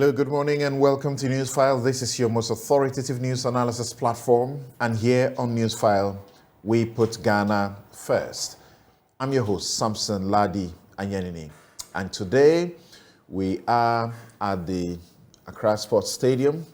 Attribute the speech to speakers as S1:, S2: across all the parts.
S1: Hello, good morning and welcome to Newsfile. This is your most authoritative news analysis platform, and here on Newsfile, we put Ghana first. I'm your host, Samson Lardy Anyenini, and today we are at the Accra Sports Stadium,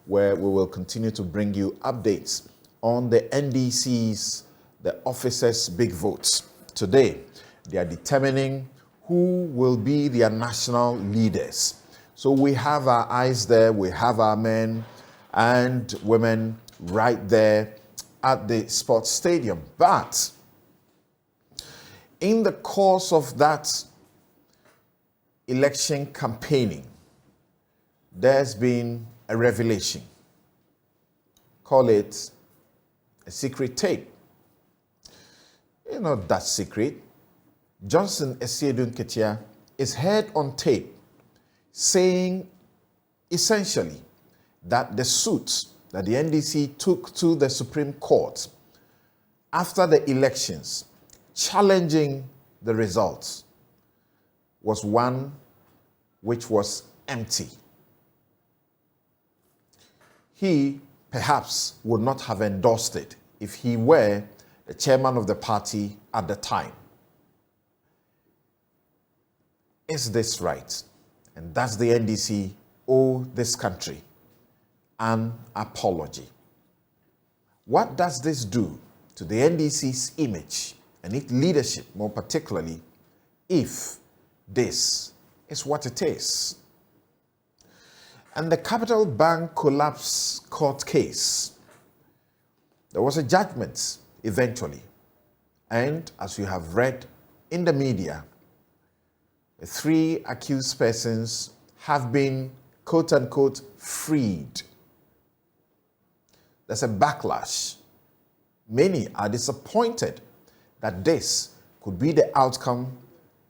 S1: where we will continue to bring you updates on the NDC's, the officers' big votes. Today, they are determining who will be their national leaders. So we have our eyes there, we have our men and women right there at the sports stadium. But in the course of that election campaigning, there's been a revelation. Call it a secret tape. It's not that secret. Johnson Esiedun Ketia is heard on tape saying essentially that the suit that the NDC took to the Supreme Court after the elections, challenging the results, was one which was empty. He perhaps would not have endorsed it if he were the chairman of the party at the time. Is this right? And does the NDC owe this country an apology? What does this do to the NDC's image and its leadership, more particularly, if this is what it is? And the Capital Bank collapse court case, there was a judgment eventually. And as you have read in the media, the 3 accused persons have been, quote-unquote, freed. There's a backlash. Many are disappointed that this could be the outcome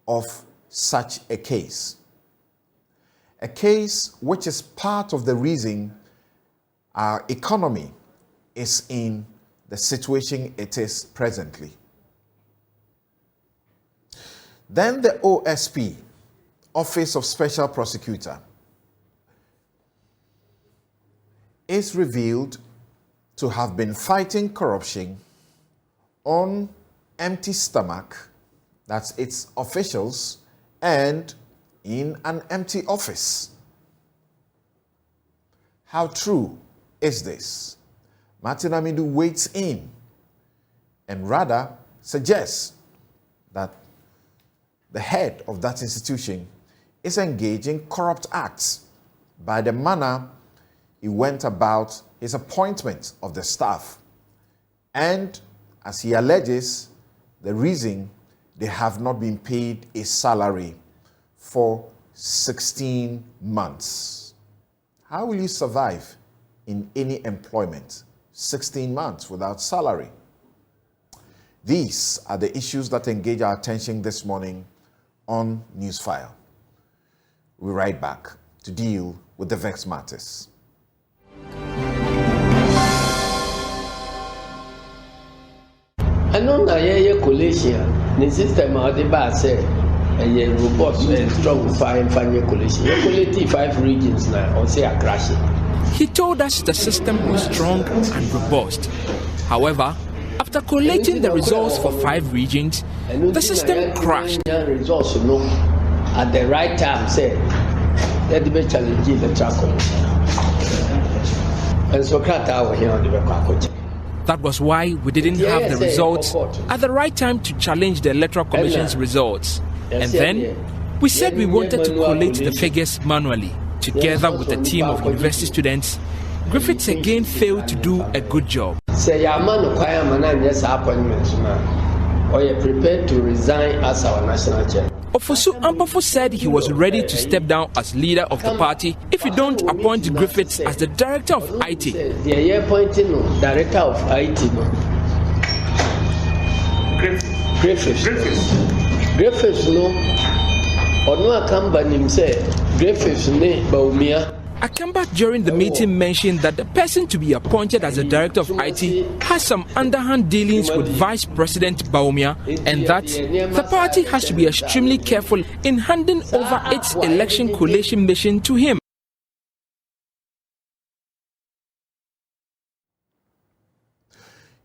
S1: of such a case. A case which is part of the reason our economy is in the situation it is presently. Then the OSP, Office of Special Prosecutor, is revealed to have been fighting corruption on empty stomach, that's its officials, and in an empty office. How true is this? Martin Amidu weighs in and rather suggests that the head of that institution is engaged in corrupt acts by the manner he went about his appointment of the staff. And as he alleges, the reason they have not been paid a salary for 16 months. How will you survive in any employment 16 months without salary? These are the issues that engage our attention this morning on Newsfile. We'll be right back to deal with the vexed matters.
S2: I know that your coalition, the system of the bus said, a robust and strong fire coalition. Your coalition 5 regions now, or say are crashing.
S3: He told us the system was strong and robust. However, after collating the results for 5 regions, the system crashed.
S2: Results at the right time said that the challenge the track. And so here on the
S3: That was why we didn't have the results at the right time to challenge the Electoral Commission's results. And then we said we wanted to collate the figures manually. Together with a team of university students, Griffiths again failed to do a good job.
S2: Say your man acquire man yes appointments now, or you're prepared to resign as our national chair.
S3: Ofosu Ampofo said he was ready to step down as leader of the party if we don't appoint Griffiths as the director of IT.
S2: The appointing director of IT. Griffiths no. Or no company say Griffiths ne Baumia.
S3: Akamba during the meeting mentioned that the person to be appointed as the director of IT has some underhand dealings with Vice President Baumia, and that the party has to be extremely careful in handing over its election collation mission to him.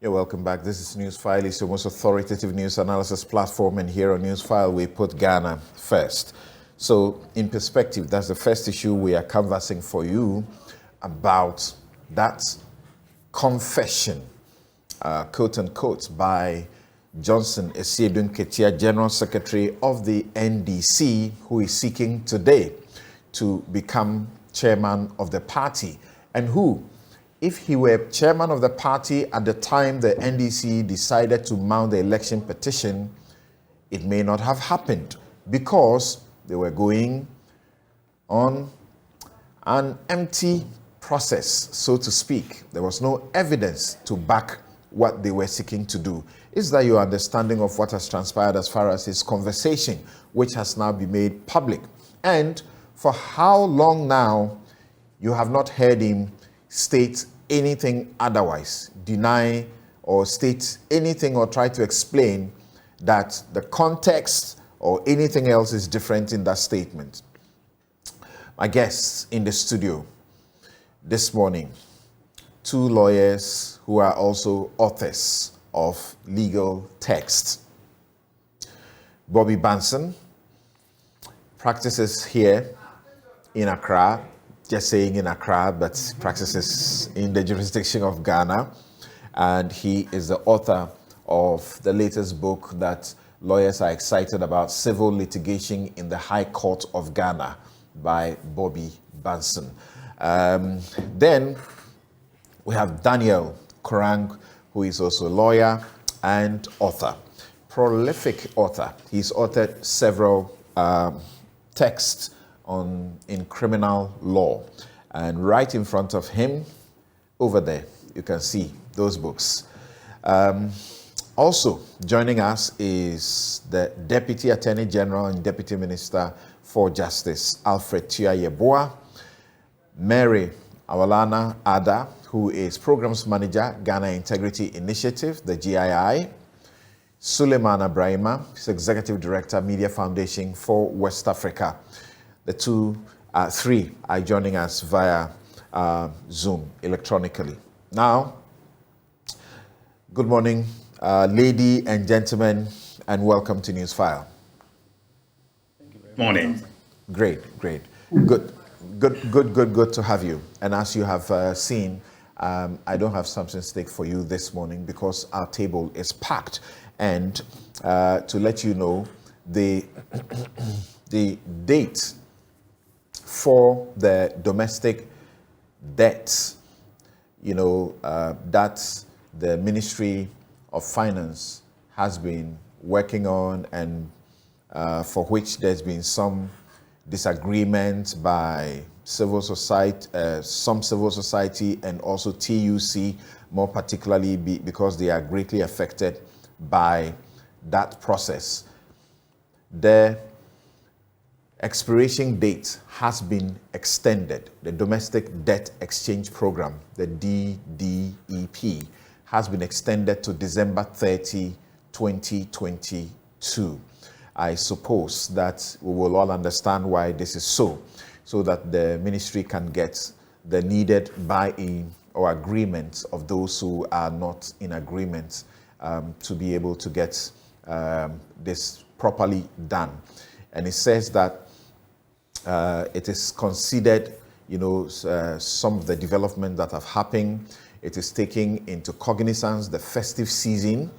S1: You're welcome back. This is Newsfile. It's your most authoritative news analysis platform, and here on Newsfile, we put Ghana first. So, in perspective, that's the first issue we are canvassing for you about that confession, quote unquote, by Johnson Esiedun Ketia, General Secretary of the NDC, who is seeking today to become chairman of the party, and who, if he were chairman of the party at the time the NDC decided to mount the election petition, it may not have happened because they were going on an empty process, so to speak. There was no evidence to back what they were seeking to do. Is that your understanding of what has transpired as far as his conversation, which has now been made public? And for how long now you have not heard him state anything otherwise, deny or state anything or try to explain that the context or anything else is different in that statement? My guests in the studio this morning, two lawyers who are also authors of legal text. Bobby Benson practices here in Accra, just saying in Accra, but practices in the jurisdiction of Ghana. And he is the author of the latest book that lawyers are excited about, Civil Litigation in the High Court of Ghana by Bobby Benson. Then we have Daniel Korang, who is also a lawyer and author, prolific author. He's authored several texts in criminal law. And right in front of him, over there, you can see those books. Also joining us is the Deputy Attorney General and Deputy Minister for Justice, Alfred Tuah-Yeboah, Mary Awalana Ada, who is Programs Manager, Ghana Integrity Initiative, the GII, Suleiman Abrahima, who's Executive Director, Media Foundation for West Africa. The three are joining us via Zoom electronically. Now, good morning, ladies and gentlemen, and welcome to Newsfile.
S4: Morning.
S1: Great. Good to have you. And as you have seen, I don't have something steak for you this morning because our table is packed. And to let you know, the date for the domestic debt, that the Ministry of Finance has been working on, and for which there's been some disagreement by civil society, some civil society, and also TUC, more particularly because they are greatly affected by that process. The expiration date has been extended. The Domestic Debt Exchange Program, the DDEP, has been extended to December 30, 2022. I suppose that we will all understand why this is so that the ministry can get the needed buy-in or agreement of those who are not in agreement to be able to get this properly done. And it says that it is considered, some of the development that have happened. It is taking into cognizance the festive season,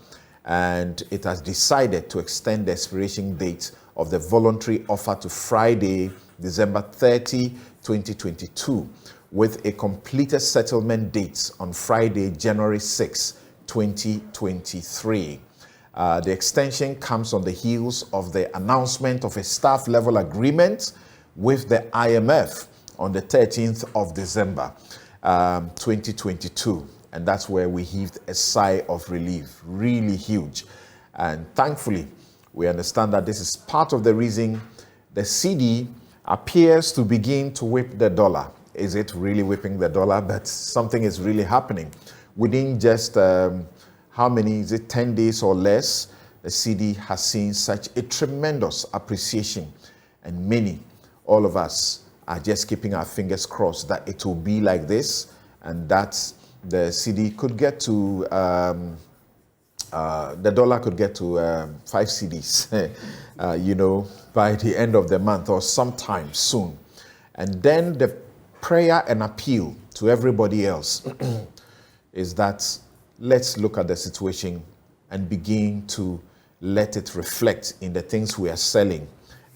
S1: and it has decided to extend the expiration date of the voluntary offer to Friday, December 30, 2022, with a completed settlement date on Friday, January 6, 2023. The extension comes on the heels of the announcement of a staff-level agreement with the IMF on the 13th of December, 2022. And that's where we heaved a sigh of relief, really huge. And thankfully, we understand that this is part of the reason the cedi appears to begin to whip the dollar. Is it really whipping the dollar? But something is really happening. Within just, 10 days or less, the cedi has seen such a tremendous appreciation. And all of us, are just keeping our fingers crossed that it will be like this, and that the cedi could get to, the dollar could get to 5 cedis, by the end of the month or sometime soon. And then the prayer and appeal to everybody else is that let's look at the situation and begin to let it reflect in the things we are selling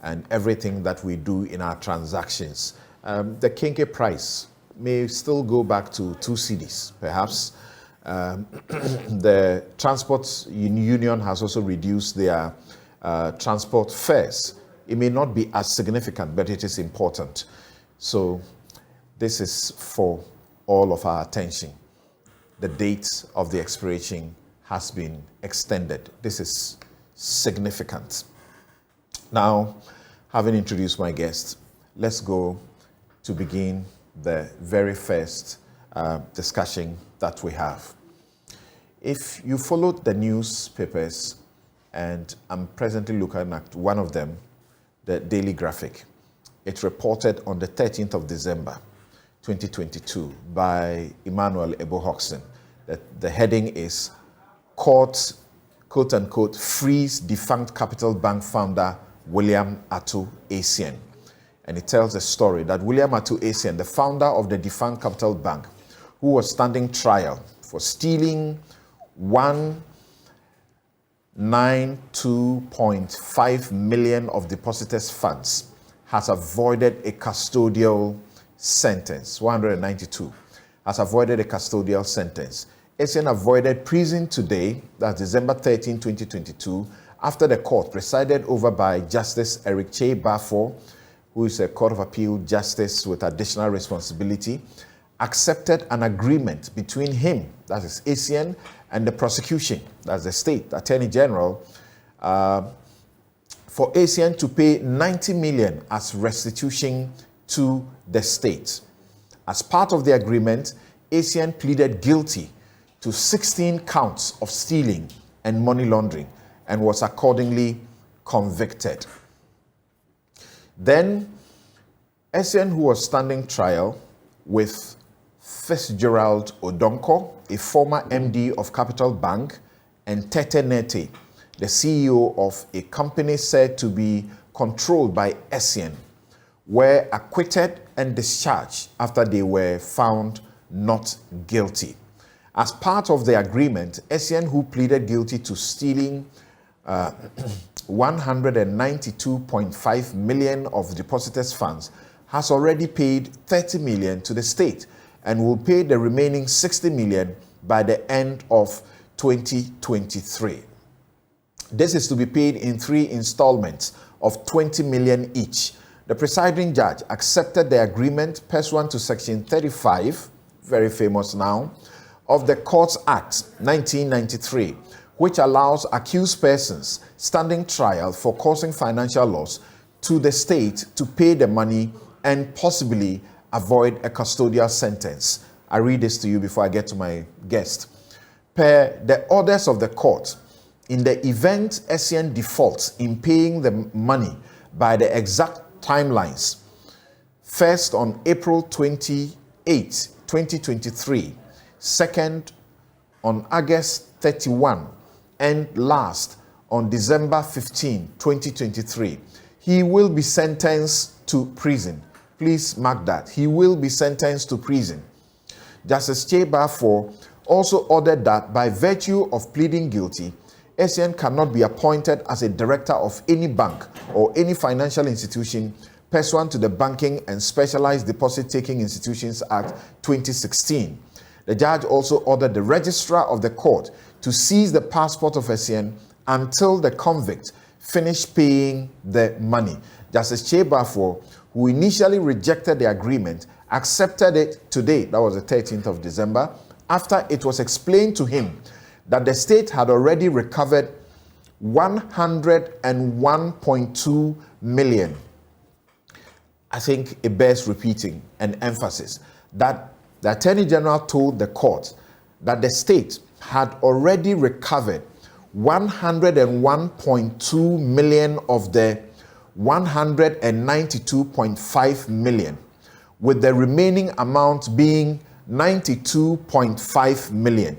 S1: and everything that we do in our transactions. The Kinke price may still go back to 2 cedis, perhaps. The transport union has also reduced their transport fares. It may not be as significant, but it is important. So this is for all of our attention. The date of the expiration has been extended. This is significant. Now, having introduced my guest, let's go to begin the very first discussion that we have. If you followed the newspapers, and I'm presently looking at one of them, the Daily Graphic, it reported on the 13th of December, 2022 by Emmanuel Ebo-Hoxton. The heading is Court, quote unquote, frees defunct Capital Bank founder William Ato Essien. And it tells a story that William Ato Essien, the founder of the defunct Capital Bank, who was standing trial for stealing 192.5 million of depositors' funds, has avoided a custodial sentence. 192 has avoided a custodial sentence. Essien avoided prison today, that's December 13, 2022, after the court, presided over by Justice Eric Che Bafo, who is a Court of Appeal justice with additional responsibility, accepted an agreement between him, that is Essien, and the prosecution, that's the State Attorney General, for Essien to pay 90 million as restitution to the state. As part of the agreement, Essien pleaded guilty to 16 counts of stealing and money laundering and was accordingly convicted. Then, Essien, who was standing trial with Fitzgerald Odonko, a former MD of Capital Bank, and Tete Nete, the CEO of a company said to be controlled by Essien, were acquitted and discharged after they were found not guilty. As part of the agreement, Essien, who pleaded guilty to stealing 192.5 million of depositors' funds, has already paid 30 million to the state and will pay the remaining 60 million by the end of 2023. This is to be paid in 3 installments of 20 million each. The presiding judge accepted the agreement pursuant to Section 35, very famous now, of the Courts Act 1993, which allows accused persons standing trial for causing financial loss to the state to pay the money and possibly avoid a custodial sentence. I read this to you before I get to my guest. Per the orders of the court, in the event Essien defaults in paying the money by the exact timelines, first on April 28, 2023, second on August 31, and last on December 15, 2023, he will be sentenced to prison. Please mark that. He will be sentenced to prison. Justice Che Bafo also ordered that by virtue of pleading guilty, Essien cannot be appointed as a director of any bank or any financial institution pursuant to the Banking and Specialized Deposit-Taking Institutions Act 2016. The judge also ordered the registrar of the court to seize the passport of Essien until the convict finished paying the money. Justice Che Bafo, who initially rejected the agreement, accepted it today, that was the 13th of December, after it was explained to him that the state had already recovered 101.2 million. I think it bears repeating and emphasis that the Attorney General told the court that the state had already recovered 101.2 million of the 192.5 million, with the remaining amount being 92.5 million.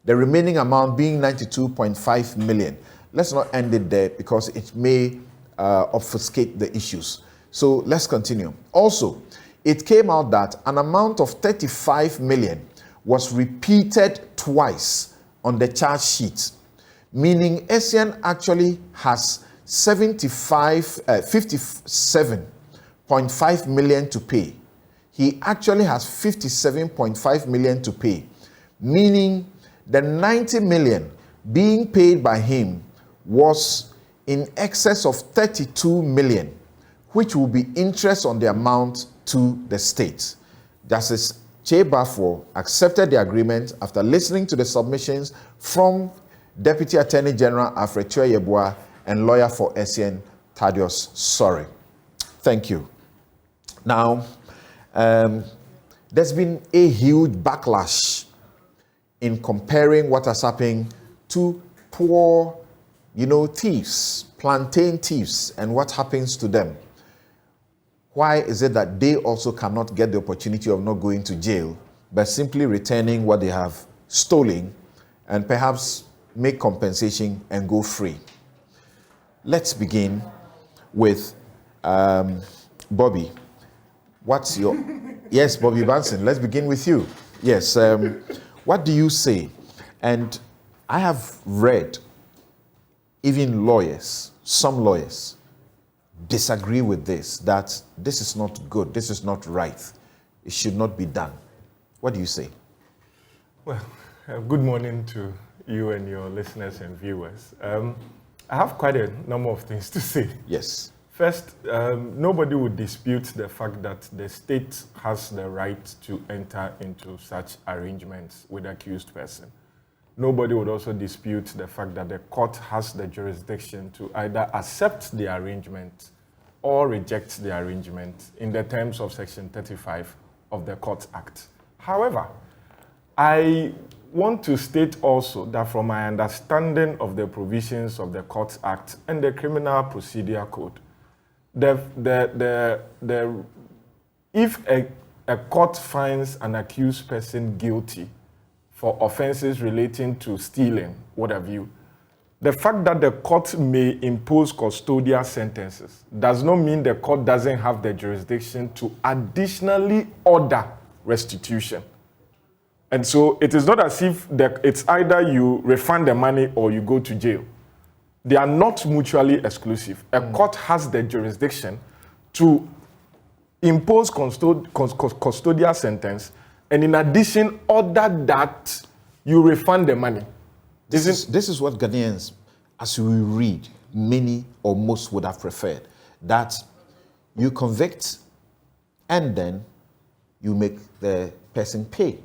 S1: The remaining amount being 92.5 million. Let's not end it there because it may obfuscate the issues. So let's continue. Also, it came out that an amount of 35 million was repeated twice on the charge sheet, meaning Essien actually has 57.5 million to pay. He actually has 57.5 million to pay, meaning the 90 million being paid by him was in excess of 32 million, which will be interest on the amount to the state. Justice Che Bafo accepted the agreement after listening to the submissions from Deputy Attorney General Alfred Yeboah and lawyer for Essien, Thaddeus Sorry. Thank you. Now, there's been a huge backlash in comparing what has happened to poor, thieves, plantain thieves, and what happens to them. Why is it that they also cannot get the opportunity of not going to jail, but simply returning what they have stolen and perhaps make compensation and go free? Let's begin with Bobby. What's your... Yes, Bobby Banson, let's begin with you. Yes, what do you say? And I have read even lawyers, some lawyers, disagree with this, that this is not good, this is not right, it should not be done. What do you say?
S4: Well, good morning to you and your listeners and viewers. I have quite a number of things to say.
S1: Yes.
S4: First, nobody would dispute the fact that the state has the right to enter into such arrangements with the accused person. Nobody would also dispute the fact that the court has the jurisdiction to either accept the arrangement or reject the arrangement in the terms of Section 35 of the Courts Act. However, I want to state also that from my understanding of the provisions of the Courts Act and the Criminal Procedure Code, if a court finds an accused person guilty for offenses relating to stealing, what have you, the fact that the court may impose custodial sentences does not mean the court doesn't have the jurisdiction to additionally order restitution. And so it is not as if it's either you refund the money or you go to jail. They are not mutually exclusive. A court has the jurisdiction to impose custodial sentence and in addition order that you refund the money.
S1: This is what Ghanaians, as we read, many or most would have preferred, that you convict and then you make the person pay.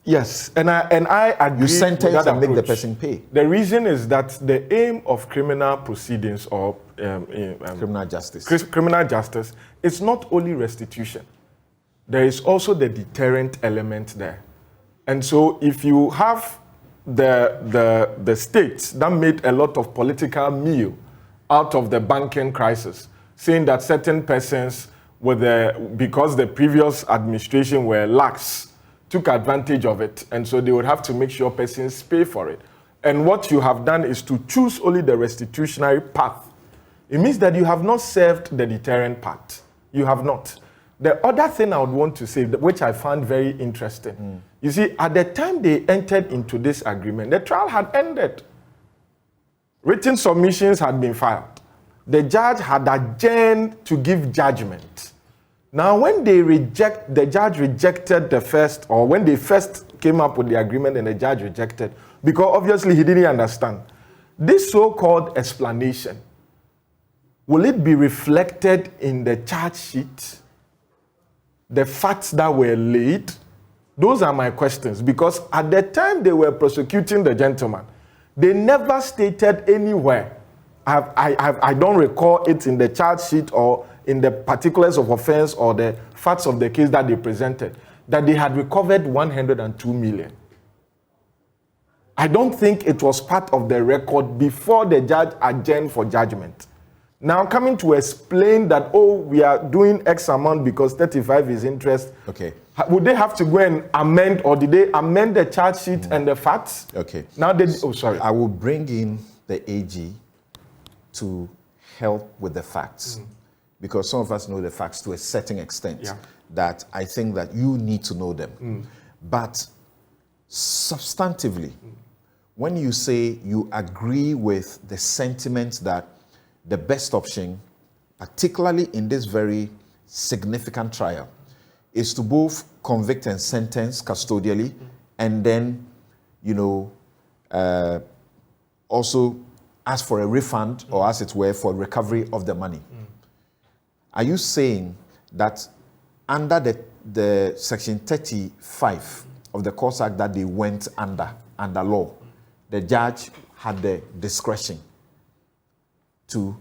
S4: Yes, and I agree.
S1: You sentence
S4: with that
S1: and make the
S4: approach.
S1: person pay.
S4: The reason is that the aim of criminal proceedings or
S1: criminal justice
S4: is not only restitution. There is also the deterrent element there. And so if you have the state that made a lot of political meal out of the banking crisis, saying that certain persons, because the previous administration were lax, took advantage of it, and so they would have to make sure persons pay for it. And what you have done is to choose only the restitutionary path. It means that you have not served the deterrent part. You have not. The other thing I would want to say, which I found very interesting, you see, at the time they entered into this agreement, the trial had ended. Written submissions had been filed. The judge had adjourned to give judgment. Now, when the judge rejected the first, or when they first came up with the agreement and the judge rejected, because obviously he didn't understand, this so-called explanation, will it be reflected in the charge sheet? The facts that were laid? Those are my questions, because at the time they were prosecuting the gentleman, they never stated anywhere, I don't recall it in the charge sheet or in the particulars of offense or the facts of the case that they presented, that they had recovered 102 million. I don't think it was part of the record before the judge adjourned for judgment. Now coming to explain that, we are doing X amount because 35 is interest.
S1: Okay.
S4: Would they have to go and amend, or did they amend the charge sheet and the facts?
S1: Okay.
S4: Now they, oh, sorry.
S1: I will bring in the AG to help with the facts, because some of us know the facts to a certain extent, that I think that you need to know them. But substantively, when you say you agree with the sentiment that the best option, particularly in this very significant trial, is to both convict and sentence custodially, and then, also ask for a refund, or as it were, for recovery of the money. Are you saying that under the Section 35 of the Courts Act that they went under law, the judge had the discretion to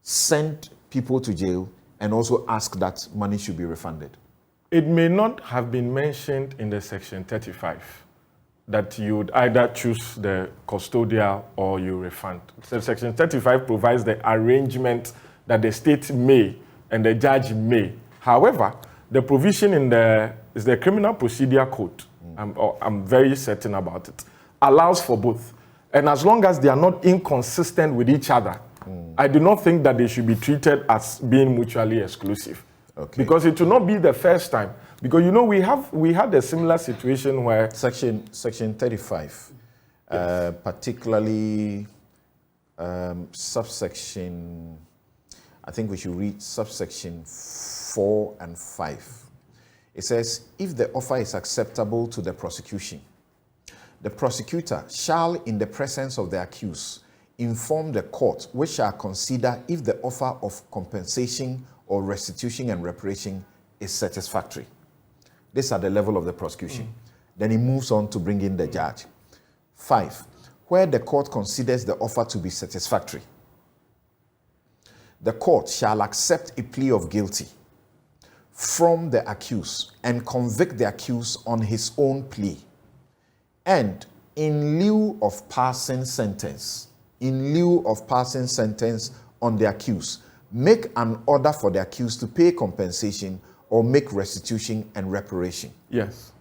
S1: send people to jail and also ask that money should be refunded?
S4: It may not have been mentioned in the Section 35 that you would either choose the custodial or you refund. So Section 35 provides the arrangement that the state may and the judge may. However, the provision in the Criminal Procedure Code, I'm very certain about it, allows for both. And as long as they are not inconsistent with each other, I do not think that they should be treated as being mutually exclusive. Okay. Because it will not be the first time. Because we had a similar situation where
S1: Section 35, particularly subsection, I think we should read subsection 4 and 5. It says, if the offer is acceptable to the prosecution, the prosecutor shall, in the presence of the accused, inform the court, which shall consider if the offer of compensation or restitution and reparation is satisfactory. This at the level of the prosecution. Then he moves on to bring in the judge. 5, where the court considers the offer to be satisfactory, the court shall accept a plea of guilty from the accused and convict the accused on his own plea. And in lieu of passing sentence on the accused, make an order for the accused to pay compensation or make restitution and reparation.
S4: Yes.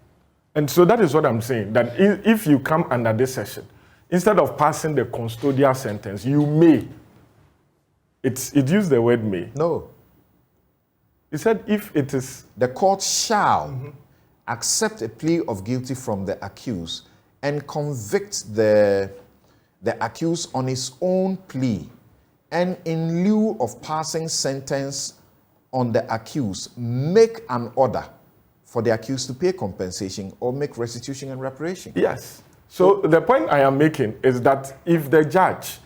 S4: And so that is what I'm saying, that if you come under this section, instead of passing the custodial sentence, you may. It used the word may.
S1: No.
S4: It said if it is...
S1: The court shall accept a plea of guilty from the accused and convict the accused on his own plea, and in lieu of passing sentence on the accused, make an order for the accused to pay compensation or make restitution and reparation.
S4: Yes. So the point I am making is that if the judge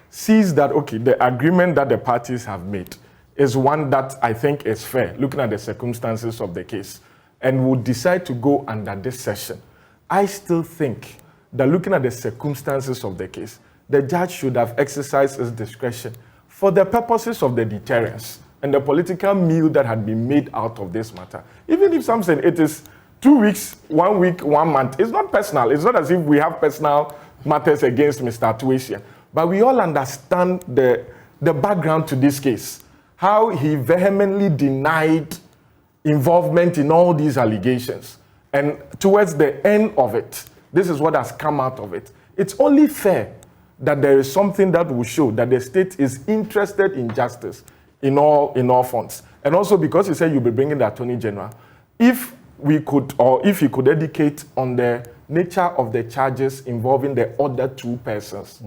S4: sees that, okay, the agreement that the parties have made is one that I think is fair, looking at the circumstances of the case, and would decide to go under this session, I still think that looking at the circumstances of the case, the judge should have exercised his discretion for the purposes of the deterrence and the political meal that had been made out of this matter. Even if Samson, it is 2 weeks, 1 week, 1 month, it's not personal. It's not as if we have personal matters against Mr. Tuasia. But we all understand the background to this case, how he vehemently denied involvement in all these allegations. And towards the end of it, this is what has come out of it. It's only fair that there is something that will show that the state is interested in justice in all fronts. And also because you said you'll be bringing the Attorney General, if we could, or if you could educate on the nature of the charges involving the other 2 persons.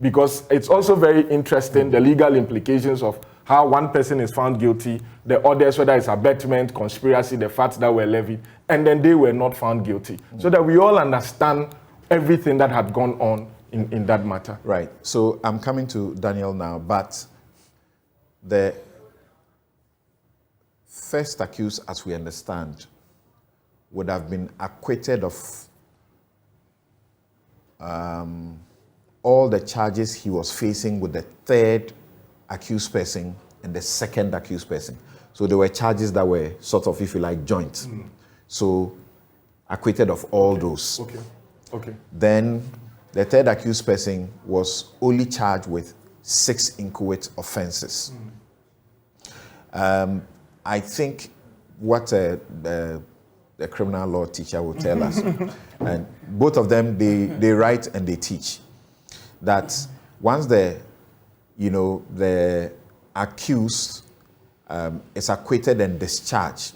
S4: Because it's also very interesting, the legal implications of how one person is found guilty, the others, whether it's abetment, conspiracy, the facts that were levied, and then they were not found guilty. So that we all understand everything that had gone on in that matter.
S1: Right. So I'm coming to Daniel now, but the first accused, as we understand, would have been acquitted of all the charges he was facing with the 3rd accused person and the 2nd accused person. So there were charges that were sort of, if you like, joint. So acquitted of all those.
S4: Okay.
S1: Then the 3rd accused person was only charged with 6 inchoate offenses. I think what the criminal law teacher will tell us. And both of them, they write and they teach that once the accused is acquitted and discharged,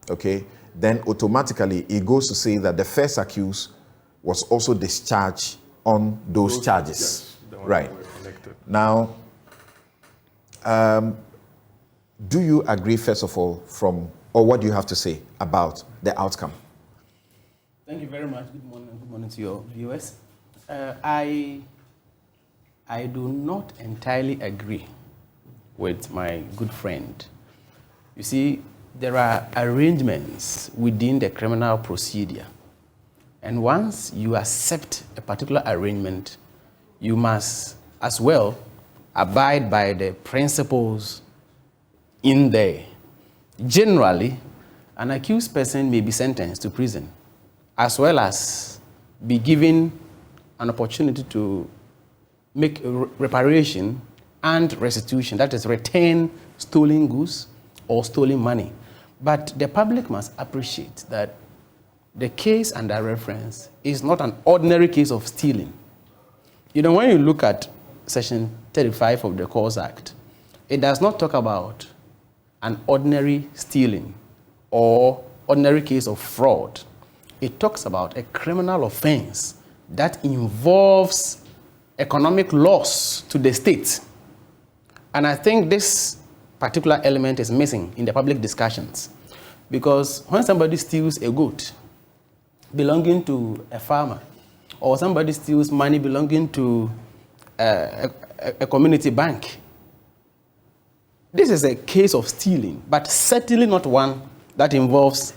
S1: okay, then automatically it goes to say that the first accused was also discharged on those charges.
S4: Yes,
S1: right. Now, do you agree, first of all, or what do you have to say about the outcome?
S5: Thank you very much. Good morning to your viewers. I do not entirely agree with my good friend. You see, there are arrangements within the criminal procedure. And once you accept a particular arrangement, you must as well abide by the principles in there. Generally, an accused person may be sentenced to prison, as well as be given an opportunity to make reparation and restitution, that is, return stolen goods or stolen money. But the public must appreciate that the case under reference is not an ordinary case of stealing. You know, when you look at Section 35 of the Courts Act, it does not talk about an ordinary stealing or ordinary case of fraud. It talks about a criminal offense that involves economic loss to the state. And I think this particular element is missing in the public discussions, because when somebody steals a goat belonging to a farmer, or somebody steals money belonging to a community bank, this is a case of stealing, but certainly not one that involves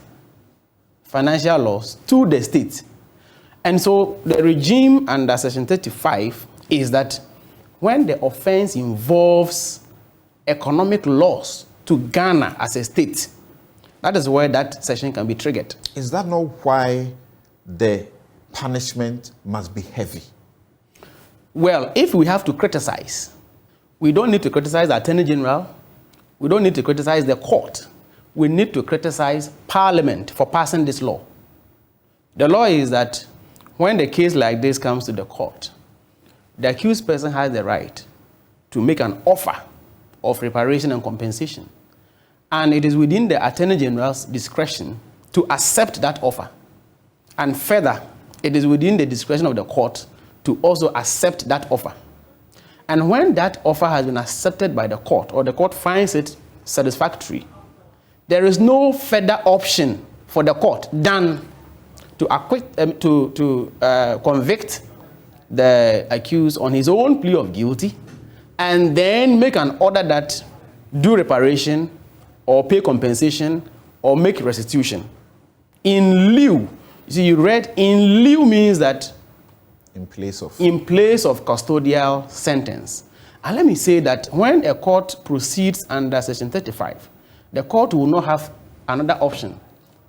S5: financial loss to the state. And so the regime under Section 35 is that when the offense involves economic loss to Ghana as a state, that is where that section can be triggered.
S1: Is that not why the punishment must be heavy?
S5: Well, if we have to criticize, we don't need to criticize the Attorney General. We don't need to criticize the court. We need to criticize Parliament for passing this law. The law is that when the case like this comes to the court, the accused person has the right to make an offer of reparation and compensation. And it is within the Attorney General's discretion to accept that offer. And further, it is within the discretion of the court to also accept that offer. And when that offer has been accepted by the court, or the court finds it satisfactory, there is no further option for the court than to convict the accused on his own plea of guilty, and then make an order that do reparation or pay compensation or make restitution. In lieu, you see, you read in lieu means that in place of custodial sentence. And let me say that when a court proceeds under Section 35, the court will not have another option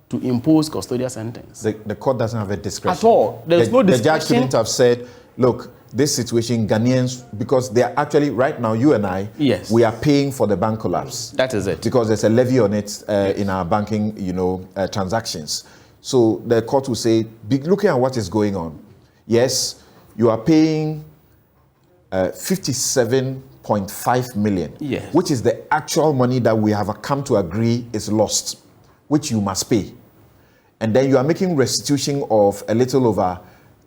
S5: to impose custodial sentence.
S1: The court doesn't have a discretion.
S5: At all. There's no discretion.
S1: The judge couldn't have said, look, this situation, Ghanaians, because they are actually, right now, you and I,
S5: yes,
S1: we are paying for the bank collapse.
S5: That is it.
S1: Because there's a levy on it in our banking, transactions. So the court will say, looking at what is going on, yes, you are paying 57.5 million,
S5: yes,
S1: which is the actual money that we have come to agree is lost, which you must pay. And then you are making restitution of a little over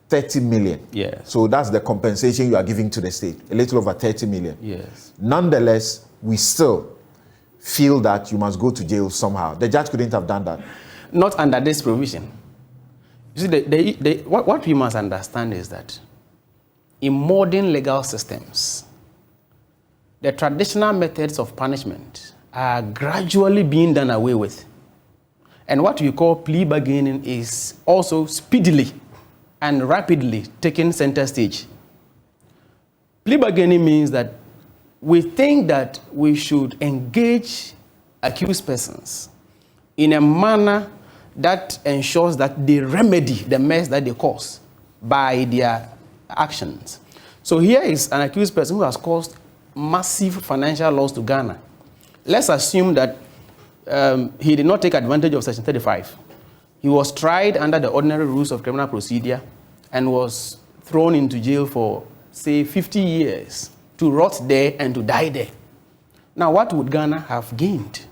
S1: 30 million.
S5: Yes.
S1: So that's the compensation you are giving to the state, a little over 30 million.
S5: Yes.
S1: Nonetheless, we still feel that you must go to jail somehow. The judge couldn't have done that.
S5: Not under this provision. You see, what we must understand is that in modern legal systems, the traditional methods of punishment are gradually being done away with. And what we call plea bargaining is also speedily and rapidly taking center stage. Plea bargaining means that we think that we should engage accused persons in a manner that ensures that they remedy the mess that they cause by their actions. So here is an accused person who has caused massive financial loss to Ghana. Let's assume that he did not take advantage of Section 35. He was tried under the ordinary rules of criminal procedure and was thrown into jail for, say, 50 years to rot there and to die there. Now, what would Ghana have gained?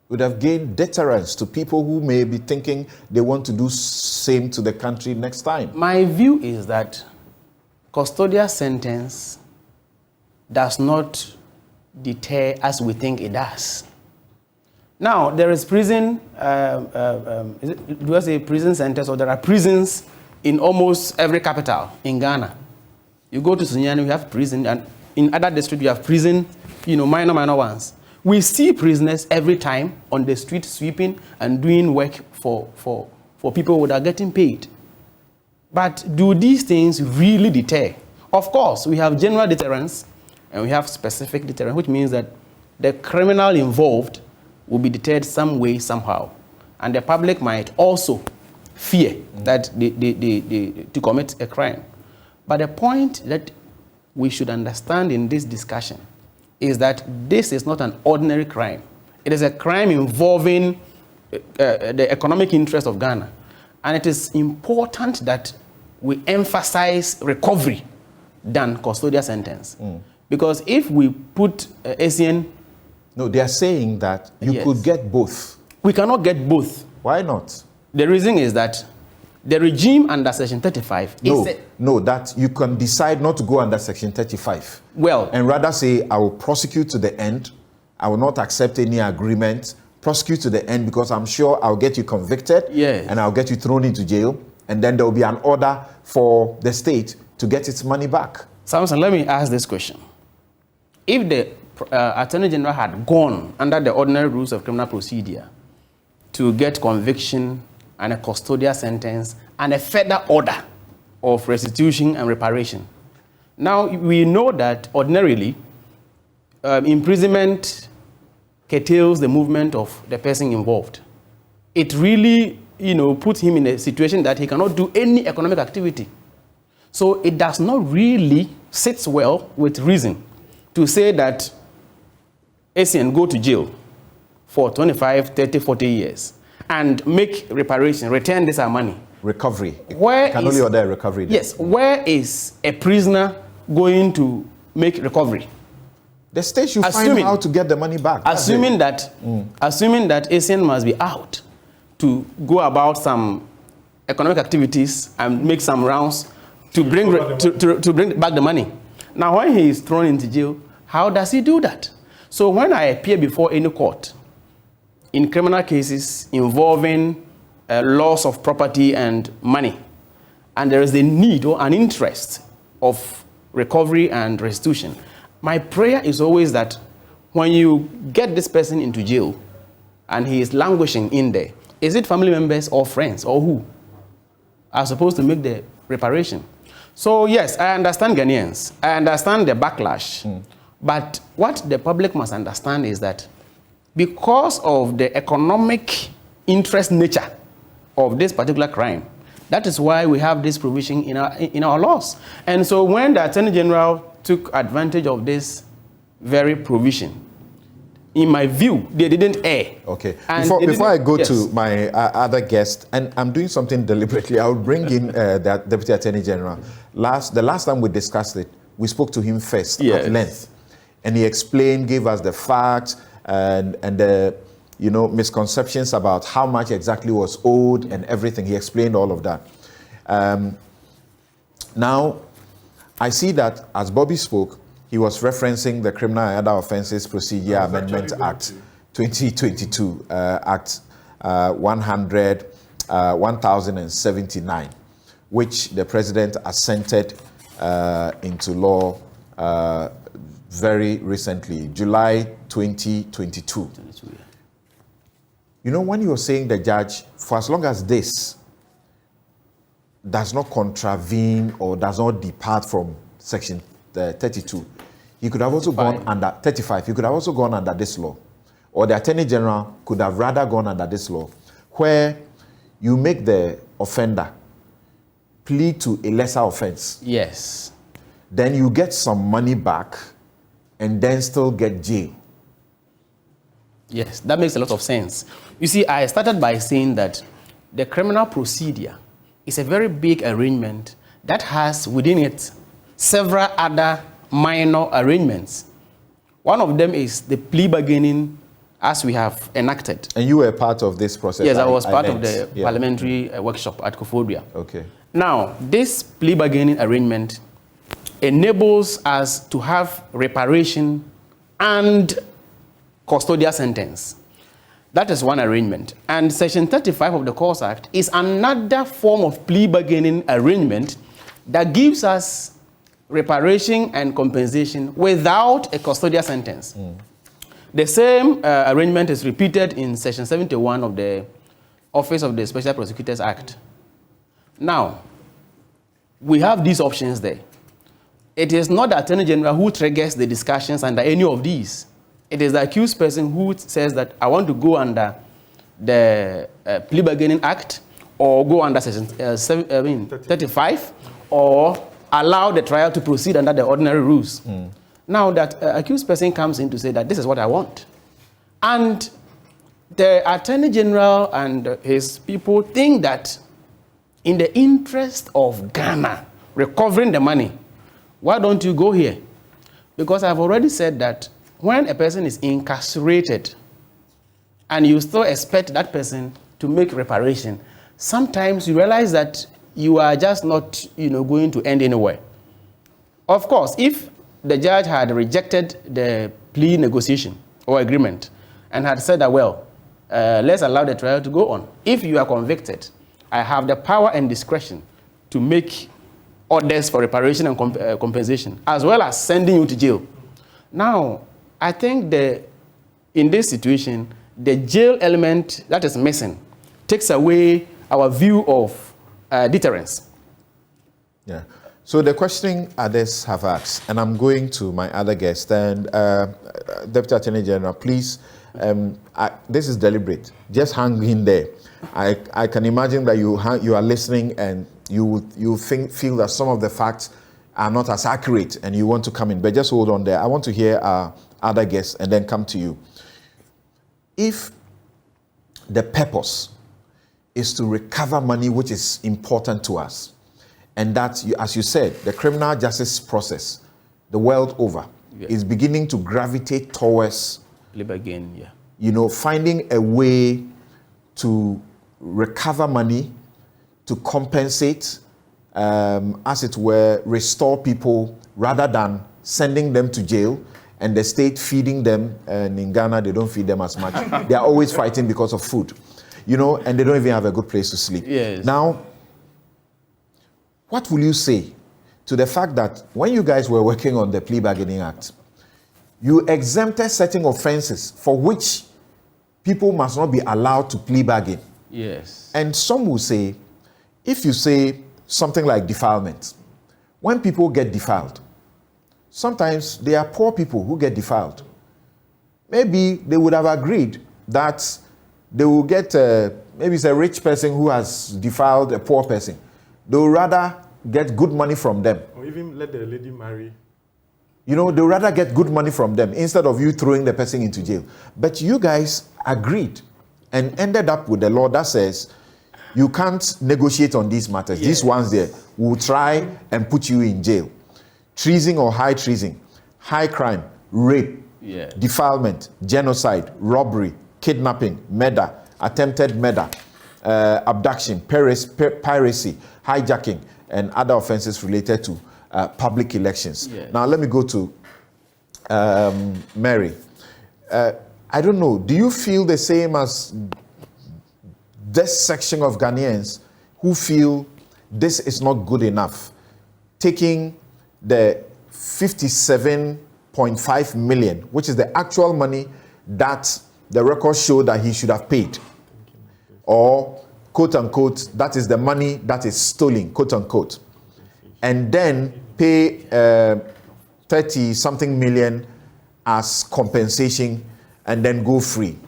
S1: Would have gained deterrence to people who may be thinking they want to do same to the country next time.
S5: My view is that custodial sentence does not deter as we think it does. Now, there is prison, do I say prison centers, or there are prisons in almost every capital in Ghana. You go to Sunyani, you have prison, and in other districts you have prison, minor ones. We see prisoners every time on the street sweeping and doing work for people who are getting paid. But do these things really deter? Of course, we have general deterrence and we have specific deterrence, which means that the criminal involved will be deterred some way, somehow. And the public might also fear that they to commit a crime. But the point that we should understand in this discussion is that this is not an ordinary crime. It is a crime involving the economic interest of Ghana. And it is important that we emphasize recovery than custodial sentence. Because if we put ASEAN...
S1: No, they are saying that you could get both.
S5: We cannot get both.
S1: Why not?
S5: The reason is that the regime under Section 35
S1: No, that you can decide not to go under Section 35.
S5: Well...
S1: And rather say, I will prosecute to the end. I will not accept any agreement. Prosecute to the end because I'm sure I'll get you convicted.
S5: Yes.
S1: And I'll get you thrown into jail. And then there will be an order for the state to get its money back.
S5: Samson, let me ask this question. If the Attorney General had gone under the ordinary rules of criminal procedure to get conviction and a custodial sentence and a further order of restitution and reparation. Now, we know that ordinarily, imprisonment curtails the movement of the person involved. It really, puts him in a situation that he cannot do any economic activity. So it does not really sit well with reason to say that ASEAN go to jail for 25, 30, 40 years and make reparation, return this our money.
S1: Recovery.
S5: Where
S1: you can only order a recovery.
S5: Yes. Where is a prisoner going to make recovery?
S1: The state should find how to get the money back.
S5: Assuming that ASEAN must be out to go about some economic activities and make some rounds to bring back the money. Now, when he is thrown into jail, how does he do that? So when I appear before any court in criminal cases involving loss of property and money, and there is a need or an interest of recovery and restitution, my prayer is always that when you get this person into jail and he is languishing in there, is it family members or friends or who are supposed to make the reparation? So yes, I understand Ghanaians. I understand the backlash. But what the public must understand is that because of the economic interest nature of this particular crime, that is why we have this provision in our laws. And so when the Attorney General took advantage of this very provision, in my view, they didn't err.
S1: Okay. Before I go to my other guest, and I'm doing something deliberately, I'll bring in the Deputy Attorney General. The last time we discussed it, we spoke to him first at length. And he explained, gave us the facts and the misconceptions about how much exactly was owed and everything. He explained all of that. Now, I see that as Bobby spoke, he was referencing the Criminal and Other Offences Procedure Amendment Act 2022, Act 1079, which the President assented into law very recently, July 2022. When you were saying the judge, for as long as this does not contravene or does not depart from Section 32, he could have also gone under 35. He could have also gone under this law, or the Attorney General could have rather gone under this law, where you make the offender plead to a lesser offense.
S5: Yes.
S1: Then you get some money back, and then still get jail.
S5: Yes, that makes a lot of sense. You see, I started by saying that the criminal procedure is a very big arrangement that has within it several other minor arrangements. One of them is the plea bargaining as we have enacted.
S1: And you were part of this process?
S5: Yes, I was part of the parliamentary workshop at Kofodria.
S1: Okay.
S5: Now, this plea bargaining arrangement enables us to have reparation and custodial sentence. That is one arrangement. And Section 35 of the Courts Act is another form of plea bargaining arrangement that gives us reparation and compensation without a custodial sentence. The same arrangement is repeated in Section 71 of the Office of the Special Prosecutors Act. Now, we have these options there. It is not the Attorney General who triggers the discussions under any of these. It is the accused person who says that I want to go under the Plea Bargaining Act or go under Section 35 or allow the trial to proceed under the ordinary rules. Now that accused person comes in to say that this is what I want. And the Attorney General and his people think that in the interest of Ghana recovering the money, why don't you go here? Because I've already said that when a person is incarcerated and you still expect that person to make reparation, sometimes you realize that you are just not, going to end anywhere. Of course, if the judge had rejected the plea negotiation or agreement and had said that, well, let's allow the trial to go on. If you are convicted, I have the power and discretion to make orders for reparation and compensation, as well as sending you to jail. Now, I think in this situation, the jail element that is missing takes away our view of deterrence.
S1: Yeah. So the question others have asked, and I'm going to my other guest, and Deputy Attorney General, please, this is deliberate. Just hang in there. I can imagine that you are listening and you feel that some of the facts are not as accurate and you want to come in, but just hold on there. I want to hear our other guests and then come to you. If the purpose is to recover money which is important to us, and that, as you said, the criminal justice process, the world over, is beginning to gravitate towards finding a way to recover money, to compensate, as it were, restore people, rather than sending them to jail and the state feeding them. And in Ghana, they don't feed them as much. They are always fighting because of food, and they don't even have a good place to sleep.
S5: Yes.
S1: Now, what will you say to the fact that when you guys were working on the Plea Bargaining Act, you exempted certain offenses for which people must not be allowed to plea bargain?
S5: Yes.
S1: And some will say, if you say something like defilement, when people get defiled, sometimes they are poor people who get defiled. Maybe they would have agreed that they will get, maybe it's a rich person who has defiled a poor person. They would rather get good money from them.
S4: Or even let the lady marry.
S1: They would rather get good money from them instead of you throwing the person into jail. But you guys agreed and ended up with a law that says you can't negotiate on these matters. Yes. These ones there will try and put you in jail. Treason or high treason, high crime, rape, defilement, genocide, robbery, kidnapping, murder, attempted murder, abduction, piracy, hijacking, and other offenses related to public elections.
S5: Yes.
S1: Now, let me go to Mary. I don't know, do you feel the same as this section of Ghanaians who feel this is not good enough, taking the 57.5 million, which is the actual money that the records show that he should have paid, or quote unquote, that is the money that is stolen, quote unquote, and then pay 30 something million as compensation and then go free?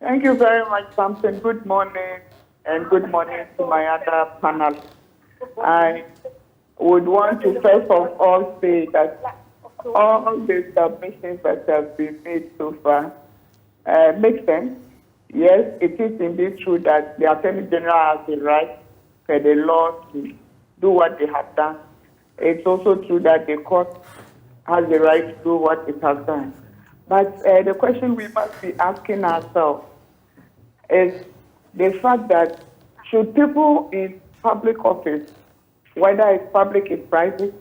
S6: Thank you very much, Samson. Good morning, and good morning to my other panel. I would want to first of all say that all the submissions that have been made so far make sense, yes, it is indeed true that the Attorney General has the right for the law to do what they have done. It's also true that the court has the right to do what it has done. But the question we must be asking ourselves is the fact that should people in public office, whether it's public or private,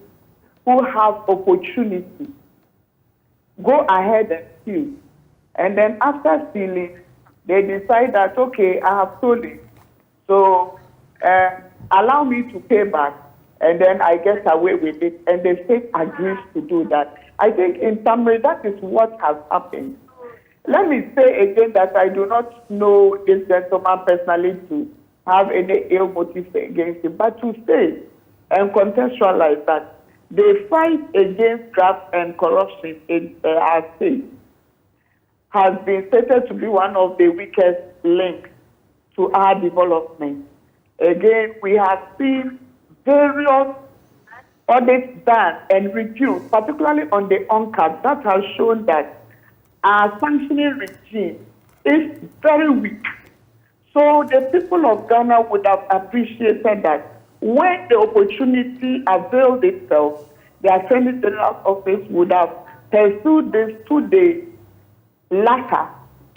S6: who have opportunity, go ahead and steal, and then after stealing, they decide that, okay, I have stolen, so allow me to pay back, and then I get away with it, and the state agrees to do that. I think in summary, that is what has happened. Let me say again that I do not know this gentleman personally to have any ill motive against him, but to say and contextualize that the fight against graft and corruption in our state has been stated to be one of the weakest links to our development. Again, we have seen various audits done and reviews, particularly on the UNCAP, that has shown that our sanctioning regime is very weak. So the people of Ghana would have appreciated that when the opportunity availed itself, the Attorney General's office would have pursued this to the latter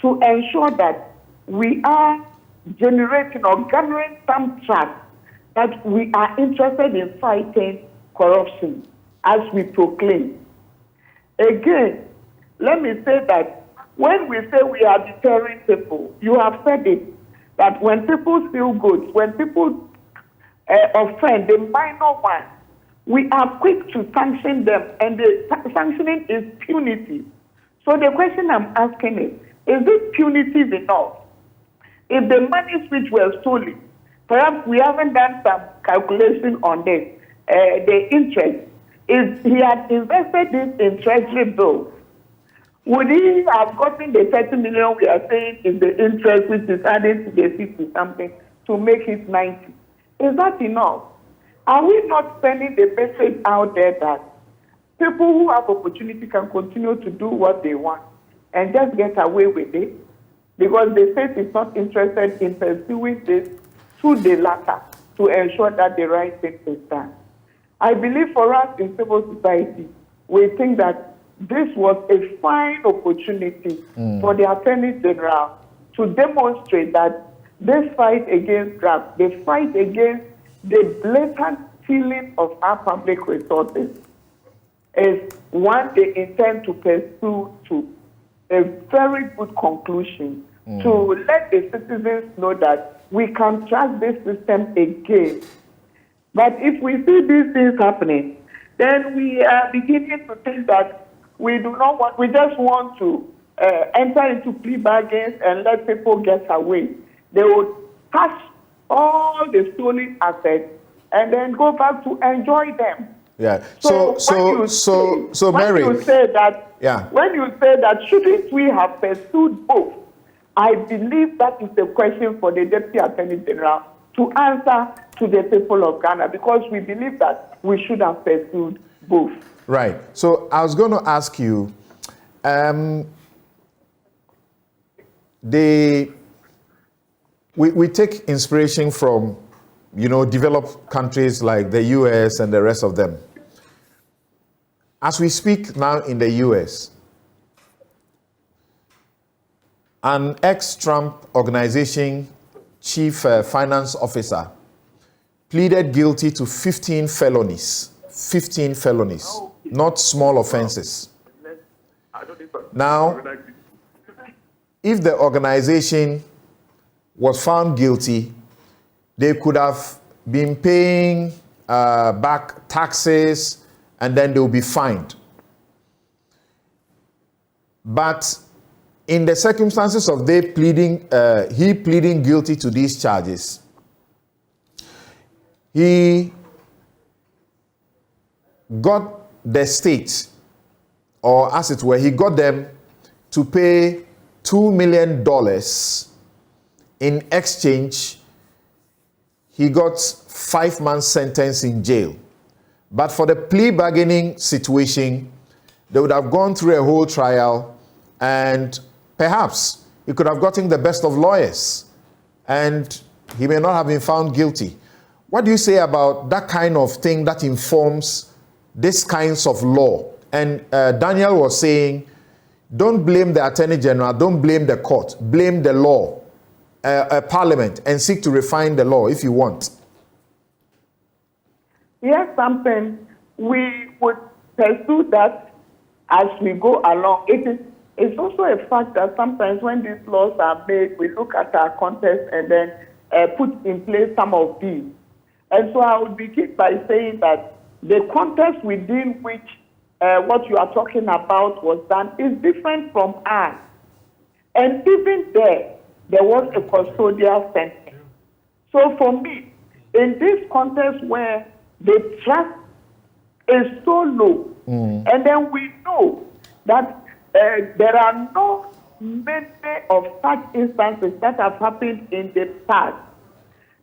S6: to ensure that we are generating or gathering some trust that we are interested in fighting corruption as we proclaim. Again, let me say that when we say we are deterring people, you have said it, that when people steal goods, when people offend, the minor one, we are quick to sanction them, and the sanctioning is punitive. So the question I'm asking is it punitive enough? If the monies which were stolen, perhaps we haven't done some calculation on this, the interest, if he had invested this in treasury bills, would he have gotten the 30 million we are saying is the interest which is added to the 50 something to make it 90? Is that enough? Are we not sending the message out there that people who have opportunity can continue to do what they want and just get away with it? Because the state is not interested in pursuing this to the latter to ensure that the right thing is done. I believe for us in civil society, we think that this was a fine opportunity for the Attorney General to demonstrate that this fight against graft, the fight against the blatant stealing of our public resources, is one they intend to pursue to a very good conclusion, to let the citizens know that we can trust this system again. But if we see these things happening, then we are beginning to think that we do not want, we just want to enter into plea bargains and let people get away. They would cash all the stolen assets and then go back to enjoy them.
S1: Yeah.
S6: So
S1: Mary,
S6: when you say that,
S1: yeah.
S6: When you say that, shouldn't we have pursued both? I believe that is the question for the Deputy Attorney General to answer to the people of Ghana, because we believe that we should have pursued both.
S1: Right. So I was going to ask you, we take inspiration from, developed countries like the US and the rest of them. As we speak now in the US, an ex-Trump organization chief finance officer pleaded guilty to 15 felonies. 15 felonies, not small offenses. Now, if the organization was found guilty, they could have been paying back taxes, and then they will be fined. But in the circumstances of he pleading guilty to these charges, he got the state, or as it were, he got them to pay $2 million. In exchange, he got 5 months sentence in jail. But for the plea bargaining situation, they would have gone through a whole trial, and perhaps he could have gotten the best of lawyers, and he may not have been found guilty. What do you say about that kind of thing that informs these kinds of law? And Daniel was saying, don't blame the Attorney General, don't blame the court, blame the law, Parliament, and seek to refine the law if you want.
S6: Yes, something we would pursue that as we go along. It's also a fact that sometimes when these laws are made, we look at our context and then put in place some of these. And so I would begin by saying that the context within which what you are talking about was done is different from ours. And even there was a custodial sentence. So for me, in this context where the trust is so low, and then we know that there are no many of such instances that have happened in the past.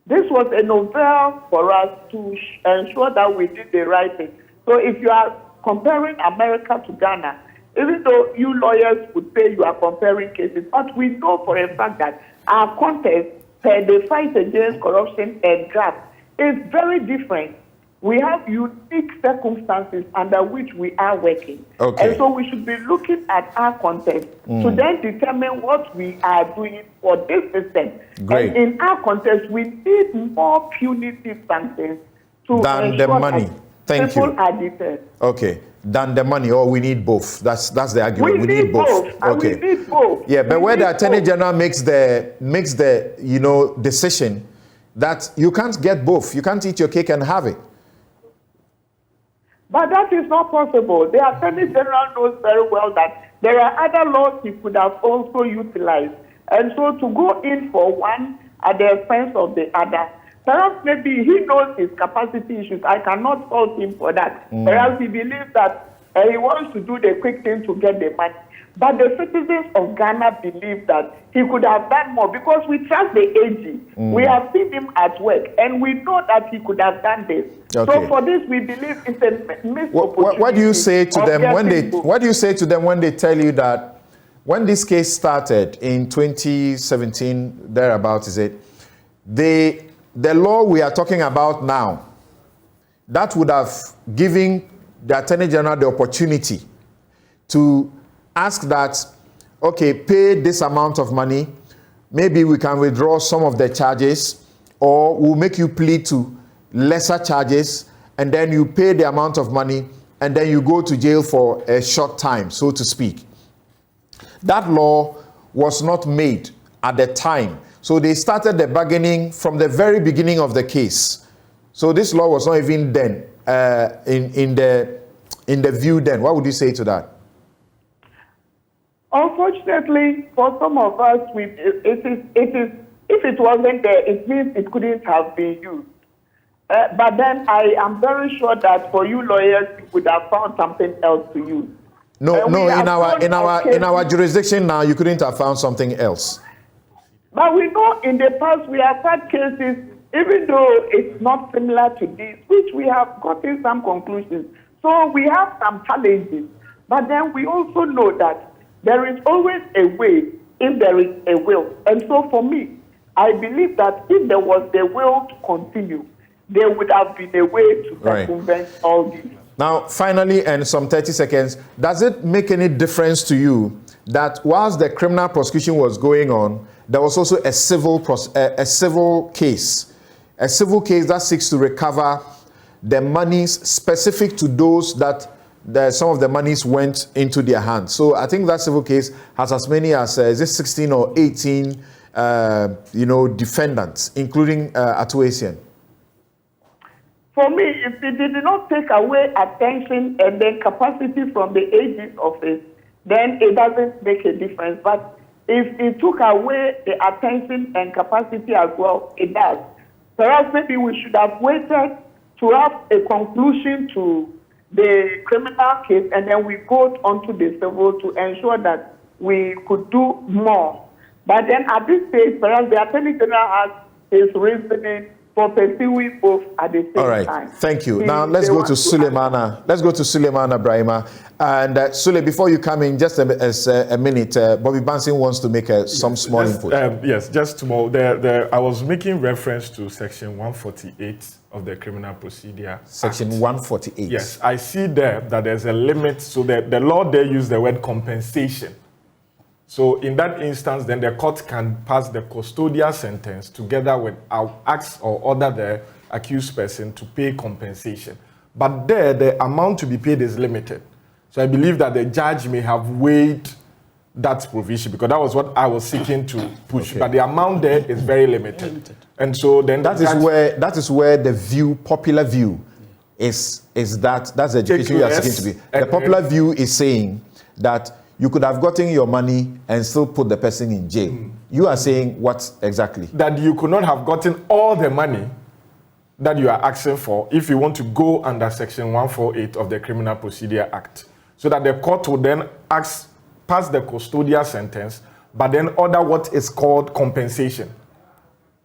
S6: This was a novel for us to ensure that we did the right thing. So if you are comparing America to Ghana, even though you lawyers would say you are comparing cases, but we know for a fact that our context, the fight against corruption and graft, is very different. We have unique circumstances under which we are working.
S1: Okay.
S6: And so we should be looking at our context to then determine what we are doing for this system.
S1: Great.
S6: And in our context, we need more punitive sanctions to
S1: than the money. Thank you.
S6: People are deterred.
S1: Okay. Than the money, or we need both. That's the argument.
S6: We need both.
S1: Okay.
S6: We need both.
S1: Yeah, but
S6: we
S1: where the
S6: need
S1: Attorney
S6: both.
S1: General makes the decision that you can't get both. You can't eat your cake and have it.
S6: But that is not possible. The Attorney General knows very well that there are other laws he could have also utilized. And so to go in for one at the expense of the other, perhaps maybe he knows his capacity issues. I cannot fault him for that. Perhaps he believes that he wants to do the quick thing to get the money. But the citizens of Ghana believe that he could have done more because we trust the AG. We have seen him at work, and we know that he could have done this.
S1: Okay.
S6: So for this, we believe it's a missed opportunity.
S1: What do you say to them when they?
S6: both.
S1: What do you say to them when they tell you that when this case started in 2017, thereabouts, is it? The law we are talking about now, that would have given the Attorney General the opportunity to ask that, okay, pay this amount of money, maybe we can withdraw some of the charges, or we'll make you plead to lesser charges, and then you pay the amount of money, and then you go to jail for a short time, so to speak. That law was not made at the time. So they started the bargaining from the very beginning of the case. So this law was not even then in the view then. What would you say to that?
S6: Unfortunately, for some of us, if it wasn't there, it means it couldn't have been used. But then I am very sure that for you lawyers, you would have found something else to use.
S1: No, in our jurisdiction now, you couldn't have found something else.
S6: But we know in the past we have had cases, even though it's not similar to this, which we have gotten some conclusions. So we have some challenges. But then we also know that there is always a way if there is a will. And so for me, I believe that if there was the will to continue, there would have been a way to circumvent all this.
S1: Now, finally, and some 30 seconds, does it make any difference to you that whilst the criminal prosecution was going on, there was also a civil case that seeks to recover the monies specific to those that some of the monies went into their hands? So I think that civil case has as many as 16 or 18 defendants, including Atuasian.
S6: For me, if it did not take away attention and then capacity from the AG's office, then it doesn't make a difference. But if it took away the attention and capacity as well, it does. Perhaps maybe we should have waited to have a conclusion to the criminal case, and then we go on to the civil to ensure that we could do more. But then at this stage, perhaps the Attorney General has his reasoning for pursuing both at the same time.
S1: All right, thank you. Now let's go to Suleimana. Let's go to Suleimana Brahima. And Sule, before you come in, just a minute, Bobby Banson wants to make some small input.
S4: Yes, just small. I was making reference to Section 148 of the Criminal Procedure
S1: Section
S4: Act.
S1: 148.
S4: Yes, I see there that there's a limit. So the law there used the word compensation. So in that instance, then the court can pass the custodial sentence together with ask or order the accused person to pay compensation. But there, the amount to be paid is limited. So I believe that the judge may have weighed that provision because that was what I was seeking to push. Okay. But the amount there is very limited. And so then that
S1: is where the popular view is that's the education you are seeking to be. The popular view is saying that you could have gotten your money and still put the person in jail. You are saying what exactly?
S4: That you could not have gotten all the money that you are asking for if you want to go under Section 148 of the Criminal Procedure Act. So that the court would then pass the custodial sentence, but then order what is called compensation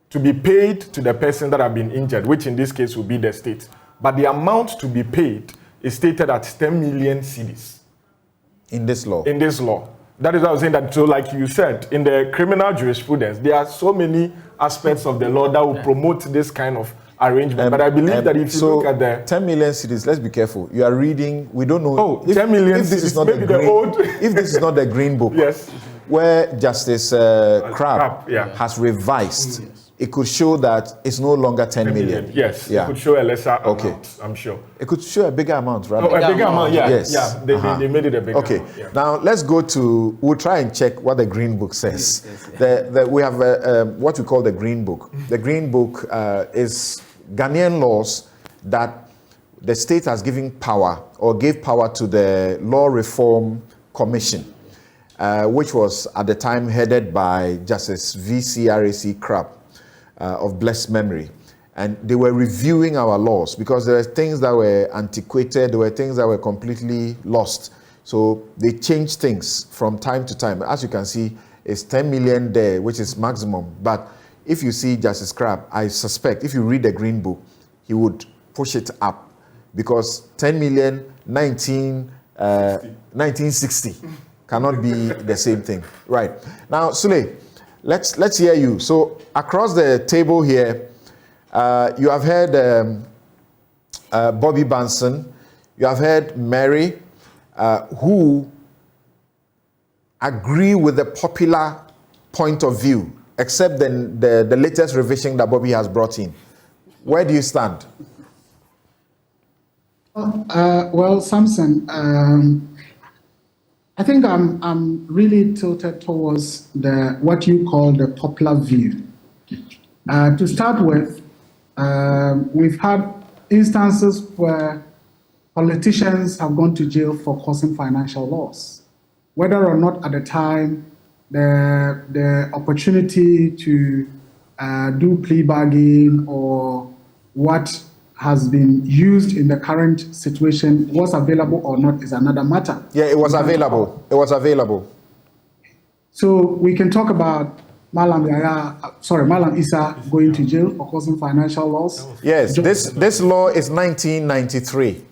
S4: to be paid to the person that have been injured, which in this case will be the state. But the amount to be paid is stated at 10 million cedis.
S1: In this law?
S4: In this law. That is what I was saying that, so like you said, in the criminal jurisprudence, there are so many aspects of the law that will promote this kind of arrangement. But I believe that if you look at the
S1: 10 million cedis, let's be careful. You are reading, we don't know.
S4: Oh, 10 million
S1: if this
S4: cedis,
S1: is not
S4: maybe the old.
S1: If this is not the green book,
S4: yes,
S1: where Justice Crabb has revised, it could show that it's no longer 10 million.
S4: Yes, it could show a lesser amount, I'm sure.
S1: It could show a bigger amount, right?
S4: Oh, a bigger amount, yeah.
S1: Yes.
S4: Yeah, they made it a bigger amount.
S1: Okay, now let's go to, we'll try and check what the Green Book says. We have what we call the Green Book. The Green Book is Ghanaian laws that the state has given power or gave power to the Law Reform Commission, which was at the time headed by Justice VCRAC Crabb of blessed memory. And they were reviewing our laws because there were things that were antiquated, there were things that were completely lost. So they changed things from time to time. As you can see, it's 10 million there, which is maximum. But if you see Justice Crabb, I suspect if you read the Green Book, he would push it up because 10 million, 1960 cannot be the same thing. Right. Now, Sule, let's hear you. So across the table here, you have heard Bobby Banson, you have heard Mary, who agree with the popular point of view, except the latest revision that Bobby has brought in. Where do you stand?
S7: Well, Samson, I think I'm really tilted towards what you call the popular view. To start with, we've had instances where politicians have gone to jail for causing financial loss, whether or not at the time the opportunity to do plea bargain or what has been used in the current situation was available or not is another matter.
S1: Yeah, it was available. It was available.
S7: So we can talk about Malam Issa going to jail for causing financial loss.
S1: Yes, this law is 1993.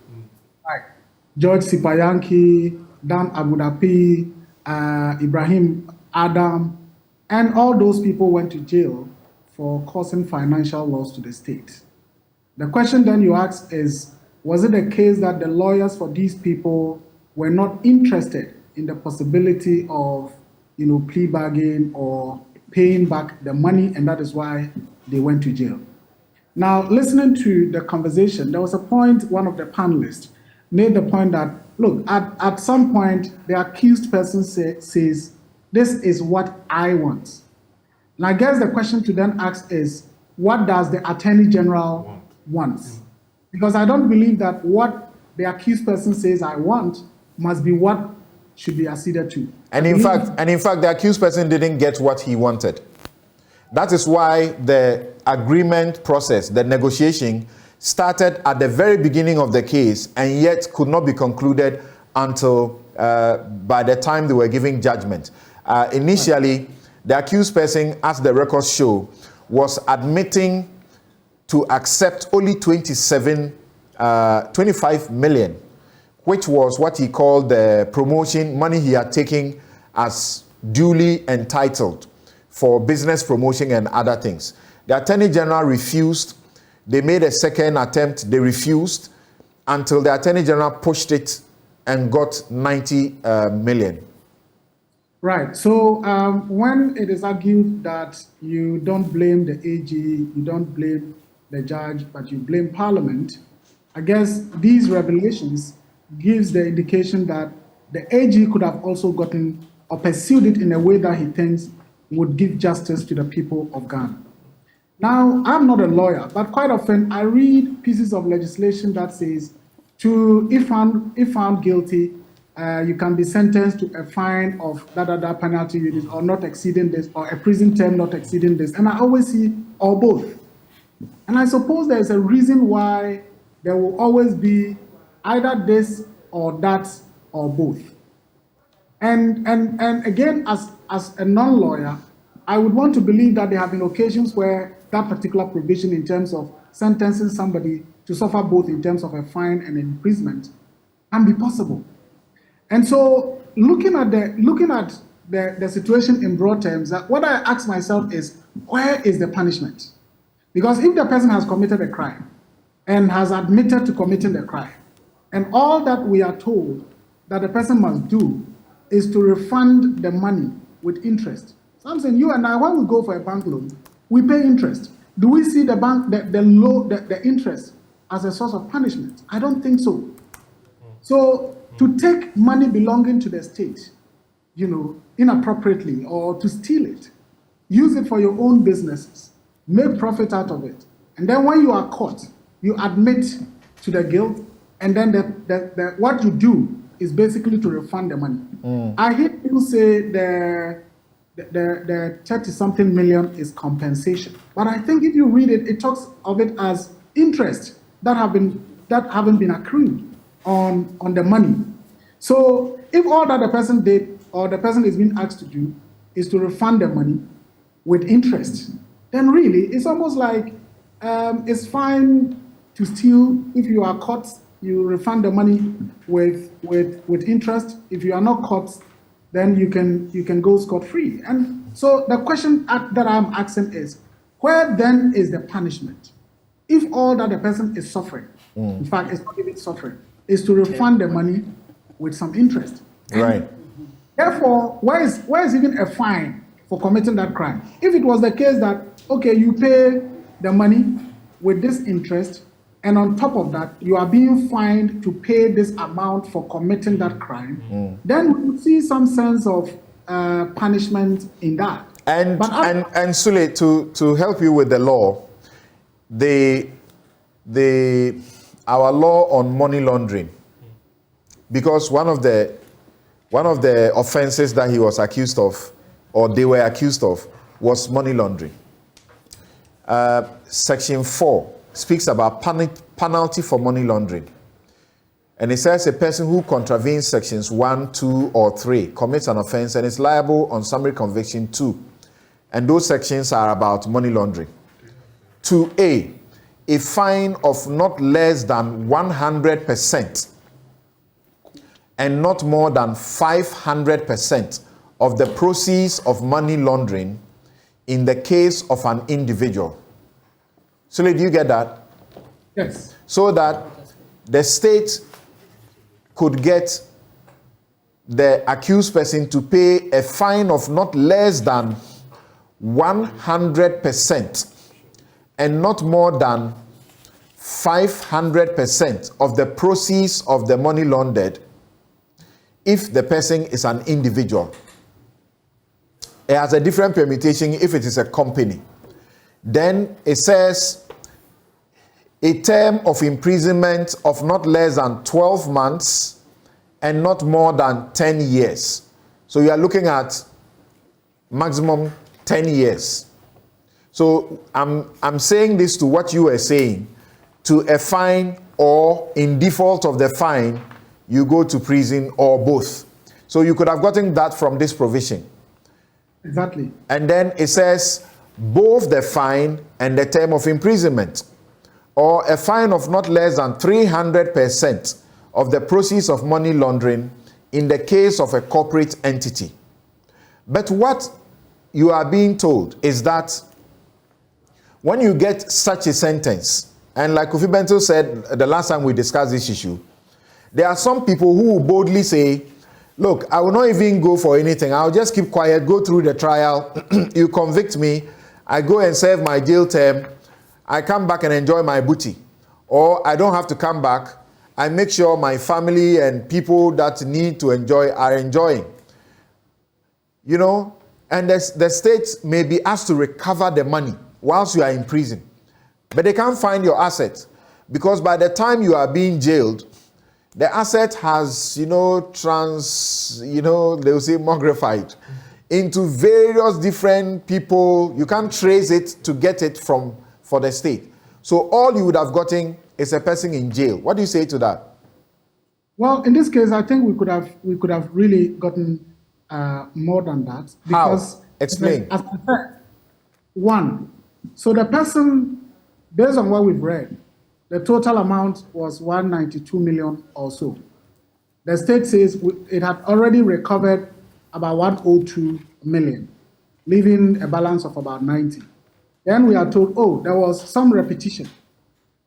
S7: Right. George Sipayanki, Dan Abudapi, Ibrahim Adam, and all those people went to jail for causing financial loss to the state. The question then you ask is, was it a case that the lawyers for these people were not interested in the possibility of, plea bargain or paying back the money, and that is why they went to jail? Now, listening to the conversation, there was a point, one of the panelists made the point that, look, at some point, the accused person says, this is what I want. And I guess the question to then ask is, what does the Attorney General want? Because I don't believe that what the accused person says I want must be what should be acceded to.
S1: And in fact, the accused person didn't get what he wanted. That is why the agreement process, the negotiation, started at the very beginning of the case and yet could not be concluded until by the time they were giving judgment. Initially, the accused person, as the records show, was admitting to accept only 25 million, which was what he called the promotion money he had taken as duly entitled for business promotion and other things. The Attorney General refused. They made a second attempt. They refused until the Attorney General pushed it and got 90 million.
S7: Right. So when it is argued that you don't blame the AG, you don't blame the judge, but you blame Parliament, I guess these revelations gives the indication that the AG could have also gotten or pursued it in a way that he thinks would give justice to the people of Ghana. Now, I'm not a lawyer, but quite often I read pieces of legislation that says, if found guilty, you can be sentenced to a fine of that penalty unit or not exceeding this, or a prison term not exceeding this. And I always see or both. And I suppose there's a reason why there will always be either this or that or both. And again, as a non-lawyer, I would want to believe that there have been occasions where that particular provision in terms of sentencing somebody to suffer both in terms of a fine and imprisonment can be possible. And so looking at the situation in broad terms, what I ask myself is, where is the punishment? Because if the person has committed a crime and has admitted to committing the crime, and all that we are told that the person must do is to refund the money with interest. Samson, you and I, when we go for a bank loan, we pay interest. Do we see the bank, the interest as a source of punishment? I don't think so. So to take money belonging to the state, inappropriately, or to steal it, use it for your own businesses, make profit out of it, and then when you are caught, you admit to the guilt, and then what you do is basically to refund the money. I hear people say the 30-something million is compensation, but I think if you read it, it talks of it as interest that haven't been accrued on the money. So if all that the person did or the person is being asked to do is to refund the money with interest, then really it's almost like it's fine to steal. If you are caught, you refund the money with interest. If you are not caught, then you can go scot-free. And so the question that I'm asking is, where then is the punishment? If all that the person is suffering, in fact, it's not even suffering, is to refund the money with some interest.
S1: Right.
S7: Therefore, where is even a fine for committing that crime? If it was the case that, okay, you pay the money with this interest, and on top of that, you are being fined to pay this amount for committing that crime, then we would see some sense of punishment in that.
S1: And Sule, to help you with the law, our law on money laundering, because one of the offenses that he was accused of, or they were accused of, was money laundering. Section 4 speaks about penalty for money laundering. And it says a person who contravenes sections 1, 2, or 3 commits an offense and is liable on summary conviction 2. And those sections are about money laundering. 2A, a fine of not less than 100% and not more than 500% of the proceeds of money laundering in the case of an individual. So, do you get that?
S7: Yes.
S1: So that the state could get the accused person to pay a fine of not less than 100% and not more than 500% of the proceeds of the money laundered if the person is an individual. It has a different permutation if it is a company. Then it says a term of imprisonment of not less than 12 months and not more than 10 years. So you are looking at maximum 10 years. So I'm saying this to what you were saying, to a fine, or in default of the fine, you go to prison, or both. So you could have gotten that from this provision.
S7: Exactly.
S1: And then it says both the fine and the term of imprisonment. or a fine of not less than 300% of the proceeds of money laundering in the case of a corporate entity. But what you are being told is that when you get such a sentence, and like Kofi Bento said the last time we discussed this issue, there are some people who will boldly say, look, I will not even go for anything. I'll just keep quiet, go through the trial. You convict me, I go and serve my jail term, I come back and enjoy my booty. Or I don't have to come back, I make sure my family and people that need to enjoy are enjoying. You know, and the state may be asked to recover the money whilst you are in prison. But they can't find your asset, because by the time you are being jailed, the asset has, they will say mogrified into various different people. You can't trace it to get it for the state. So all you would have gotten is a person in jail. What do you say to that?
S7: Well, in this case, I think we could have really gotten more than that. Because
S1: how? Explain.
S7: As I said, one, so the person, based on what we've read, the total amount was 192 million or so. The state says it had already recovered about 102 million, leaving a balance of about 90. Then we are told, oh, there was some repetition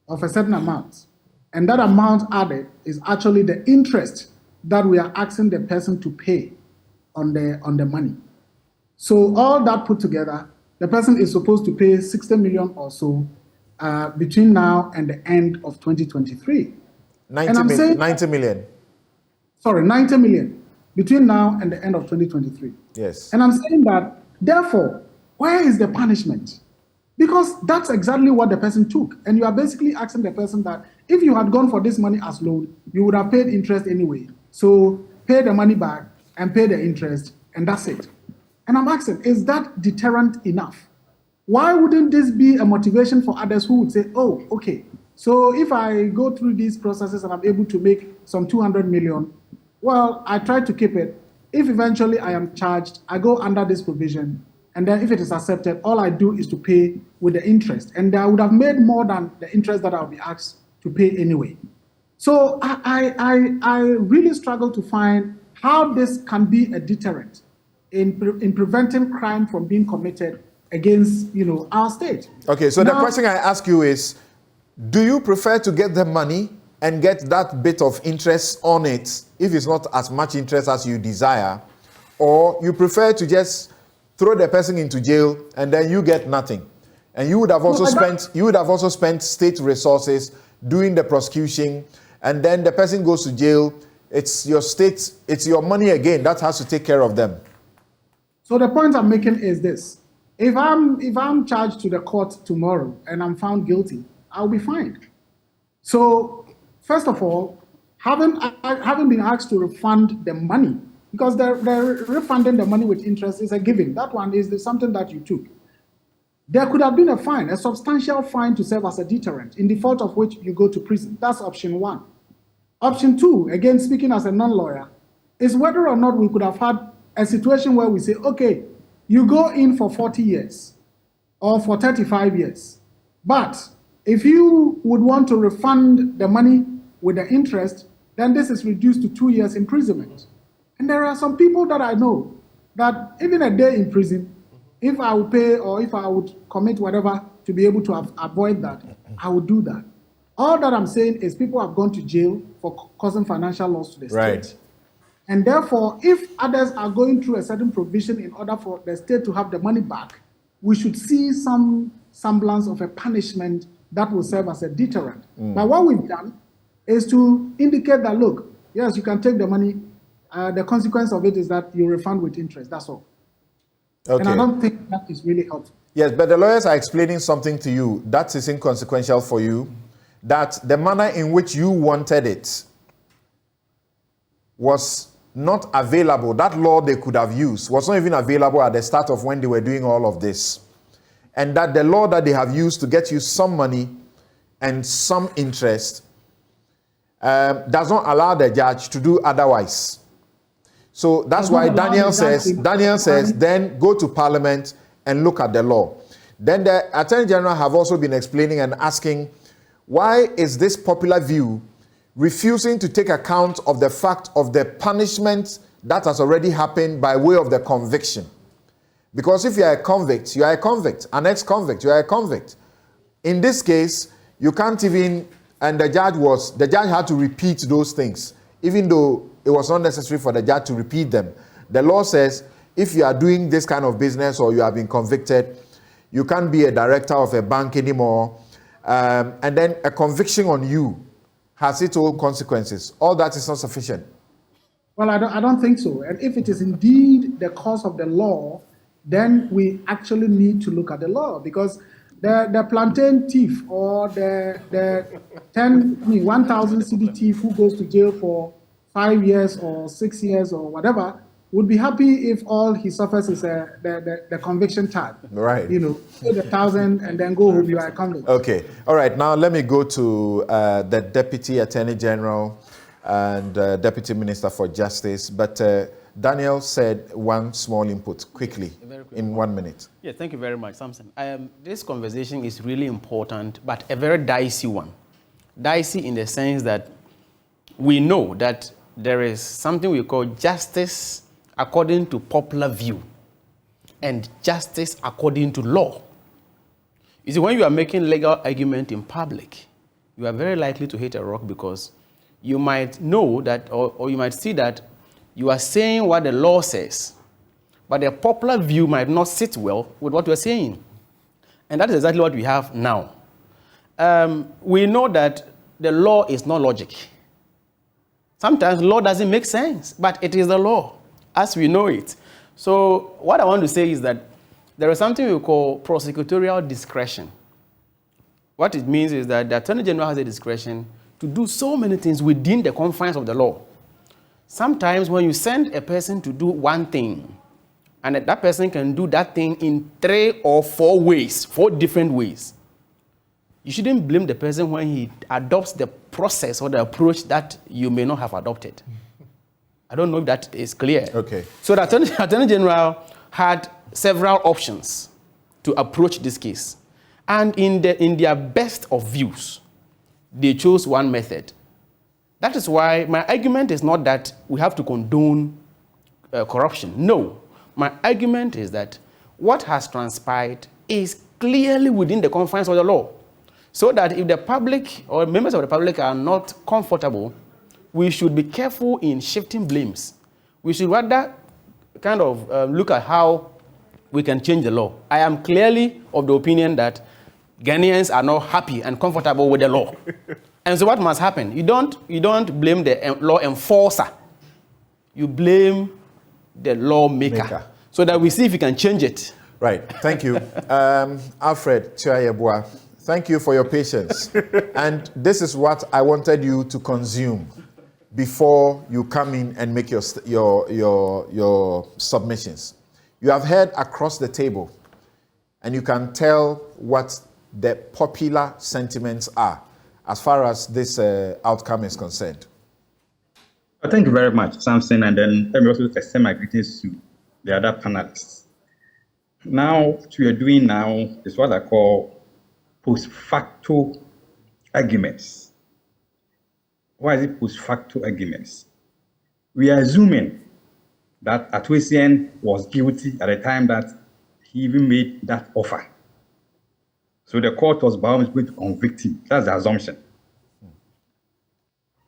S7: of a certain amount. And that amount added is actually the interest that we are asking the person to pay on the money. So all that put together, the person is supposed to pay 60 million or so between now and the end of 2023.
S1: 90 million.
S7: Sorry, 90 million between now and the end of 2023.
S1: Yes.
S7: And I'm saying that, therefore, where is the punishment? Because that's exactly what the person took. And you are basically asking the person that if you had gone for this money as loan, you would have paid interest anyway. So pay the money back and pay the interest, and that's it. And I'm asking, is that deterrent enough? Why wouldn't this be a motivation for others who would say, oh, okay, so if I go through these processes and I'm able to make some 200 million, well, I try to keep it. If eventually I am charged, I go under this provision, and then if it is accepted, all I do is to pay with the interest. And I would have made more than the interest that I'll be asked to pay anyway. So I really struggle to find how this can be a deterrent in preventing crime from being committed against, our state.
S1: Okay, so now, the question I ask you is, do you prefer to get the money and get that bit of interest on it, if it's not as much interest as you desire, or you prefer to just throw the person into jail and then you get nothing? And you would have also spent state resources doing the prosecution, and then the person goes to jail. It's your state, it's your money again that has to take care of them.
S7: So the point I'm making is this: if I'm charged to the court tomorrow and I'm found guilty, I'll be fined. So first of all, having been asked to refund the money, because they're refunding the money with interest is a given. That one is something that you took. There could have been a fine, a substantial fine to serve as a deterrent, in default of which you go to prison. That's option one. Option two, again, speaking as a non-lawyer, is whether or not we could have had a situation where we say, okay, you go in for 40 years or for 35 years. But if you would want to refund the money with the interest, then this is reduced to 2 years imprisonment. And there are some people that I know that even a day in prison, if I would pay or if I would commit whatever to be able to avoid that, I would do that. All that I'm saying is people have gone to jail for causing financial loss to the state.
S1: Right.
S7: And therefore, if others are going through a certain provision in order for the state to have the money back, we should see some semblance of a punishment that will serve as a deterrent. But what we've done is to indicate that, look, yes, you can take the money. The consequence of it is that you refund with interest. That's all.
S1: Okay.
S7: And I don't think that is really helpful.
S1: Yes, but the lawyers are explaining something to you that is inconsequential for you, that the manner in which you wanted it was not available. That law they could have used was not even available at the start of when they were doing all of this. And that the law that they have used to get you some money and some interest does not allow the judge to do otherwise. So that's why Daniel says, then go to Parliament and look at the law. Then the Attorney General have also been explaining and asking Why is this popular view refusing to take account of the fact of the punishment that has already happened by way of the conviction? Because if you are a convict, you are a convict. An ex-convict, you are a convict. In this case, you can't even, and the judge had to repeat those things, even though it was not necessary for the judge to repeat them. The law says, if you are doing this kind of business or you have been convicted, you can't be a director of a bank anymore. And then a conviction on you has its own consequences. All that is not sufficient.
S7: Well, I don't think so. And if it is indeed the cause of the law, then we actually need to look at the law, because the plantain thief or the 1,000 CD thief who goes to jail for 5 years or 6 years or whatever would be happy if all he suffers is the conviction tag.
S1: Right.
S7: You know, pay the 1,000 and then go home, you are a convict.
S1: Okay. All right. Now let me go to the Deputy Attorney General and Deputy Minister for Justice. But Daniel said one small input quickly in 1 minute.
S5: Yeah, thank you very much, Samson. This conversation is really important, but a very dicey one. Dicey in the sense that we know that there is something we call justice according to popular view and justice according to law. You see, when you are making legal argument in public, you are very likely to hit a rock, because you might know that, or you might see that you are saying what the law says, but the popular view might not sit well with what you are saying. And that is exactly what we have now. We know that the law is not logic. Sometimes law doesn't make sense, but it is the law as we know it. So what I want to say is that there is something we call prosecutorial discretion. What it means is that the Attorney General has a discretion to do so many things within the confines of the law. Sometimes when you send a person to do one thing, and that person can do that thing in 3 or 4 ways, 4 different ways, you shouldn't blame the person when he adopts the process or the approach that you may not have adopted. I don't know if that is clear.
S1: Okay.
S5: So the Attorney General had several options to approach this case. And in their best of views, they chose one method. That is why my argument is not that we have to condone corruption. No. My argument is that what has transpired is clearly within the confines of the law. So that if the public or members of the public are not comfortable, we should be careful in shifting blames. We should rather kind of look at how we can change the law. I am clearly of the opinion that Ghanaians are not happy and comfortable with the law. And so what must happen? You don't blame the law enforcer. You blame the lawmaker. So that we see if we can change it.
S1: Right. Thank you. Alfred Chiayebua, thank you for your patience. And this is what I wanted you to consume before you come in and make your submissions. You have heard across the table, and you can tell what the popular sentiments are as far as this outcome is concerned.
S8: Thank you very much, Samson, and then let me also extend my greetings to the other panelists. Now, what we are doing now is what I call post facto arguments. Why is it post facto arguments? We are assuming that Atuesian was guilty at the time that he even made that offer. So the court was bound going to convict him. That's the assumption.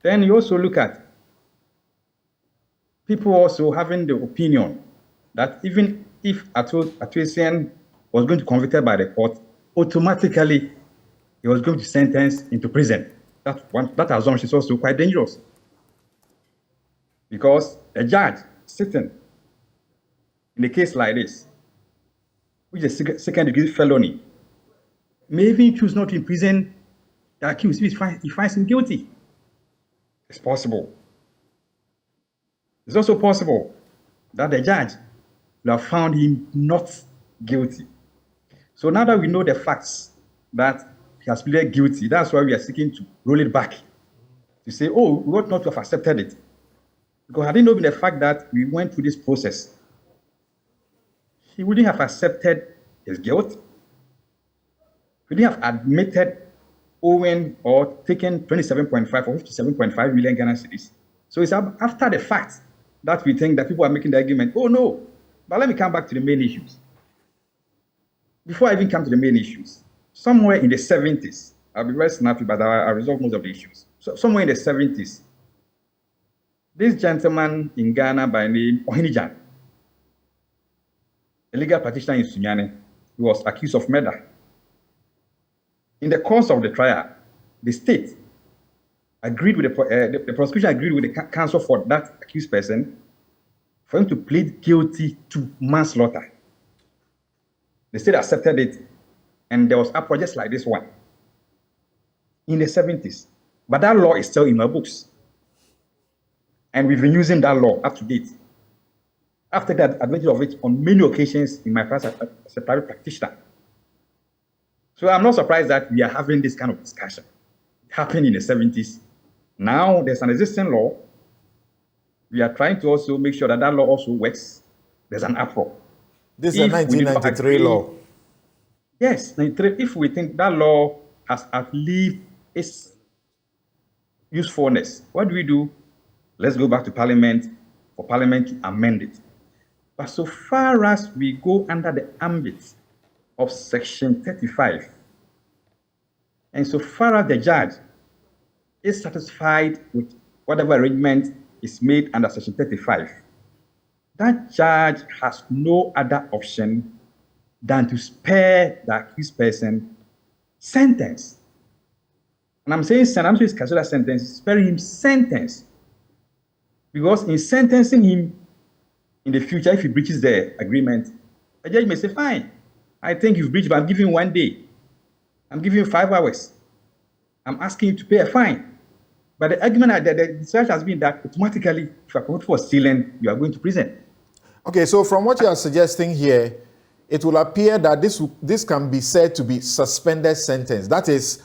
S8: Then you also look at people also having the opinion that even if Atuesian was going to be convicted by the court, automatically he was going to be sentenced into prison. That assumption is also quite dangerous. Because a judge sitting in a case like this, which is a second-degree felony, may even choose not to imprison the accused if he finds him guilty. It's possible. It's also possible that the judge will have found him not guilty. So now that we know the facts that he has pleaded guilty, that's why we are seeking to roll it back. To say, oh, we ought not to have accepted it. Because had it not been the fact that we went through this process, he wouldn't have accepted his guilt. He wouldn't have admitted owing or taking 27.5 or 57.5 million Ghana cedis. So it's after the fact that we think that people are making the argument, oh no, but let me come back to the main issues. Before I even come to the main issues, somewhere in the 70s, I'll be very snappy, but I'll resolve most of the issues. So somewhere in the 70s, this gentleman in Ghana by name Ohinijan, a legal practitioner in Sunyani, he was accused of murder. In the course of the trial, the state agreed with the prosecution agreed with the counsel for that accused person for him to plead guilty to manslaughter. The state accepted it, and there was a project like this one in the 70s. But that law is still in my books. And we've been using that law up to date. After that, advantage of it on many occasions in my practice as a private practitioner. So I'm not surprised that we are having this kind of discussion. It happened in the 70s. Now there's an existing law. We are trying to also make sure that that law also works. There's an uproar.
S1: This is a 1993 law.
S8: Yes, 93. If we think that law has outlived its usefulness, what do? Let's go back to Parliament for Parliament to amend it. But so far as we go under the ambit of Section 35, and so far as the judge is satisfied with whatever arrangement is made under Section 35, that judge has no other option than to spare the accused person sentence. And I'm saying sentence, consider sentence, sparing him sentence. Because in sentencing him in the future, if he breaches the agreement, a judge may say, fine, I think you've breached, but I'm giving you 1 day. I'm giving you 5 hours. I'm asking you to pay a fine. But the argument that the research has been that automatically, if you are convicted for stealing, you are going to prison.
S1: Okay, so from what you are suggesting here, it will appear that this can be said to be suspended sentence. That is,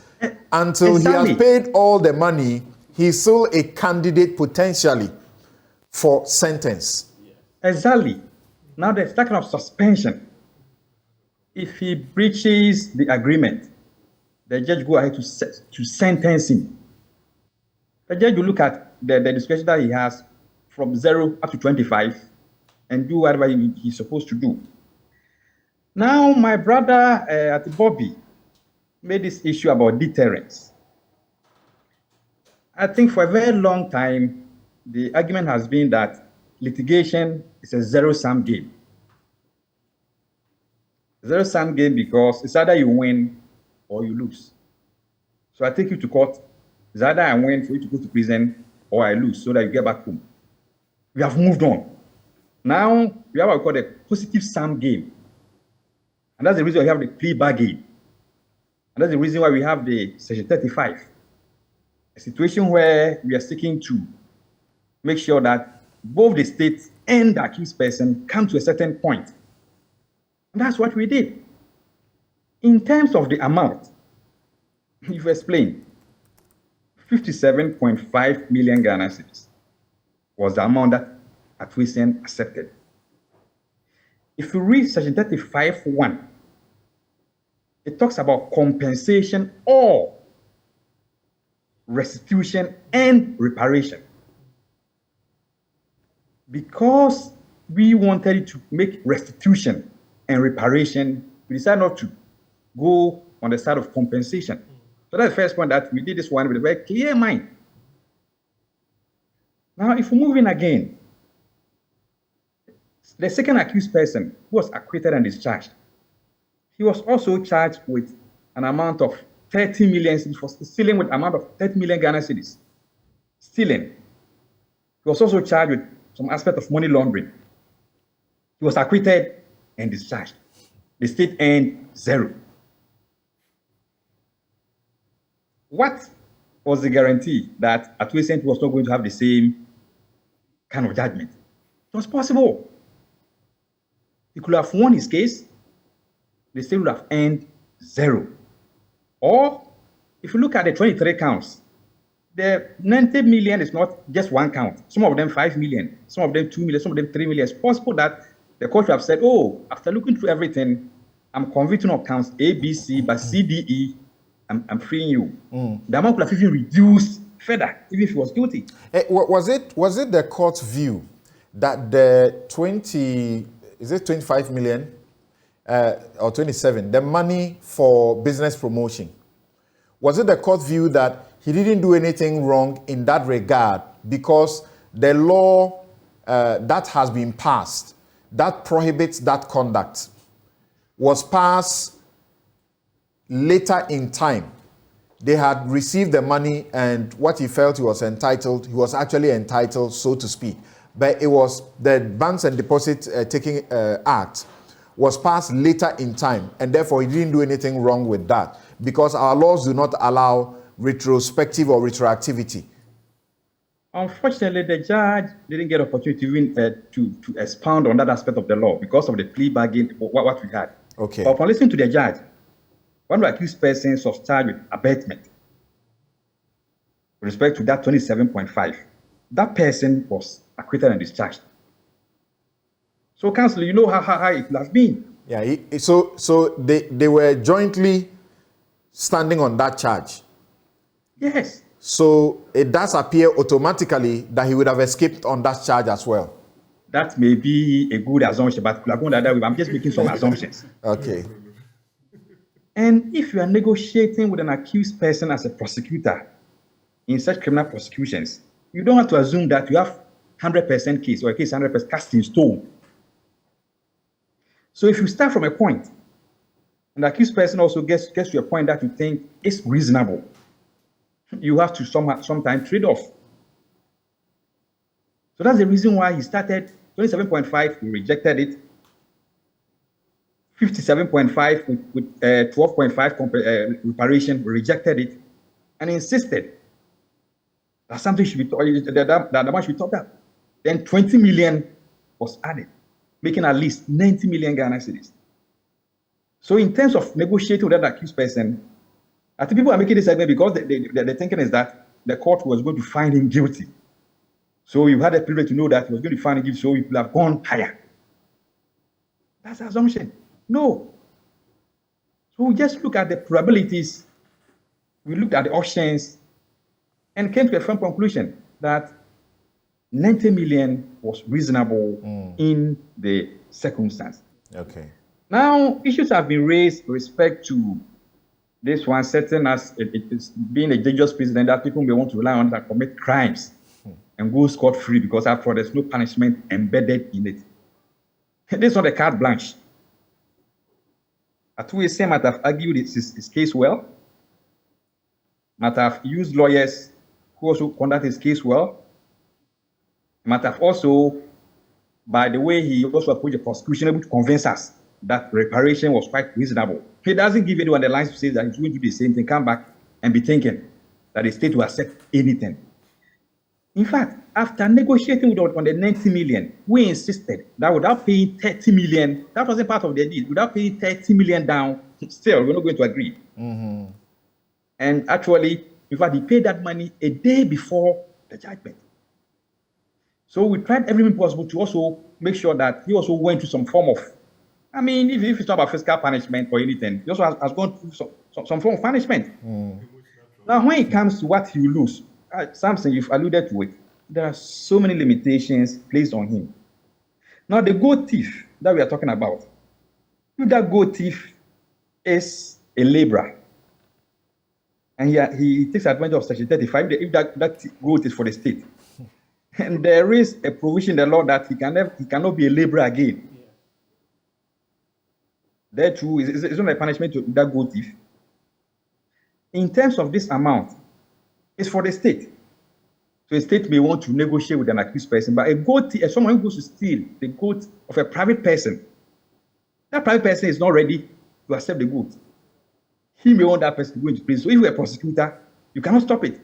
S1: until
S8: exactly.
S1: He has paid all the money, he's still a candidate potentially for sentence.
S8: Exactly. Now there's that kind of suspension. If he breaches the agreement, the judge go ahead to sentence him. The judge will look at the discretion that he has from 0 up to 25 and do whatever he's supposed to do. Now, my brother Bobby made this issue about deterrence. I think for a very long time, the argument has been that litigation is a zero-sum game. Zero-sum game because it's either you win or you lose. So I take you to court, it's either I win for you to go to prison or I lose so that you get back home. We have moved on. Now, we have what we call a positive sum game. And that's the reason we have the plea bargain. And that's the reason why we have the Section 35. A situation where we are seeking to make sure that both the state and the accused person come to a certain point. And that's what we did. In terms of the amount, you've explained, 57.5 million Ghana cedis was the amount that Atuisen accepted. If you read Section 35(1), it talks about compensation or restitution and reparation. Because we wanted to make restitution and reparation, we decided not to go on the side of compensation. So that's the first point, that we did this one with a very clear mind. Now, if we move in again, the second accused person who was acquitted and discharged, he was also charged with an amount of 30 million, for stealing with an amount of 30 million Ghana cedis. Stealing. He was also charged with some aspect of money laundering. He was acquitted and discharged. The state earned 0. What was the guarantee that Atuisen was not going to have the same kind of judgment? It was possible. He could have won his case, the state would have earned 0. Or, if you look at the 23 counts, the 90 million is not just one count. Some of them 5 million, some of them 2 million, some of them 3 million. It's possible that the court would have said, oh, after looking through everything, I'm convicted of counts A, B, C, but C, D, E, I'm freeing you. The amount could have even reduced further, even if he was guilty.
S1: Was it the court's view that the 25 million or 27, the money for business promotion, was it the court's view that he didn't do anything wrong in that regard because the law that has been passed that prohibits that conduct was passed later in time? They had received the money, and what he felt he was entitled, he was actually entitled, so to speak. But it was the Banks and Deposit Taking Act was passed later in time, and therefore he didn't do anything wrong with that because our laws do not allow retrospective or retroactivity.
S8: Unfortunately, the judge didn't get opportunity even to expound on that aspect of the law because of the plea bargain, what we had.
S1: Okay.
S8: But upon listening to the judge, one of the accused persons was charged with abetment with respect to that 27.5. That person was acquitted and discharged. So, counsel, you know how it has been.
S1: Yeah. So they were jointly standing on that charge.
S8: Yes.
S1: So it does appear automatically that he would have escaped on that charge as well.
S8: That may be a good assumption, but I'm just making some assumptions.
S1: Okay.
S8: And if you are negotiating with an accused person as a prosecutor in such criminal prosecutions, you don't have to assume that you have 100% case or a case 100% cast in stone. So if you start from a point, and the accused person also gets to a point that you think is reasonable, you have to sometimes trade off. So that's the reason why he started 27.5, he rejected it. 57.5 with 12.5 reparation, rejected it, and insisted that something should be that amount should be topped up. Then 20 million was added, making at least 90 million Ghana cedis. So in terms of negotiating with that accused person, I think people are making this argument because the thinking is that the court was going to find him guilty. So you had a privilege to know that he was going to find him guilty, so you could have gone higher. That's the assumption. No. So we just look at the probabilities, we looked at the options, and came to a firm conclusion that 90 million was reasonable in the circumstance.
S1: Okay.
S8: Now, issues have been raised with respect to this one, certain as it's being a dangerous precedent that people may want to rely on that commit crimes and go scot-free because after all, there's no punishment embedded in it. This is not a carte blanche. Atuwe Sem might have argued his case well, might have used lawyers who also conduct his case well, might have also, by the way he also approached the prosecution, able to convince us that reparation was quite reasonable. He doesn't give anyone the lines to say that he's going to do the same thing, come back and be thinking that the state will accept anything. In fact, after negotiating on the 90 million, we insisted that without paying 30 million, that wasn't part of the deal, without paying 30 million down, still, we're not going to agree. And actually, in fact, he paid that money a day before the judgment. So we tried everything possible to also make sure that he also went to some form of, I mean, if it's not about fiscal punishment or anything, he also has gone through some form of punishment. Now, when it comes to what you lose, Samson, you've alluded to it, there are so many limitations placed on him. Now, the goat thief that we are talking about, if that goat thief is a laborer, and he takes advantage of Section 35, if that goat is for the state, and there is a provision in the law that he cannot be a laborer again. There too, it's not a punishment to that goat thief. In terms of this amount, it's for the state. So a state may want to negotiate with an accused person, but a goat thief, someone who goes to steal the goat of a private person, that private person is not ready to accept the goat. He may want that person to go into prison. So if you're a prosecutor, you cannot stop it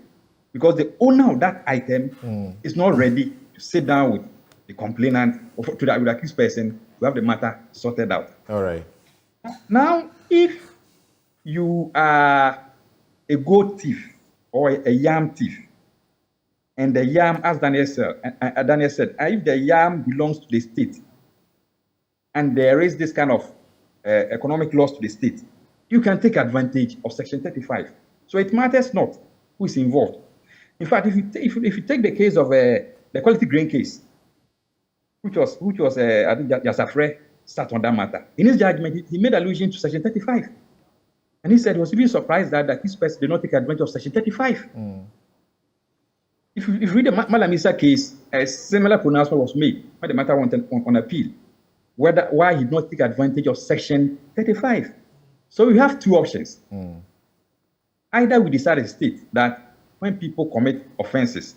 S8: because the owner of that item is not ready to sit down with the complainant or with the accused person to have the matter sorted out.
S1: All right.
S8: Now, if you are a goat thief or a yam thief, and the yam, as Daniel said, if the yam belongs to the state, and there is this kind of economic loss to the state, you can take advantage of Section 35. So it matters not who is involved. In fact, if you take the case of the quality grain case, which was I think Yasafre sat on that matter. In his judgment, he made allusion to Section 35. And he said he was even surprised that his person did not take advantage of Section 35. If you read the Malamisa case, a similar pronouncement was made when the matter went on appeal, why he did not take advantage of Section 35. So we have two options. Either we decide as a state that when people commit offenses,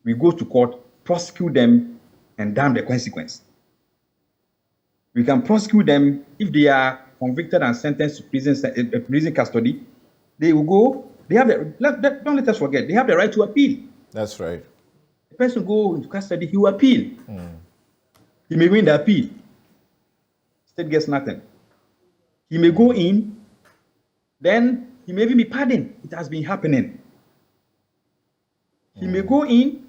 S8: we go to court, prosecute them, and damn the consequence. We can prosecute them if they are convicted and sentenced to prison custody. They will go. They have don't let us forget. They have the right to appeal.
S1: That's right.
S8: The person go into custody, he will appeal. He may win the appeal. State gets nothing. He may go in, then he may even be pardoned. It has been happening. He may go in,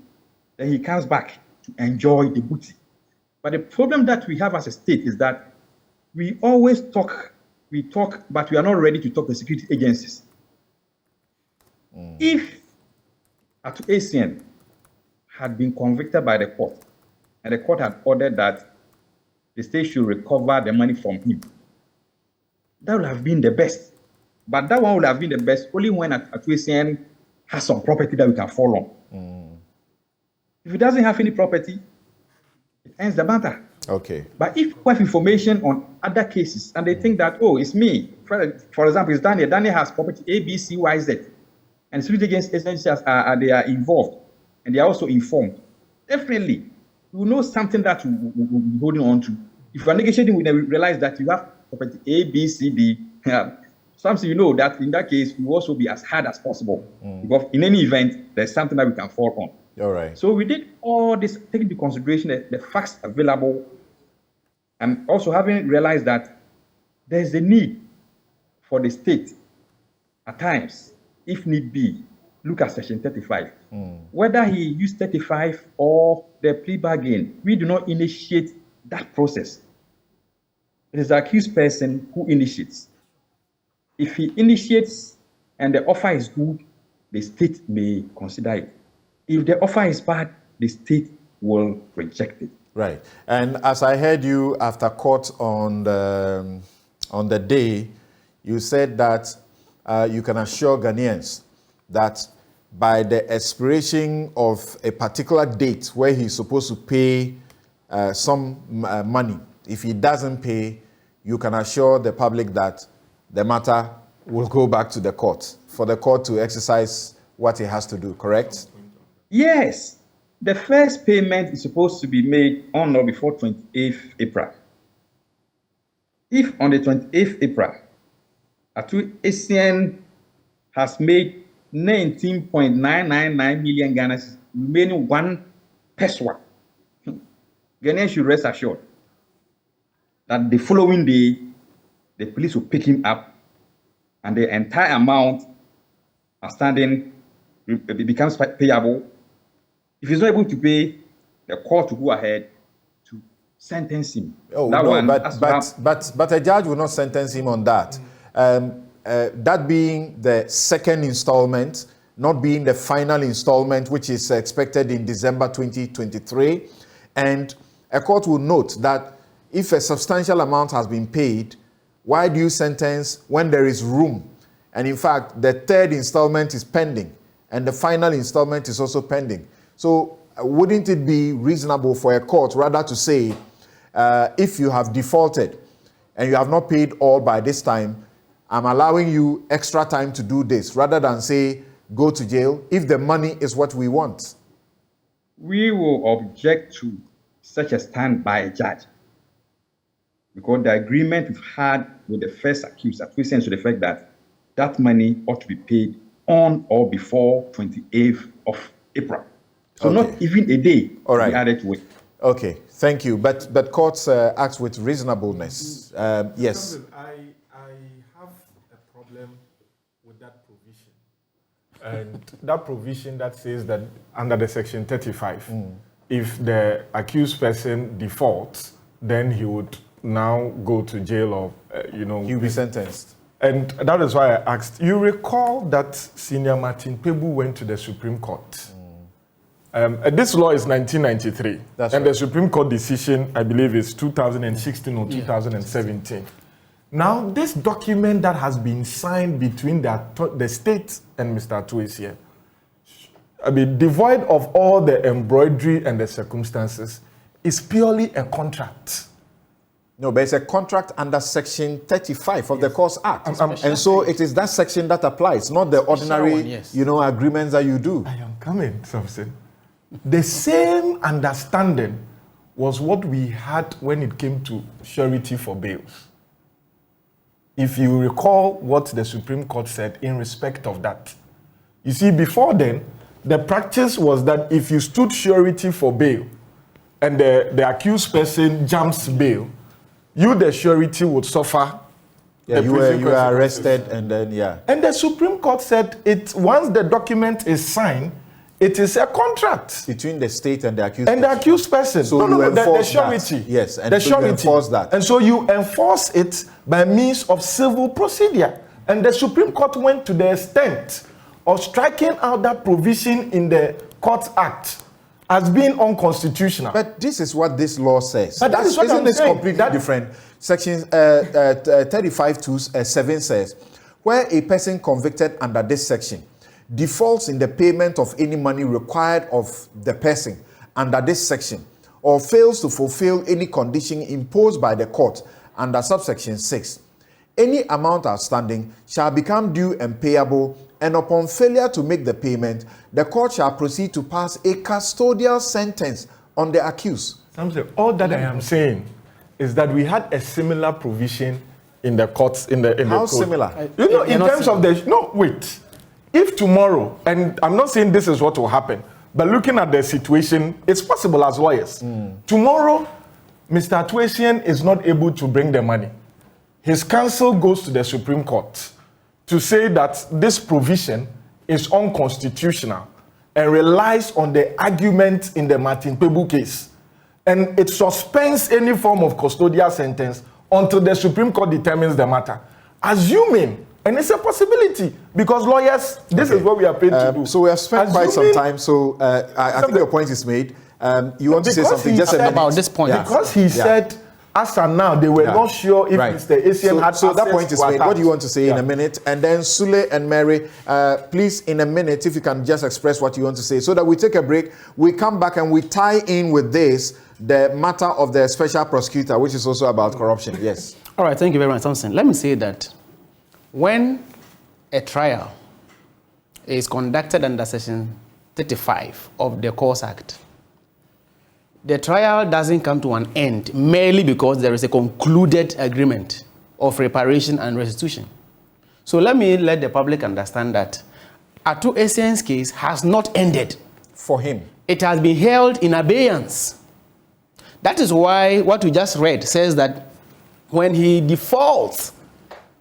S8: then he comes back to enjoy the booty. But the problem that we have as a state is that we always talk, but we are not ready to talk to security agencies. If Atu Essien had been convicted by the court, and the court had ordered that the state should recover the money from him, that would have been the best. But that one would have been the best only when Atu Essien has some property that we can fall on. If he doesn't have any property, it ends the matter.
S1: Okay.
S8: But if we have information on other cases and they think that, oh, it's me, for example, it's Daniel. Daniel has property A, B, C, Y, Z, and security agencies they are involved and they are also informed, definitely you will know something that we will be holding on to. If you are negotiating with them, we realize that you have property A, B, C, D. Something you know that in that case, we will also be as hard as possible. Because in any event, there's something that we can fall on.
S1: All right.
S8: So we did all this, taking into consideration the facts available, and also having realized that there's a need for the state, at times, if need be, look at Section 35. Whether he used 35 or the plea bargain, we do not initiate that process. It is the accused person who initiates. If he initiates and the offer is good, the state may consider it. If the offer is bad, the state will reject it.
S1: Right. And as I heard you after court on the day, you said that you can assure Ghanaians that by the expiration of a particular date where he's supposed to pay some money, if he doesn't pay, you can assure the public that the matter will go back to the court for the court to exercise what it has to do, correct?
S8: Yes. The first payment is supposed to be made on or before 28th April. If on the 28th April, Atu Essien has made 19.999 million Ghana, remaining 1 peswa, Ghanaians should rest assured that the following day, the police will pick him up and the entire amount outstanding becomes payable. If he's not able to pay, the court will go ahead to sentence him.
S1: Oh, that no, one, but a judge will not sentence him on that. That being the second installment, not being the final installment, which is expected in December 2023. And a court will note that if a substantial amount has been paid, why do you sentence when there is room? And in fact, the third installment is pending, and the final installment is also pending. So wouldn't it be reasonable for a court rather to say, if you have defaulted and you have not paid all by this time, I'm allowing you extra time to do this, rather than say, go to jail, if the money is what we want?
S8: We will object to such a stand by a judge, because the agreement we've had with the first accused is to the fact that that money ought to be paid on or before 28th of April. So
S1: okay.
S8: Not even a day
S1: all right.
S8: added to it.
S1: Okay, thank you. But courts act with reasonableness. Yes.
S4: I have a problem with that provision. And that provision that says that under the Section 35, if the accused person defaults, then he would now go to jail or,
S1: He'll be sentenced.
S4: And that is why I asked. You recall that Senior Martin Pebu went to the Supreme Court. This law is 1993.
S1: That's
S4: and
S1: right.
S4: the Supreme Court decision, I believe, is 2016 or 2017. Now, this document that has been signed between the state and Mr. Atuesie, I mean, devoid of all the embroidery and the circumstances, is purely a contract.
S1: No, but it's a contract under Section 35 of the Courts Act. And so it is that section that applies, not the ordinary,
S5: one, yes.
S1: agreements that you do.
S4: I am coming, Samson. The same understanding was what we had when it came to surety for bails. If you recall what the Supreme Court said in respect of that. You see, before then, the practice was that if you stood surety for bail and the accused person jumps bail, you, the surety, would suffer.
S1: Yeah, you were arrested and then, yeah.
S4: And the Supreme Court said once the document is signed, it is a contract
S1: Between the state and the accused
S4: and the accused person.
S1: So
S4: the surety.
S1: That. Yes, and
S4: the
S1: so
S4: surety.
S1: you enforce that.
S4: And so you enforce it by means of civil procedure. And the Supreme Court went to the extent of striking out that provision in the Courts Act as being unconstitutional.
S1: But this is what this law says.
S4: But that is what
S1: Isn't
S4: I'm
S1: this
S4: saying.
S1: completely different? Section 35(2)(7) says, where a person convicted under this section defaults in the payment of any money required of the person under this section, or fails to fulfill any condition imposed by the court under subsection 6, any amount outstanding shall become due and payable, and upon failure to make the payment, the court shall proceed to pass a custodial sentence on the accused.
S4: Samson, all that I am saying is that we had a similar provision in the courts, in the
S1: How
S4: code.
S1: similar?
S4: In terms of wait. If tomorrow, and I'm not saying this is what will happen, but looking at the situation, it's possible as lawyers. Tomorrow, Mr. Atuesie is not able to bring the money. His counsel goes to the Supreme Court to say that this provision is unconstitutional and relies on the argument in the Martin Pebu case. And it suspends any form of custodial sentence until the Supreme Court determines the matter. Assuming, and it's a possibility, because lawyers, this is what we are paid to do.
S1: So we have spent quite some time, so I think your point is made. You want to say something just a minute?
S5: About this point.
S1: Yeah.
S4: Because he said, as and now, they were not sure if Mr. Essien had
S1: so that
S4: access
S1: point is
S4: to
S1: made.
S4: attacks.
S1: What do you want to say in a minute? And then Sule and Mary, please, in a minute, if you can just express what you want to say, so that we take a break, we come back and we tie in with this, the matter of the special prosecutor, which is also about corruption. Yes.
S5: All right, thank you very much, Samson. Let me say that when a trial is conducted under Section 35 of the Courts Act, the trial doesn't come to an end merely because there is a concluded agreement of reparation and restitution. So let the public understand that Atuesie's case has not ended.
S1: For him.
S5: It has been held in abeyance. That is why what we just read says that when he defaults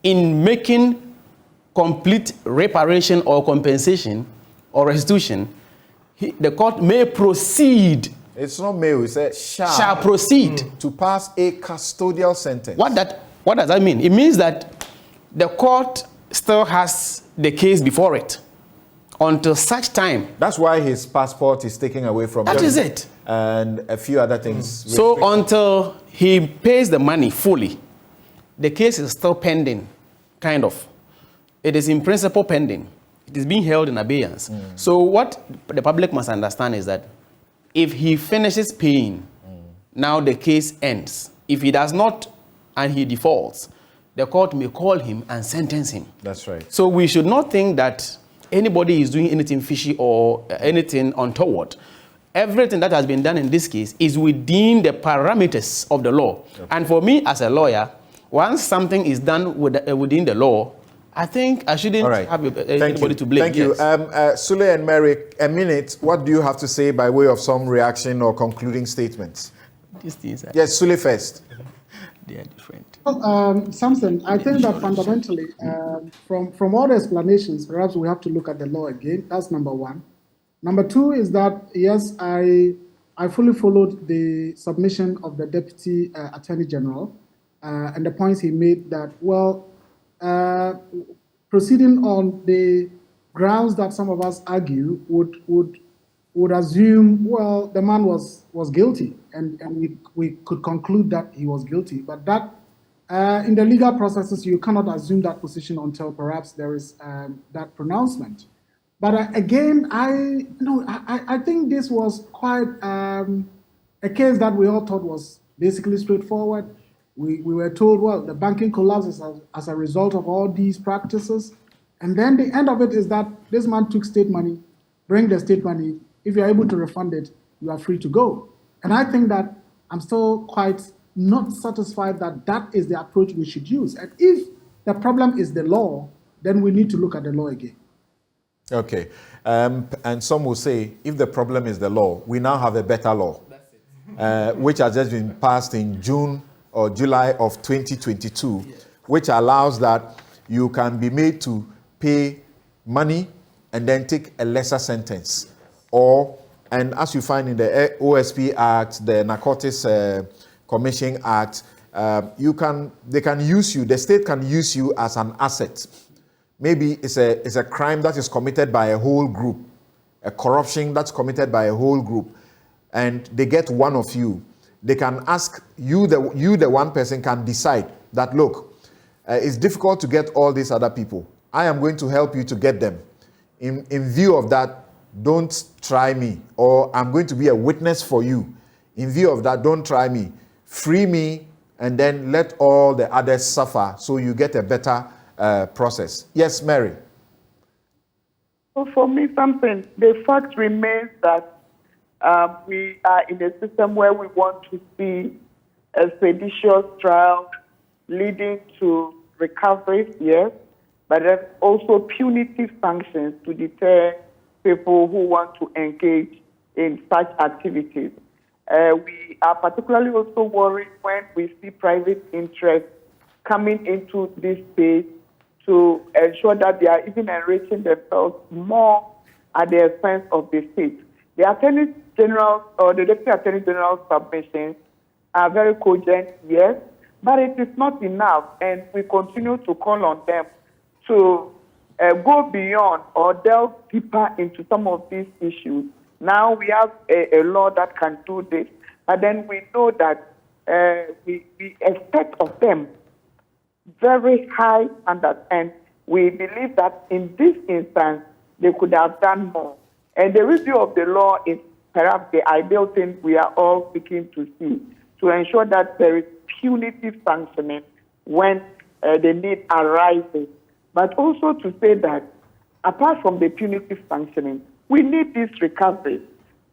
S5: in making complete reparation or compensation or restitution, the court may proceed.
S1: It's not may, we say
S5: shall proceed
S1: to pass a custodial sentence.
S5: What does that mean? It means that the court still has the case before it until such time.
S1: That's why his passport is taken away from him.
S5: That is it.
S1: And a few other things.
S5: So until he pays the money fully, the case is still pending, kind of. It is in principle pending. It is being held in abeyance. So what the public must understand is that if he finishes paying, now the case ends. If he does not and he defaults, the court may call him and sentence him.
S1: That's right.
S5: So we should not think that anybody is doing anything fishy or anything untoward. Everything that has been done in this case is within the parameters of the law. Okay. And for me as a lawyer, once something is done within the law, I think I shouldn't have anybody to blame.
S1: Thank you. Sule and Mary, a minute. What do you have to say by way of some reaction or concluding statements?
S5: These things are
S1: yes, Sule first.
S5: They are different.
S7: Well, Samson, I think that fundamentally, from all the explanations, perhaps we have to look at the law again. That's number one. Number two is that, yes, I fully followed the submission of the Deputy Attorney General and the points he made that, well, proceeding on the grounds that some of us argue would assume, well, the man was guilty, and we could conclude that he was guilty. But that in the legal processes, you cannot assume that position until perhaps there is that pronouncement. But again, I think this was quite a case that we all thought was basically straightforward. We were told, well, the banking collapses as a result of all these practices. And then the end of it is that this man took state money, bring the state money. If you're able to refund it, you are free to go. And I think that I'm still quite not satisfied that that is the approach we should use. And if the problem is the law, then we need to look at the law again.
S1: Okay. And some will say, if the problem is the law, we now have a better law, which has just been passed in June or July of 2022, which allows that you can be made to pay money and then take a lesser sentence. And as you find in the OSP Act, the Narcotics Commission Act, they can use you, the state can use you as an asset. Maybe it's a crime that is committed by a whole group, a corruption that's committed by a whole group, and they get one of you. They can ask you, the one person can decide that, look, it's difficult to get all these other people. I am going to help you to get them. In view of that, don't try me, or I'm going to be a witness for you. In view of that, don't try me. Free me, and then let all the others suffer so you get a better process. Yes, Mary.
S6: So for me, something, the fact remains that we are in a system where we want to see a expeditious trial leading to recovery, yes, but there's also punitive sanctions to deter people who want to engage in such activities. We are particularly also worried when we see private interests coming into this space to ensure that they are even enriching themselves more at the expense of the state. The Attorney General or the Deputy Attorney General's submissions are very cogent, yes, but it is not enough, and we continue to call on them to go beyond or delve deeper into some of these issues. Now we have a law that can do this, but then we know that we expect of them very high standards, and we believe that in this instance, they could have done more. And the review of the law is perhaps the ideal thing we are all seeking to see, to ensure that there is punitive sanctioning when the need arises. But also to say that apart from the punitive sanctioning, we need this recovery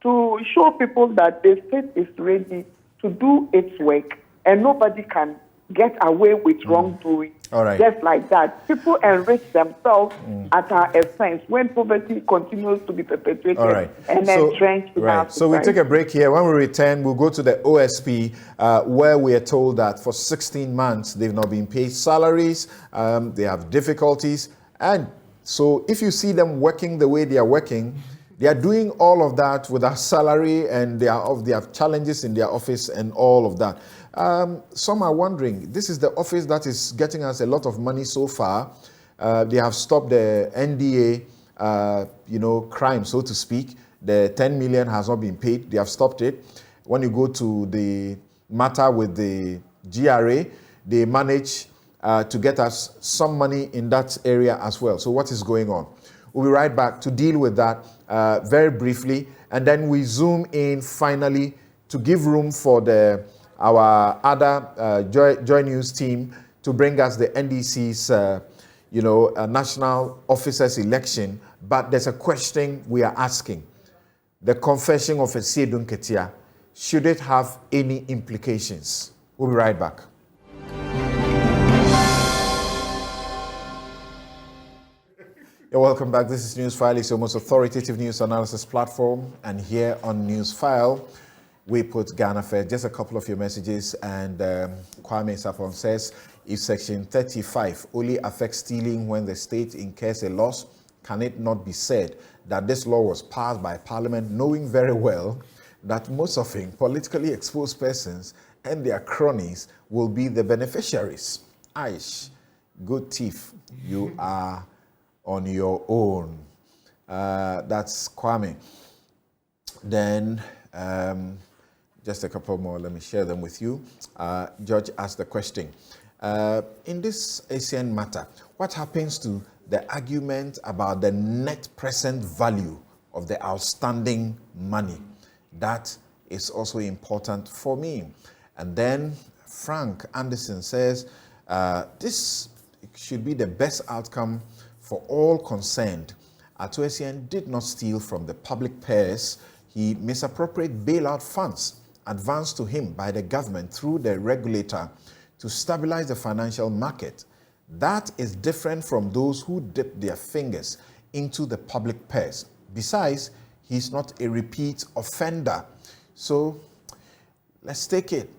S6: to show people that the state is ready to do its work and nobody can get away with wrongdoing.
S1: All right.
S6: Just like that. People enrich themselves at our expense when poverty continues to be perpetuated and entrenched in our society.
S1: So we take a break here. When we return, we'll go to the OSP where we are told that for 16 months they've not been paid salaries, they have difficulties. And so if you see them working the way they are working, they are doing all of that without salary, and they have challenges in their office and all of that. Some are wondering, this is the office that is getting us a lot of money so far. They have stopped the NDA, crime, so to speak. The 10 million has not been paid. They have stopped it. When you go to the matter with the GRA, they manage to get us some money in that area as well. So what is going on? We'll be right back to deal with that very briefly, and then we zoom in finally to give room for our other JoyNews team to bring us the NDC's national officers election. But there's a question we are asking: the confession of Esiedun Ketia, should it have any implications? We'll be right back. Welcome back. This is Newsfile. It's your most authoritative news analysis platform. And here on Newsfile, we put Ghana first. Just a couple of your messages. And Kwame Sapon says, if Section 35 only affects stealing when the state incurs a loss, can it not be said that this law was passed by Parliament knowing very well that most often politically exposed persons and their cronies will be the beneficiaries? Aish, good thief, you are on your own. That's Kwame. Then, just a couple more, let me share them with you. George asked the question. In this ASEAN matter, what happens to the argument about the net present value of the outstanding money? That is also important for me. And then Frank Anderson says, this should be the best outcome for all concerned. Ato Essien did not steal from the public purse. He misappropriated bailout funds advanced to him by the government through the regulator to stabilize the financial market. That is different from those who dip their fingers into the public purse. Besides, he's not a repeat offender. So let's take it.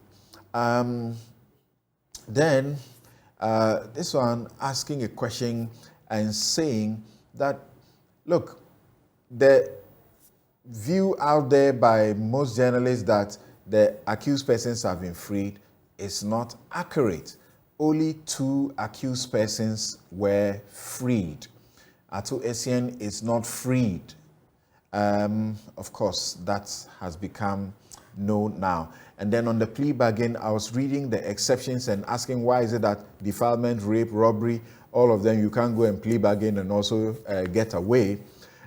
S1: Then this one asking a question and saying that, look, the view out there by most journalists that the accused persons have been freed is not accurate. Only 2 accused persons were freed. Ato Essien is not freed. Of course, that has become known now. And then on the plea bargain, I was reading the exceptions and asking why is it that defilement, rape, robbery, all of them, you can't go and plea bargain and also get away.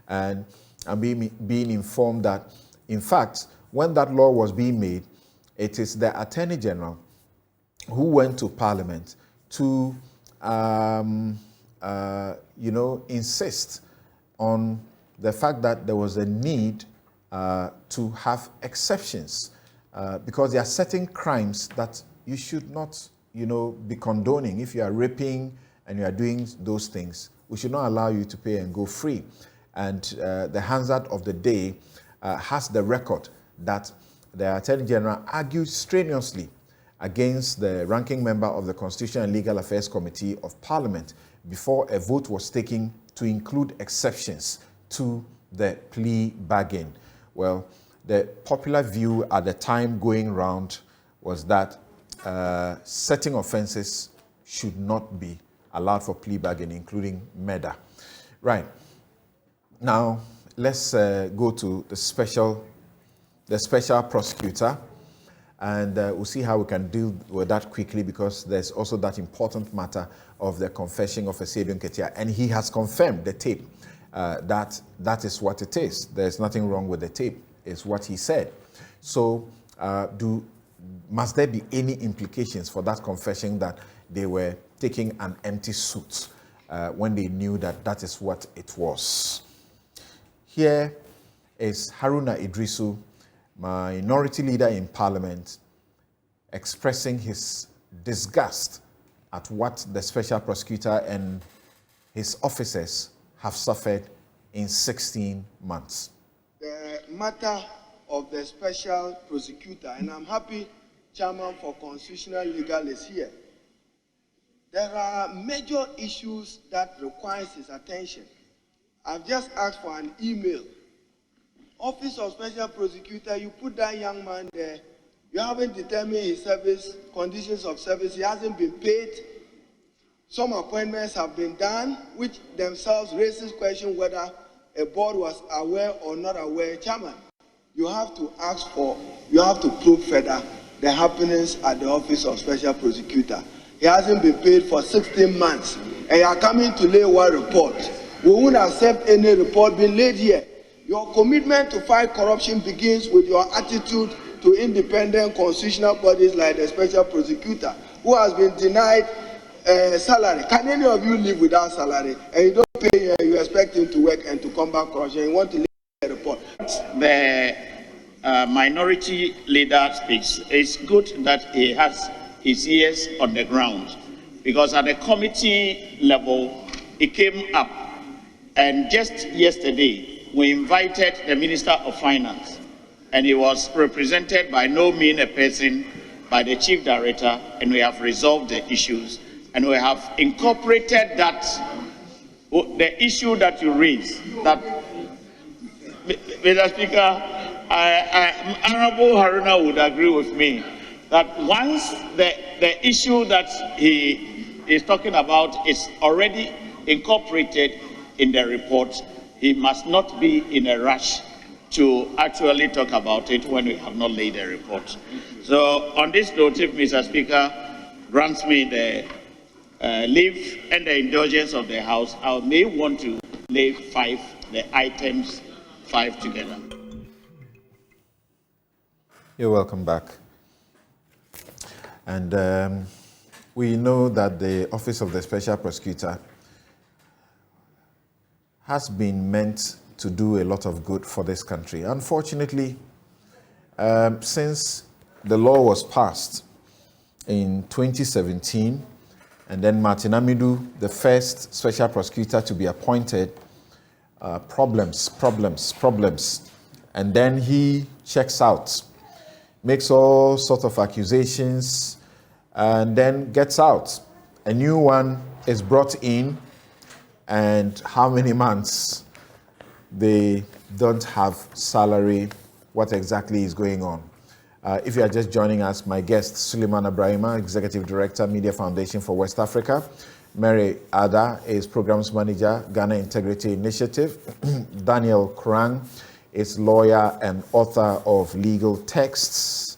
S1: And I'm being informed that, in fact, when that law was being made, it is the Attorney General who went to Parliament to, insist on the fact that there was a need to have exceptions because there are certain crimes that you should not, be condoning. If you are raping and you are doing those things, we should not allow you to pay and go free. And the Hansard of the day has the record that the Attorney General argued strenuously against the ranking member of the Constitutional and Legal Affairs Committee of Parliament before a vote was taken to include exceptions to the plea bargain. Well, the popular view at the time going round was that certain offenses should not be allowed for plea bargain, including murder. Right. Now, let's go to the special prosecutor, and we'll see how we can deal with that quickly because there's also that important matter of the confession of Esebion Ketia, and he has confirmed the tape that is what it is. There's nothing wrong with the tape. It's what he said. So, must there be any implications for that confession that they were taking an empty suit when they knew that that is what it was? Here is Haruna Idrisu, minority leader in Parliament, expressing his disgust at what the special prosecutor and his officers have suffered in 16 months.
S9: The matter of the special prosecutor, and I'm happy Chairman for Constitutional Legal is here. There are major issues that requires his attention. I've just asked for an email. Office of Special Prosecutor, you put that young man there. You haven't determined his service, conditions of service. He hasn't been paid. Some appointments have been done, which themselves raises question whether a board was aware or not aware. Chairman, you have to prove further the happenings at the Office of Special Prosecutor. He hasn't been paid for 16 months, and you are coming to lay one report. We won't accept any report being laid here. Your commitment to fight corruption begins with your attitude to independent constitutional bodies like the Special Prosecutor, who has been denied salary. Can any of you live without salary? And you don't pay, you expect him to work and to combat corruption. You want to lay a report.
S10: The minority leader speaks. It's good that he has his ears on the ground, because at the committee level, it came up. And just yesterday, we invited the Minister of Finance, and he was represented by no mean a person, by the Chief Director, and we have resolved the issues. And we have incorporated that, the issue that you raised, that, Mr. Speaker, Honorable Haruna would agree with me, that once the issue that he is talking about is already incorporated in the report. He must not be in a rush to actually talk about it when we have not laid a report. So on this note, if Mr. Speaker grants me the leave and the indulgence of the House, I may want to lay the items 5 together.
S1: You're welcome back. And we know that the Office of the Special Prosecutor has been meant to do a lot of good for this country. Unfortunately, since the law was passed in 2017, and then Martin Amidu, the first special prosecutor to be appointed, problems. And then he checks out, makes all sorts of accusations, and then gets out. A new one is brought in, and how many months they don't have salary? What exactly is going on? If you are just joining us, my guest, Suleiman Abrahima, Executive Director, Media Foundation for West Africa. Mary Ada is Programs Manager, Ghana Integrity Initiative. Daniel Krang is lawyer and author of legal texts.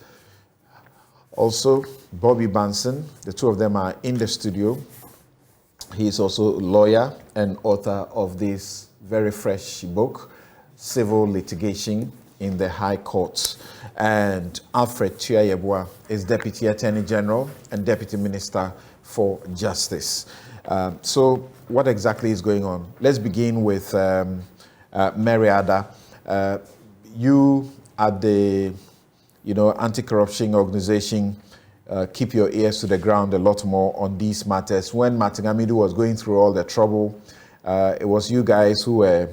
S1: Also, Bobby Banson, the two of them are in the studio. He is also a lawyer and author of this very fresh book, Civil Litigation in the High Courts. And Alfred Tuayebua is Deputy Attorney General and Deputy Minister for Justice. So what exactly is going on? Let's begin with Mary Ada. You at the anti-corruption organization keep your ears to the ground a lot more on these matters. When Martin Amidu was going through all the trouble, it was you guys who were,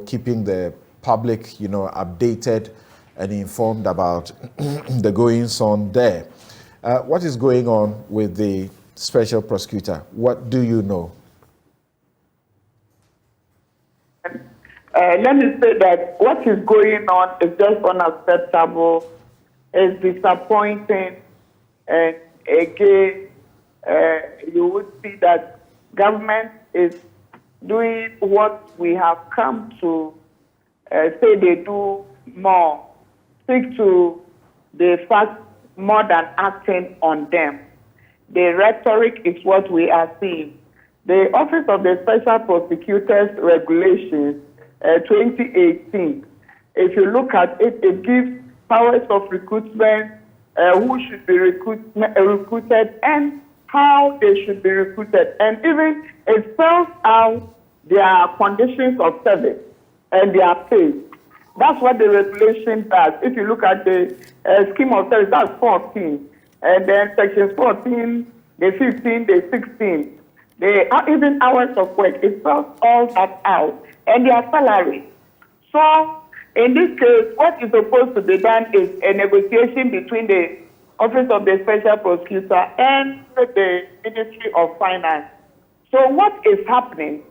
S1: keeping the public, updated and informed about the goings on there. What is going on with the special prosecutor? What do you know?
S6: Let me say that what is going on is just unacceptable, it's disappointing, and again, you would see that government is doing what we have come to say they do more, speak to the fact more than acting on them. The rhetoric is what we are seeing. The Office of the Special Prosecutors Regulations 2018, if you look at it, it gives powers of recruitment, who should be recruited and how they should be recruited. And even it spells out their conditions of service and their pay. That's what the regulation does. If you look at the scheme of service, that's 14. And then sections 14, the 15, the 16. Even hours of work, it spells all that out. And their salary. So, in this case, what is supposed to be done is a negotiation between the Office of the Special Prosecutor and the Ministry of Finance. So what is happening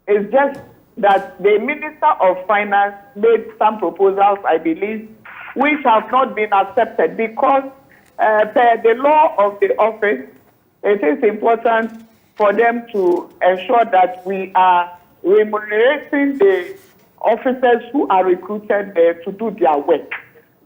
S6: is just that the Minister of Finance made some proposals, I believe, which have not been accepted because per the law of the office, it is important for them to ensure that we are remunerating the officers who are recruited there to do their work.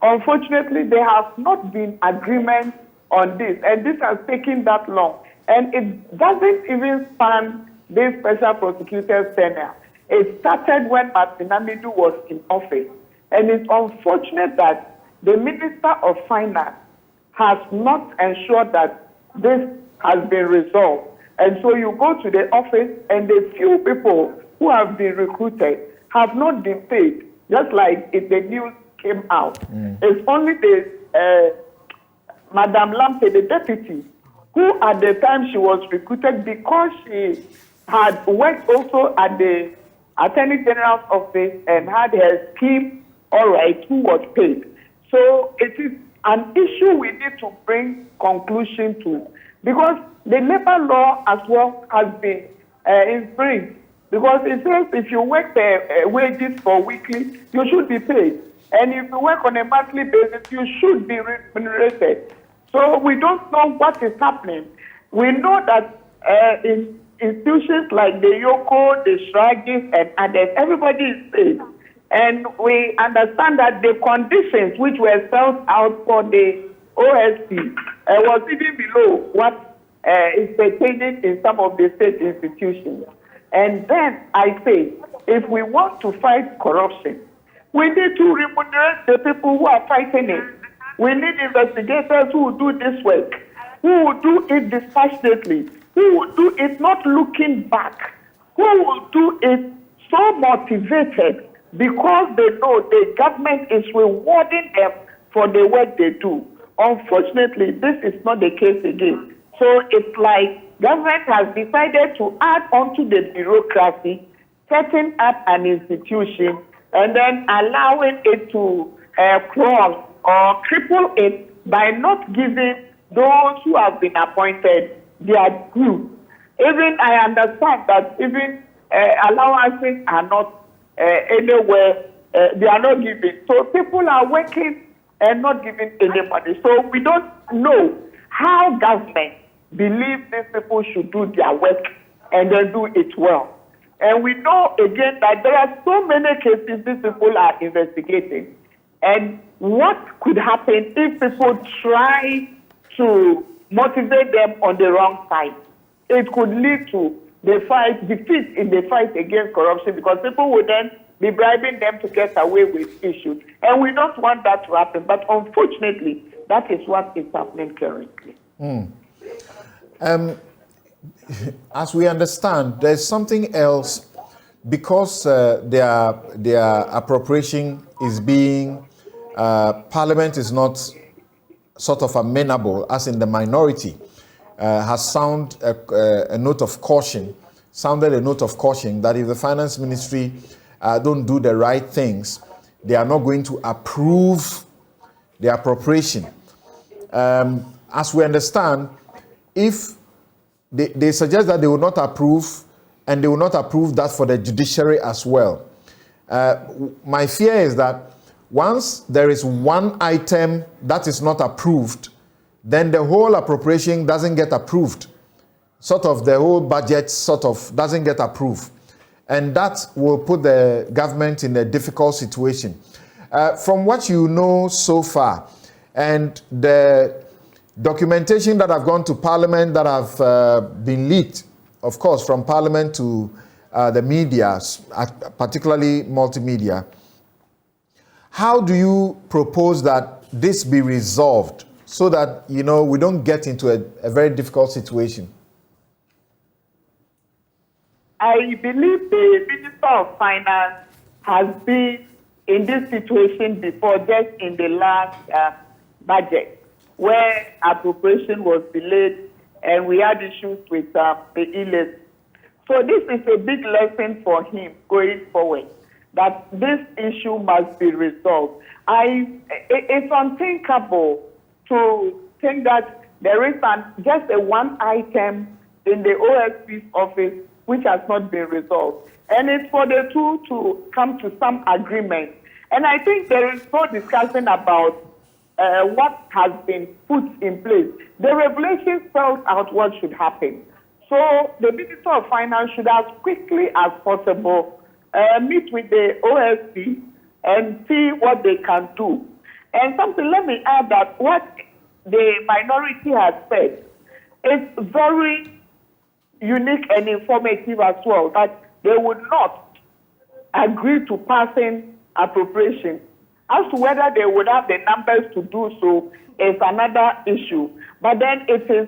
S6: Unfortunately, there have not been agreement on this, and this has taken that long. And it doesn't even span this special prosecutor's tenure. It started when Martin Amidu was in office. And it's unfortunate that the Minister of Finance has not ensured that this has been resolved. And so you go to the office and the few people who have been recruited have not been paid, just like if the news came out. It's only the Madame Lamte, the deputy, who at the time she was recruited because she had worked also at the Attorney General's office and had her scheme, all right, who was paid. So it is an issue we need to bring conclusion to, because the labor law as well has been infringed, because it says if you work wages for weekly, you should be paid. And if you work on a monthly basis, you should be remunerated. So we don't know what is happening. We know that in institutions like the Yoko, the Shragis, and others, everybody is safe. And we understand that the conditions which were spelled out for the OSP was even below what is pertaining in some of the state institutions. And then I say, if we want to fight corruption, we need to remunerate the people who are fighting it. We need investigators who will do this work, who will do it dispassionately, who will do it not looking back, who will do it so motivated because they know the government is rewarding them for the work they do. Unfortunately, this is not the case again. So it's like government has decided to add on to the bureaucracy, setting up an institution, and then allowing it to crawl or cripple it by not giving those who have been appointed their due. Even I understand that even allowances are not anywhere, they are not given. So people are working and not giving any money. So we don't know how government believes these people should do their work and then do it well. And we know again that there are so many cases these people are investigating. And what could happen if people try to motivate them on the wrong side? It could lead to defeat in the fight against corruption, because people would then be bribing them to get away with issues. And we don't want that to happen. But unfortunately, that is what is happening currently.
S1: As we understand, there's something else, because their appropriation is being, Parliament is not sort of amenable, as in the minority, has sounded a note of caution that if the Finance Ministry don't do the right things, they are not going to approve the appropriation. As we understand, if they suggest that they will not approve, and they will not approve that for the judiciary as well. My fear is that once there is one item that is not approved, then the whole appropriation doesn't get approved. Sort of the whole budget sort of doesn't get approved. And that will put the government in a difficult situation. From what you know so far, and the documentation that have gone to Parliament that have been leaked, of course, from Parliament to the media, particularly multimedia, how do you propose that this be resolved so that, you know, we don't get into a very difficult situation?
S6: I believe the Minister of Finance has been in this situation before, just in the last budget, where appropriation was delayed and we had issues with the e-list. So this is a big lesson for him going forward, that this issue must be resolved. It's unthinkable to think that there is just a one item in the OSP's office which has not been resolved. And it's for the two to come to some agreement. And I think there is no discussion about what has been put in place. The regulations spelled out what should happen. So the Minister of Finance should, as quickly as possible, meet with the OSP and see what they can do. And something, let me add that what the minority has said is very unique and informative as well, that they would not agree to passing appropriation. As to whether they would have the numbers to do so is another issue. But then it is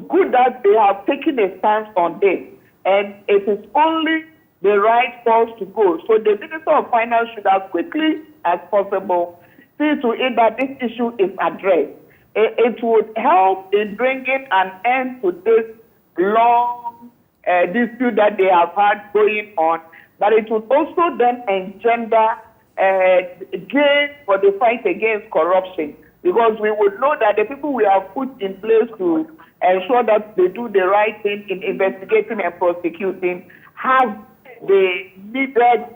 S6: good that they have taken a stance on this, and it is only the right course to go. So the Minister of Finance should, as quickly as possible, see to it that this issue is addressed. It would help in bringing an end to this long dispute that they have had going on, but it would also then engender gain for the fight against corruption, because we would know that the people we have put in place to ensure that they do the right thing in investigating and prosecuting have the needed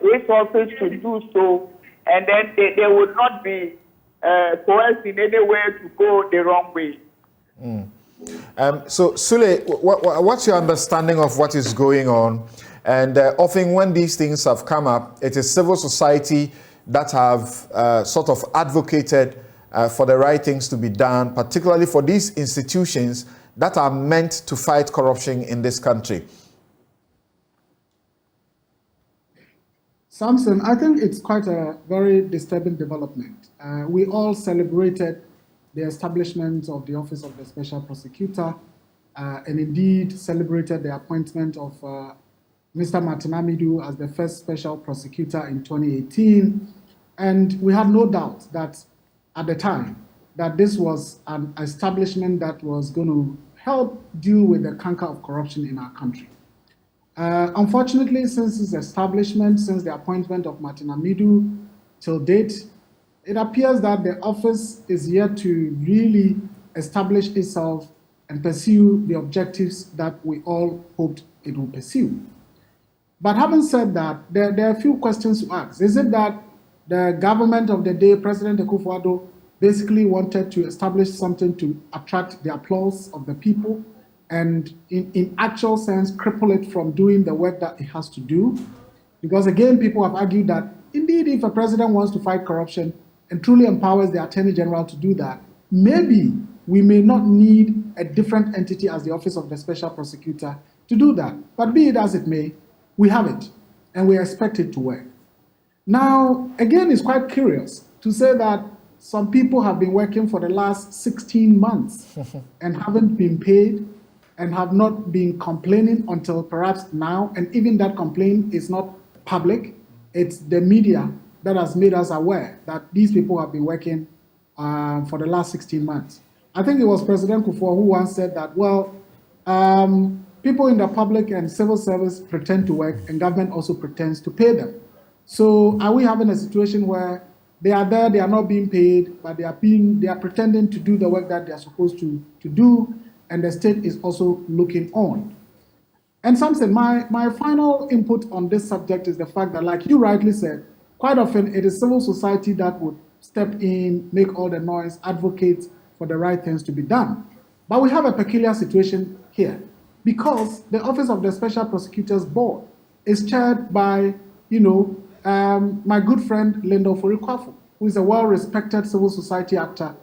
S6: resources to do so, and then they would not be coerced in any way to go the wrong way.
S1: So, Sule, what's your understanding of what is going on? And often when these things have come up, it is civil society that have sort of advocated for the right things to be done, particularly for these institutions that are meant to fight corruption in this country.
S7: Samson, I think it's quite a very disturbing development. We all celebrated the establishment of the Office of the Special Prosecutor and indeed celebrated the appointment of Mr. Martin Amidu as the first special prosecutor in 2018. And we had no doubt that at the time that this was an establishment that was going to help deal with the canker of corruption in our country. Unfortunately, since its establishment, since the appointment of Martin Amidu till date, it appears that the office is yet to really establish itself and pursue the objectives that we all hoped it would pursue. But having said that, there are a few questions to ask. Is it that the government of the day, President Akufo-Addo, basically wanted to establish something to attract the applause of the people and in actual sense cripple it from doing the work that it has to do? Because again, people have argued that indeed if a president wants to fight corruption and truly empowers the Attorney General to do that, maybe we may not need a different entity as the Office of the Special Prosecutor to do that. But be it as it may, we have it, and we expect it to work. Now, again, it's quite curious to say that some people have been working for the last 16 months and haven't been paid and have not been complaining until perhaps now, and even that complaint is not public. It's the media that has made us aware that these people have been working for the last 16 months. I think it was President Kufuor who once said that, well, people in the public and civil service pretend to work and government also pretends to pay them. So are we having a situation where they are there, they are not being paid, but they are pretending to do the work that they are supposed to do, and the state is also looking on? And Samson, my final input on this subject is the fact that, like you rightly said, quite often it is civil society that would step in, make all the noise, advocate for the right things to be done. But we have a peculiar situation here because the Office of the Special Prosecutors Board is chaired by, my good friend Linda Ofori-Kwafu, who is a well-respected civil society actor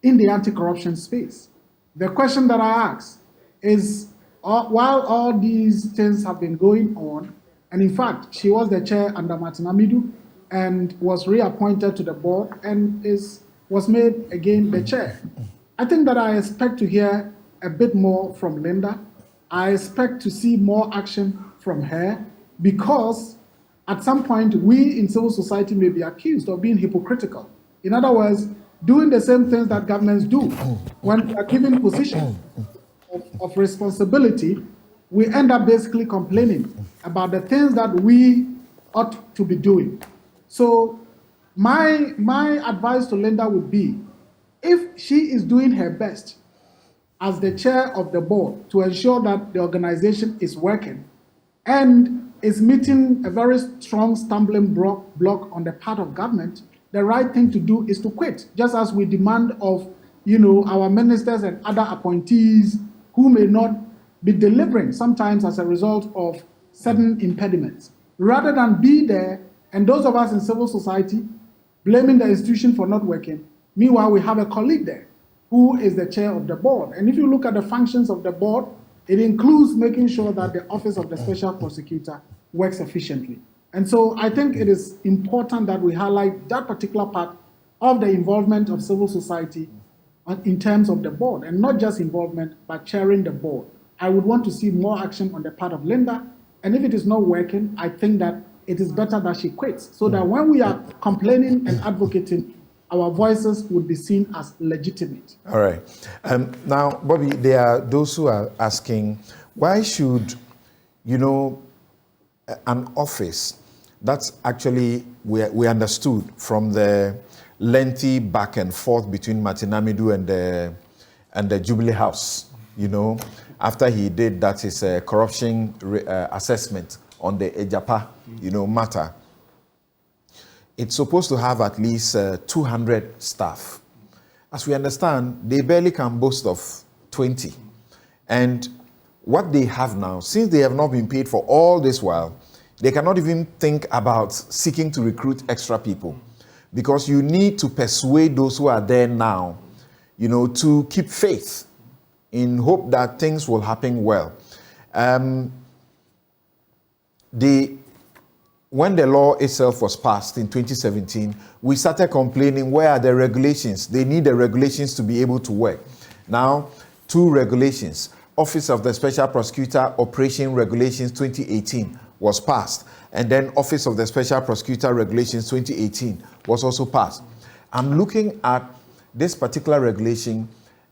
S7: in the anti-corruption space. The question that I ask is, while all these things have been going on, and in fact, she was the chair under Martin Amidu and was reappointed to the board and was made again the chair. I think that I expect to hear a bit more from Linda. I expect to see more action from her because at some point, we in civil society may be accused of being hypocritical. In other words, doing the same things that governments do. When we are given positions of responsibility, we end up basically complaining about the things that we ought to be doing. So my advice to Linda would be, if she is doing her best as the chair of the board to ensure that the organization is working and is meeting a very strong stumbling block on the part of government, the right thing to do is to quit, just as we demand of our ministers and other appointees who may not be delivering sometimes as a result of certain impediments. Rather than be there, and those of us in civil society blaming the institution for not working, meanwhile we have a colleague there who is the chair of the board. And if you look at the functions of the board, it includes making sure that the Office of the Special Prosecutor works efficiently. And so I think it is important that we highlight that particular part of the involvement of civil society in terms of the board, and not just involvement, but chairing the board. I would want to see more action on the part of Linda, and if it is not working, I think that it is better that she quits, so that when we are complaining and advocating, our voices would be seen as legitimate.
S1: All right. Now, Bobby, there are those who are asking, why should, an office that's actually, we understood from the lengthy back and forth between Martin Amidu and the Jubilee House, after he did that, his corruption assessment on the Ejapa, matter. It's supposed to have at least 200 staff. As we understand, they barely can boast of 20. And what they have now, since they have not been paid for all this while, they cannot even think about seeking to recruit extra people, because you need to persuade those who are there now, to keep faith in hope that things will happen well. When the law itself was passed in 2017, we started complaining, where are the regulations? They need the regulations to be able to work. Now, 2 regulations. Office of the Special Prosecutor Operation Regulations 2018 was passed. And then Office of the Special Prosecutor Regulations 2018 was also passed. I'm looking at this particular regulation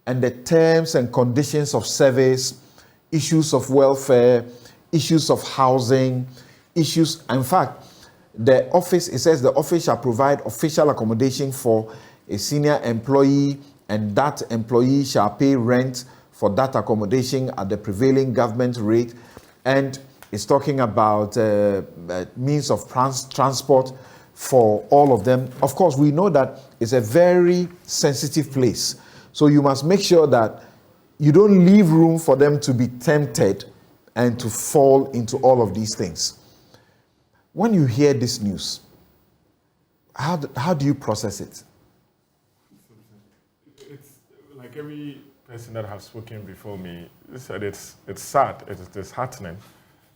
S1: and the terms and conditions of service, issues of welfare, issues of housing, issues. In fact, the office, it says the office shall provide official accommodation for a senior employee, and that employee shall pay rent for that accommodation at the prevailing government rate. And it's talking about means of transport for all of them. Of course, we know that it's a very sensitive place. So you must make sure that you don't leave room for them to be tempted and to fall into all of these things. When you hear this news, how do you process it?
S4: It's like every person that has spoken before me said, it's sad, it's disheartening.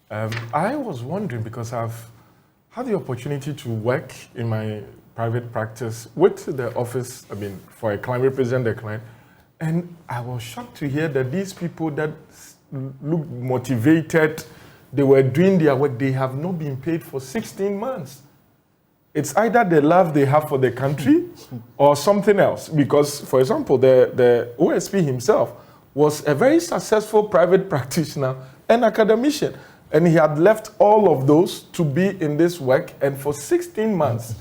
S4: I was wondering, because I've had the opportunity to work in my private practice with the office, for a client, represent the client, and I was shocked to hear that these people that look motivated, they were doing their work, they have not been paid for 16 months. It's either the love they have for the country or something else. Because, for example, the OSP himself was a very successful private practitioner and academician. And he had left all of those to be in this work. And for 16 months,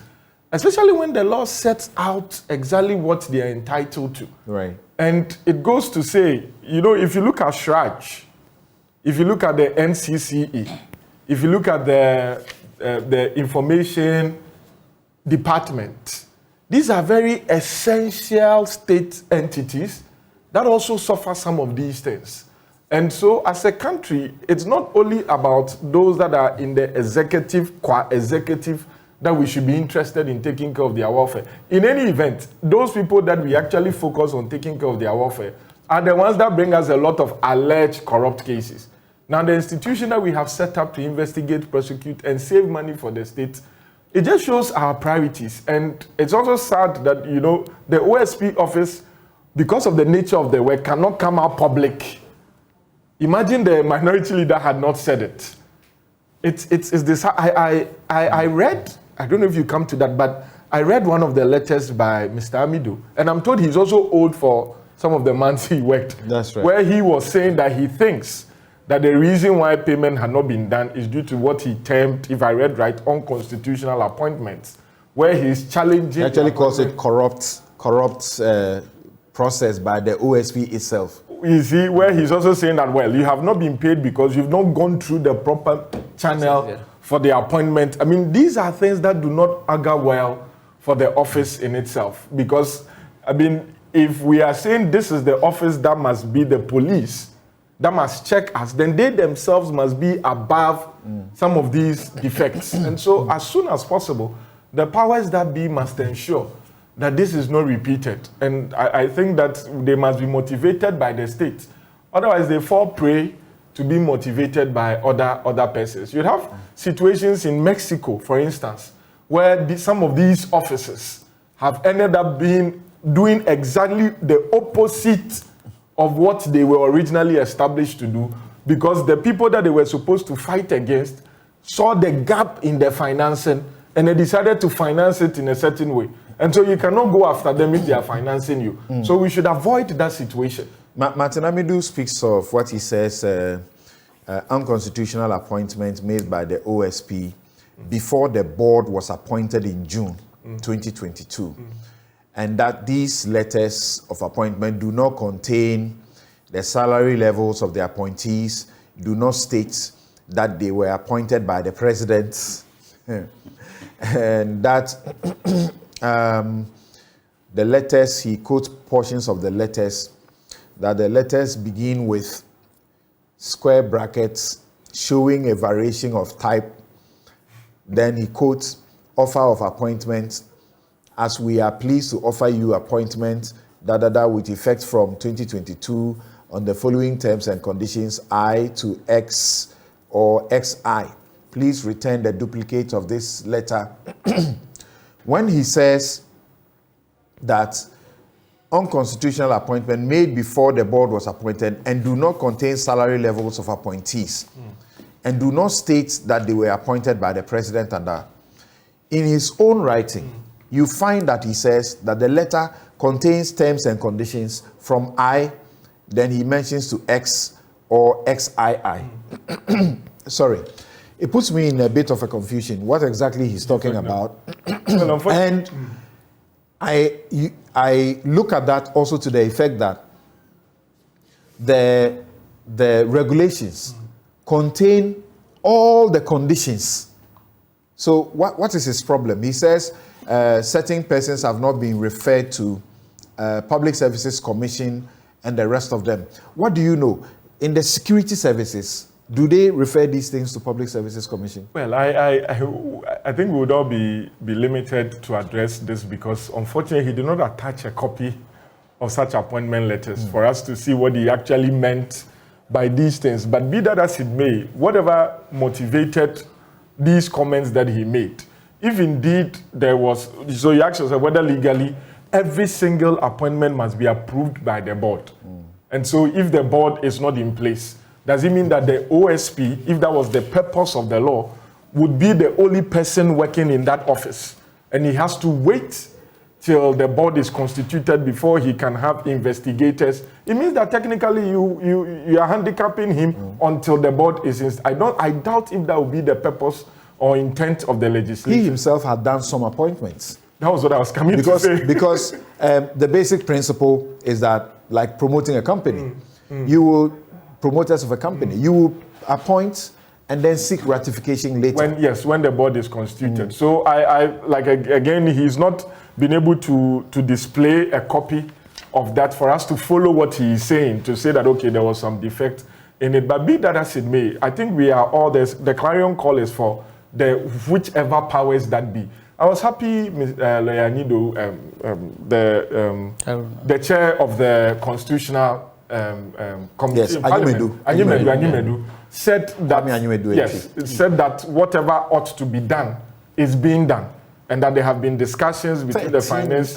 S4: especially when the law sets out exactly what they are entitled to.
S1: Right.
S4: And it goes to say, if you look at SHRAJ, if you look at the NCCE, if you look at the information department, these are very essential state entities that also suffer some of these things. And so as a country, it's not only about those that are in the executive, qua-executive, that we should be interested in taking care of their welfare. In any event, those people that we actually focus on taking care of their welfare are the ones that bring us a lot of alleged corrupt cases. Now, the institution that we have set up to investigate, prosecute, and save money for the state, it just shows our priorities. And it's also sad that, the OSP office, because of the nature of the work, cannot come out public. Imagine the minority leader had not said it. It's this. I read, I don't know if you come to that, but I read one of the letters by Mr. Amidu, and I'm told he's also old for some of the months he worked.
S1: That's right.
S4: Where he was saying that he thinks that the reason why payment had not been done is due to what he termed, if I read right, unconstitutional appointments, where he's challenging.
S1: He actually calls it corrupt process by the OSP itself.
S4: You see, where he's also saying that, well, you have not been paid because you've not gone through the proper channel for the appointment. These are things that do not augur well for the office in itself. Because, if we are saying this is the office that must be the police, that must check us, then they themselves must be above some of these defects. And so, as soon as possible, the powers that be must ensure that this is not repeated. And I think that they must be motivated by the state. Otherwise, they fall prey to be motivated by other persons. You have situations in Mexico, for instance, where some of these officers have ended up doing exactly the opposite of what they were originally established to do, because the people that they were supposed to fight against saw the gap in their financing and they decided to finance it in a certain way. And so you cannot go after them if they are financing you. So we should avoid that situation.
S1: Martin Amidu speaks of what he says, unconstitutional appointment made by the OSP before the board was appointed in June 2022. And that these letters of appointment do not contain the salary levels of the appointees, do not state that they were appointed by the president, and that the letters, he quotes portions of the letters that the letters begin with square brackets showing a variation of type. Then he quotes offer of appointment, as we are pleased to offer you appointment, with effect from 2022 on the following terms and conditions, I to X or XI. Please return the duplicate of this letter. When he says that unconstitutional appointment made before the board was appointed and do not contain salary levels of appointees and do not state that they were appointed by the president and in his own writing, you find that he says that the letter contains terms and conditions from I, then he mentions to X or XII. Sorry. It puts me in a bit of a confusion. What exactly he's talking about. And I look at that also to the effect that the regulations contain all the conditions. So what is his problem? He says certain persons have not been referred to Public Services Commission and the rest of them. What do you know? In the security services, do they refer these things to Public Services Commission?
S4: Well, I think we would all be limited to address this because, unfortunately, he did not attach a copy of such appointment letters for us to see what he actually meant by these things. But be that as it may, whatever motivated these comments that he made, if indeed there was, so you ask yourself whether legally every single appointment must be approved by the board. And so if the board is not in place, does it mean that the OSP, if that was the purpose of the law, would be the only person working in that office? And he has to wait till the board is constituted before he can have investigators. It means that technically you are handicapping him until the board is I doubt if that would be the purpose or intent of the legislation.
S1: He himself had done some appointments.
S4: That was what I was coming to say.
S1: Because the basic principle is that, like promoting a company, you will promoters of a company, you will appoint and then seek ratification later.
S4: When the board is constituted. So again, he's not been able to display a copy of that for us to follow what he is saying, to say that, okay, there was some defect in it. But be that as it may, I think we are all, the clarion call is for the whichever powers that be. I was happy, Ms. Leonido, the chair of the Constitutional Committee,
S1: yes,
S4: Anyenini, said that said that whatever ought to be done is being done, and that there have been discussions between the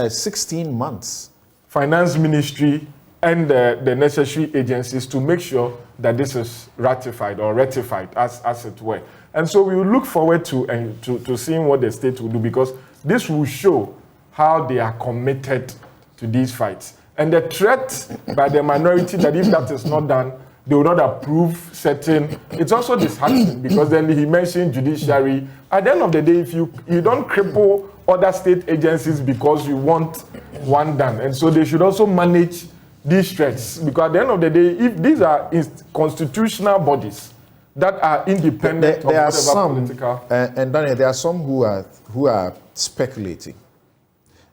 S1: 16 months
S4: finance ministry and the necessary agencies to make sure that this is ratified or rectified, as it were. And so we will look forward to seeing what the state will do, because this will show how they are committed to these fights. And the threat by the minority that if that is not done, they will not approve certain. It's also disheartening because then he mentioned judiciary. At the end of the day, if you don't cripple other state agencies because you want one done, and so they should also manage these threats, because at the end of the day, if these are constitutional bodies that are independent
S1: there
S4: of
S1: are some,
S4: political.
S1: And Daniel, there are some who are speculating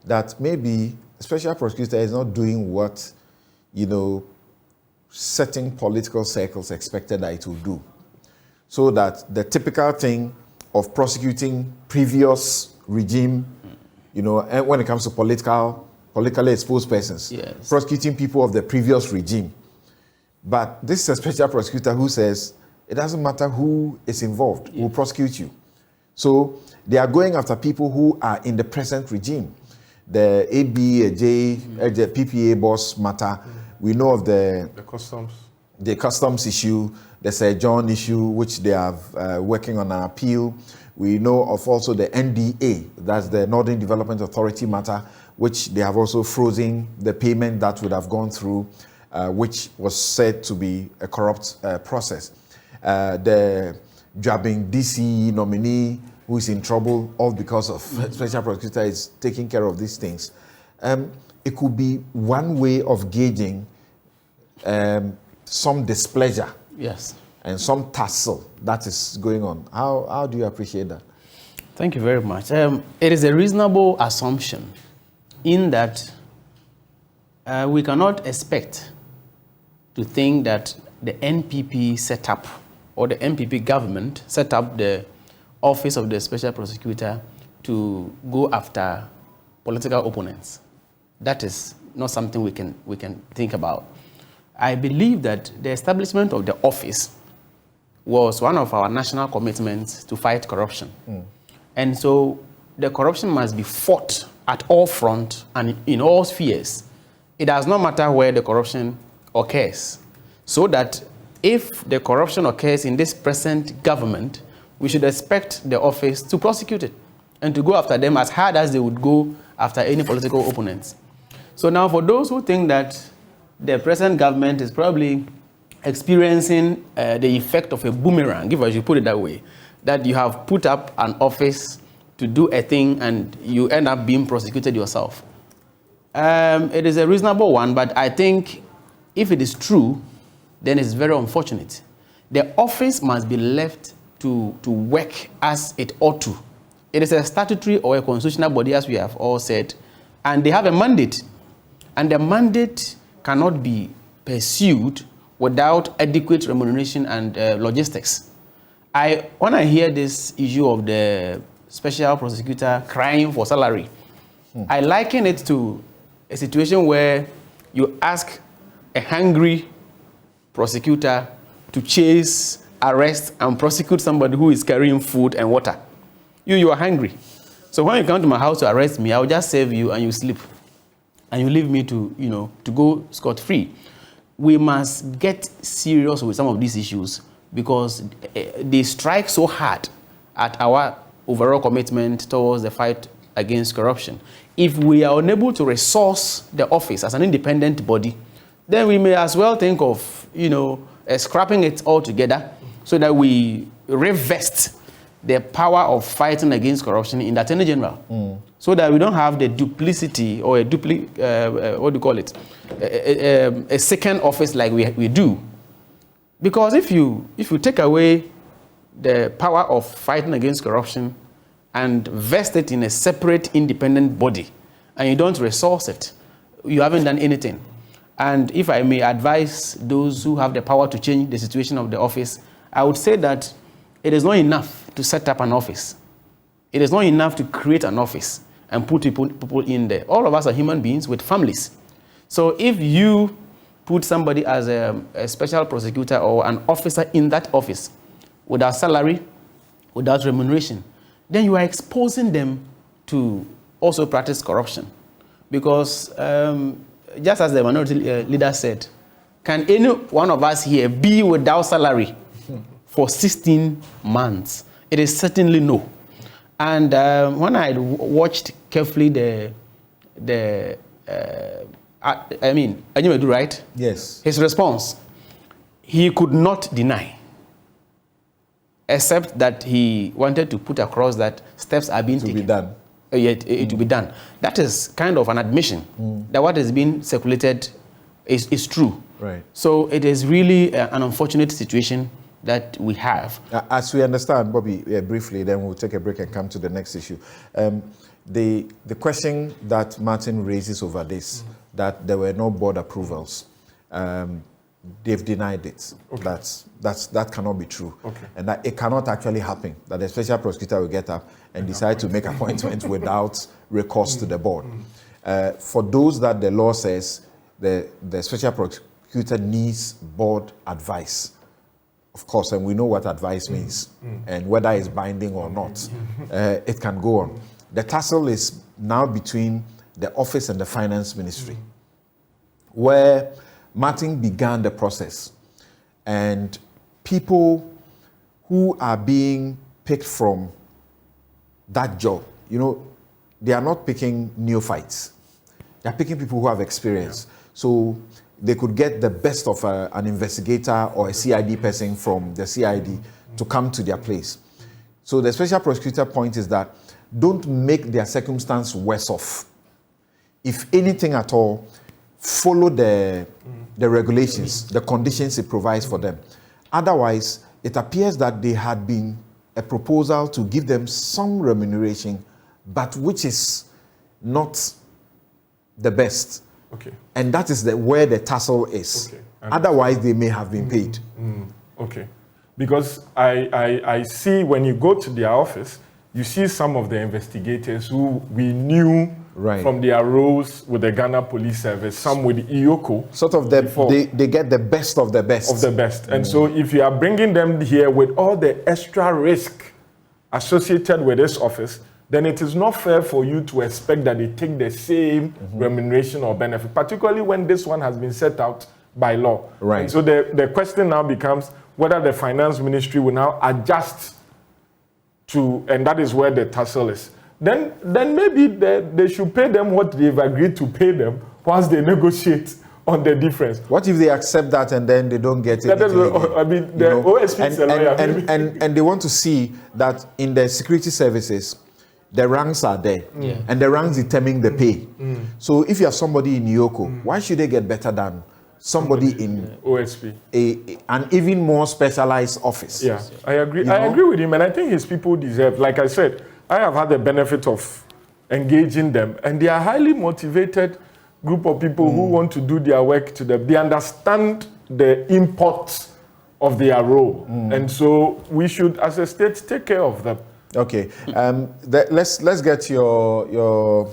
S1: that maybe a special prosecutor is not doing what, certain political circles expected that it will do. So that the typical thing of prosecuting previous regime, and when it comes to politically exposed persons, prosecuting people of the previous regime. But this is a special prosecutor who says, it doesn't matter who is involved, we'll prosecute you. So they are going after people who are in the present regime. The ABAJ, the PPA boss matter. We know of the customs issue, the Sir John issue, which they are working on an appeal. We know of also the NDA, that's the Northern Development Authority matter, which they have also frozen the payment that would have gone through, which was said to be a corrupt process. The Jabing DC nominee who is in trouble, all because of special prosecutor is taking care of these things. It could be one way of gauging some displeasure, and some tussle that is going on. How do you appreciate that?
S5: Thank you very much. It is a reasonable assumption in that we cannot expect to think that the NPP set up, or the NPP government set up the Office of the Special Prosecutor to go after political opponents. That is not something we can think about. I believe that the establishment of the office was one of our national commitments to fight corruption. And so the corruption must be fought at all fronts and in all spheres. It does not matter where the corruption occurs. So that if the corruption occurs in this present government, we should expect the office to prosecute it and to go after them as hard as they would go after any political opponents. So now for those who think that the present government is probably experiencing the effect of a boomerang, if I should put it that way, that you have put up an office to do a thing and you end up being prosecuted yourself. It is a reasonable one, but I think if it is true, then it's very unfortunate. The office must be left to work as it ought to. It is a statutory or a constitutional body, as we have all said, and they have a mandate. And the mandate cannot be pursued without adequate remuneration and logistics. When I hear this issue of the special prosecutor crying for salary, I liken it to a situation where you ask a hungry prosecutor to chase, arrest, and prosecute somebody who is carrying food and water. You are hungry. So when you come to my house to arrest me, I will just serve you and you sleep. And you leave me to go scot-free. We must get serious with some of these issues because they strike so hard at our overall commitment towards the fight against corruption. If we are unable to resource the office as an independent body, then we may as well think of, scrapping it all together so that we revest the power of fighting against corruption in the Attorney General, so that we don't have the duplicity or a second office like we do. Because if you take away the power of fighting against corruption and vest it in a separate independent body, and you don't resource it, you haven't done anything. And if I may advise those who have the power to change the situation of the office, I would say that it is not enough to set up an office. It is not enough to create an office and put people in there. All of us are human beings with families. So if you put somebody as a special prosecutor or an officer in that office without salary, without remuneration, then you are exposing them to also practice corruption. Because just as the minority leader said, can any one of us here be without salary for 16 months? It is certainly no. And when I watched carefully Anyenini, right?
S1: Yes.
S5: His response, he could not deny, except that he wanted to put across that steps are being taken.
S1: To be done.
S5: It will be done. That is kind of an admission that what is being circulated is true.
S1: Right.
S5: So it is really an unfortunate situation that we have.
S1: As we understand, Bobby, briefly, then we'll take a break and come to the next issue. The question that Martin raises over this, that there were no board approvals, they've denied it. Okay. That cannot be true. Okay. And that it cannot actually happen, that the special prosecutor will get up and decide to make appointments without recourse to the board. For those that the law says the special prosecutor needs board advice, of course, and we know what advice means and whether it's binding or not, it can go on. The tussle is now between the office and the finance ministry, where Martin began the process, and people who are being picked from that job, they are not picking neophytes. They are picking people who have experience. Yeah. So they could get the best of an investigator or a CID person from the CID to come to their place. So the special prosecutor point is that don't make their circumstance worse off. If anything at all, follow the regulations, the conditions it provides for them. Otherwise, it appears that there had been a proposal to give them some remuneration, but which is not the best.
S4: Okay.
S1: And that is where the tussle is.
S4: Okay.
S1: Otherwise, they may have been paid.
S4: Okay. Because I see when you go to their office, you see some of the investigators who we knew from their roles with the Ghana Police Service, some with IOCO.
S1: Sort of they get the best of the best.
S4: Of the best. And so if you are bringing them here with all the extra risk associated with this office, then it is not fair for you to expect that they take the same remuneration or benefit, particularly when this one has been set out by law.
S1: Right.
S4: And so the question now becomes whether the finance ministry will now adjust to, and that is where the tussle is. Then maybe they should pay them what they've agreed to pay them once they negotiate on the difference.
S1: What if they accept that and then they don't get it?
S4: I mean, the OSP is a lawyer.
S1: And they want to see that in the security services, the ranks are there, and the ranks determine the pay. So if you have somebody in Yoko, why should they get better than somebody in
S4: OSP,
S1: an even more specialized office?
S4: Yeah, I agree. I agree with him, and I think his people deserve. Like I said, I have had the benefit of engaging them, and they are highly motivated group of people who want to do their work to them. They understand the import of their role, and so we should, as a state, take care of them.
S1: Okay, let's get your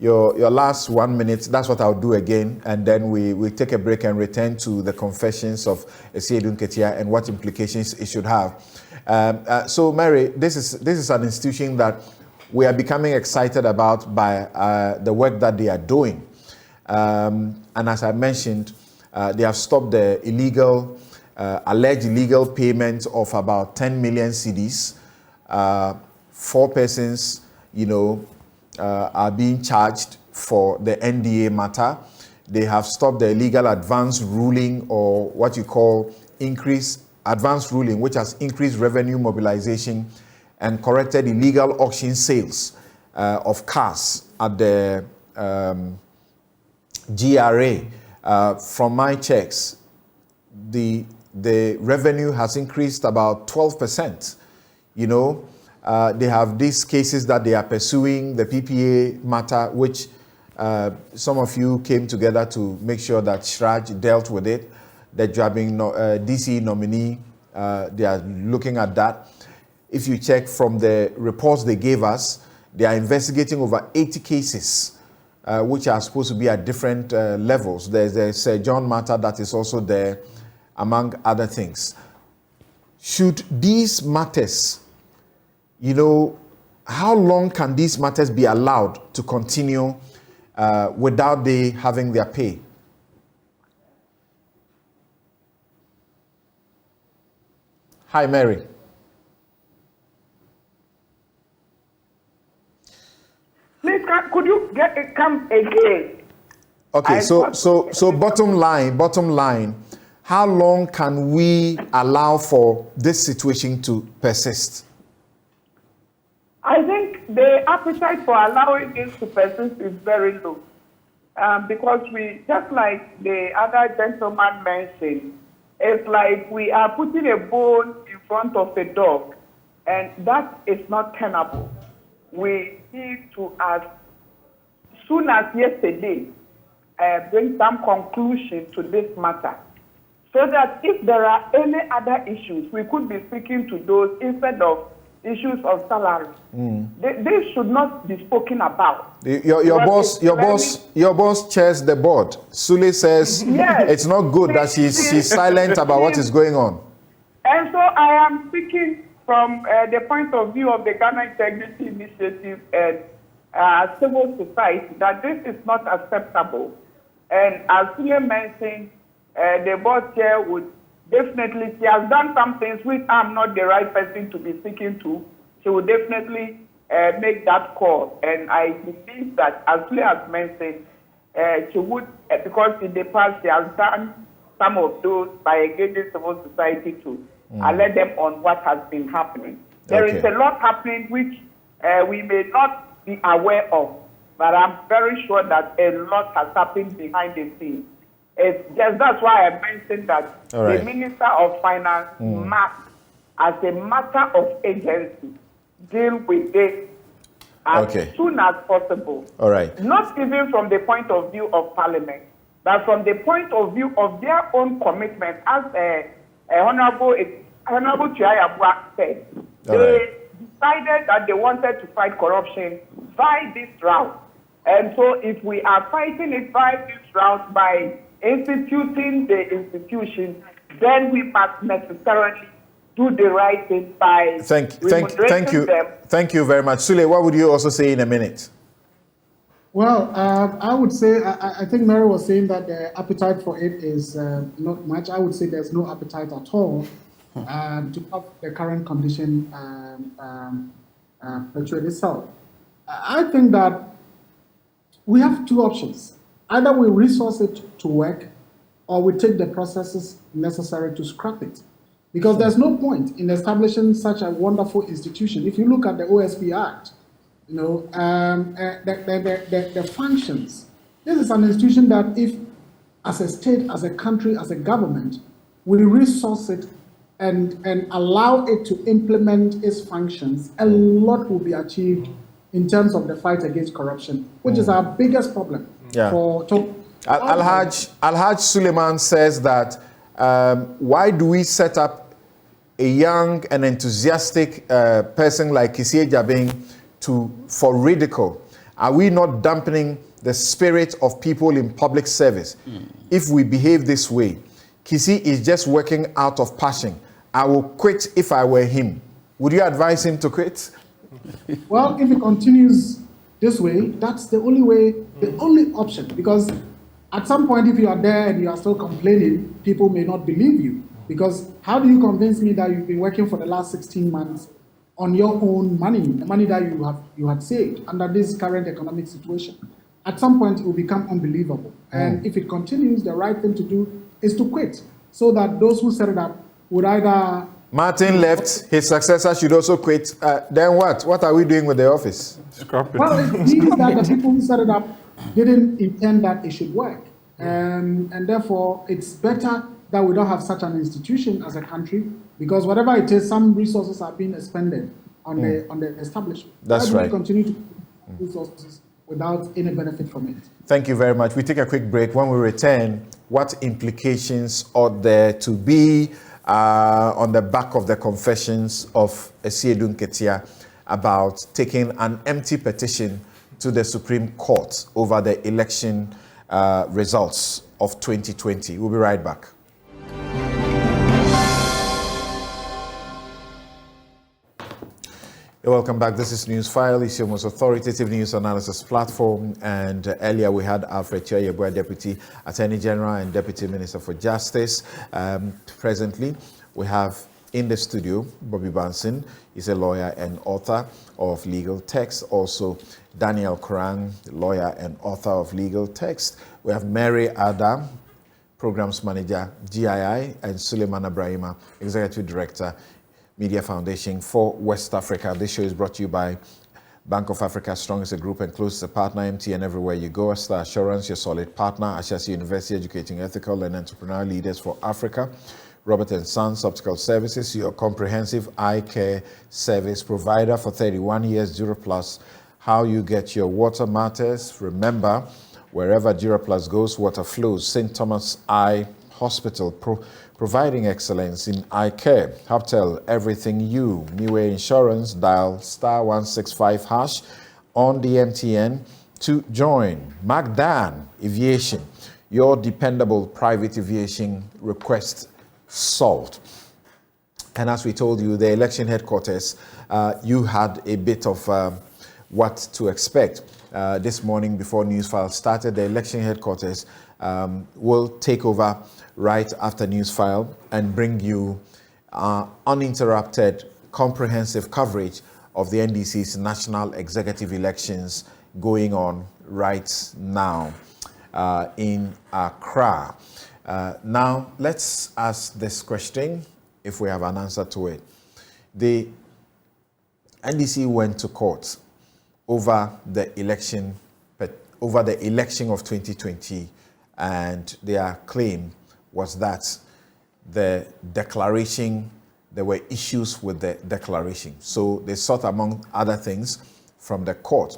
S1: last 1 minute. That's what I'll do again, and then we take a break and return to the confessions of Esiedun Ketia and what implications it should have. So, Mary, this is an institution that we are becoming excited about by the work that they are doing, and as I mentioned, they have stopped the alleged illegal payment of about 10 million cedis. 4 persons, are being charged for the NDA matter. They have stopped the illegal advance ruling, or what you call increased advance ruling, which has increased revenue mobilization and corrected illegal auction sales of cars at the GRA. From my checks, the revenue has increased about 12%. They have these cases that they are pursuing, the PPA matter, which some of you came together to make sure that Shraj dealt with it. The jabbing DC nominee, they are looking at that. If you check from the reports they gave us, they are investigating over 80 cases, which are supposed to be at different levels. There's a Sir John matter that is also there, among other things. Should these matters, how long can these matters be allowed to continue without they having their pay? Hi, Mary.
S6: Please, could you come again?
S1: Okay, so bottom line, how long can we allow for this situation to persist?
S6: I think the appetite for allowing this to persist is very low, because we, just like the other gentleman mentioned, it's like we are putting a bone in front of a dog, and that is not tenable. We need to, as soon as yesterday, bring some conclusion to this matter, so that if there are any other issues, we could be speaking to those instead of issues of salary. They should not be spoken about.
S1: Your boss chairs the board. Sule says it's not good that she's silent about what is going on.
S6: And so I am speaking from the point of view of the Ghana Integrity Initiative and civil society, that this is not acceptable. And as Sule mentioned, the board chair would definitely, she has done some things which I'm not the right person to be speaking to. She will definitely make that call. And I believe that, as Sule has mentioned, she would, because in the past she has done some of those by engaging civil society to alert them on what has been happening. There is a lot happening which we may not be aware of, but I'm very sure that a lot has happened behind the scenes. It's just, that's why I mentioned that the Minister of Finance must, as a matter of agency, deal with this as soon as possible.
S1: All right.
S6: Not even from the point of view of Parliament, but from the point of view of their own commitment, as Honorable Chiayabua said. They decided that they wanted to fight corruption by this route. And so if we are fighting it by this route, by instituting the institution, then we must necessarily do the right thing by
S1: thank you.
S6: them.
S1: Thank you very much. Sule, what would you also say in a minute?
S7: Well, I would say, I think Mary was saying that the appetite for it is not much. I would say there's no appetite at all to have the current condition perpetuate itself. I think that we have two options. Either we resource it to work, or we take the processes necessary to scrap it. Because there's no point in establishing such a wonderful institution. If you look at the OSP Act, you know, the functions. This is an institution that if, as a state, as a country, as a government, we resource it and allow it to implement its functions, a lot will be achieved in terms of the fight against corruption, which is our biggest problem.
S1: Yeah. Alhaj Suleiman says that why do we set up a young and enthusiastic person like Kisie Jabing for ridicule? Are we not dampening the spirit of people in public service? If we behave this way, Kisie is just working out of passion. I will quit if I were him. Would you advise him to quit?
S7: Well, if it continues this way, that's the only way, the only option. Because at some point, if you are there and you are still complaining, people may not believe you. Because how do you convince me that you've been working for the last 16 months on your own money, the money that you had saved under this current economic situation? At some point, it will become unbelievable. And if it continues, the right thing to do is to quit, so that those who set it up would either...
S1: Martin left, his successor should also quit. Then what? What are we doing with the office?
S7: Scrap it. Well, it means that the people who set it up didn't intend that it should work. And therefore, it's better that we don't have such an institution as a country, because whatever it is, some resources are being expended on the establishment.
S1: That's right.
S7: We continue to resources without any benefit from it.
S1: Thank you very much. We take a quick break. When we return, what implications ought there to be on the back of the confessions of Esiedun Ketia about taking an empty petition to the Supreme Court over the election results of 2020. We'll be right back. Welcome back. This is Newsfile. It's your most authoritative news analysis platform. And earlier we had Alfred Chiayabua, Deputy Attorney General and Deputy Minister for Justice. Presently, we have in the studio Bobby Banson. He's a lawyer and author of legal text. Also, Daniel Kurang, lawyer and author of legal text. We have Mary Adam, Programs Manager, GII, and Suleiman Abrahima, Executive Director, Media Foundation for West Africa. This show is brought to you by Bank of Africa, strong as a group and close as a partner, MTN everywhere you go. Star Assurance, your solid partner. Ashesi University, educating ethical and entrepreneurial leaders for Africa. Robert & Sons Optical Services, your comprehensive eye care service provider for 31 years. Duraplus, how you get your water matters. Remember, wherever Duraplus goes, water flows. St. Thomas Eye Hospital, providing excellence in eye care. Haptel, everything you. Niue Insurance, dial *165# on the MTN to join. Magdan Aviation, your dependable private aviation request solved. And as we told you, the election headquarters, you had a bit of what to expect. This morning before Newsfile started, the election headquarters will take over right after Newsfile and bring you uninterrupted, comprehensive coverage of the NDC's national executive elections going on right now in Accra. Now, let's ask this question, if we have an answer to it. The NDC went to court over the election of 2020, and their claim was that the declaration, there were issues with the declaration. So they sought, among other things, from the court.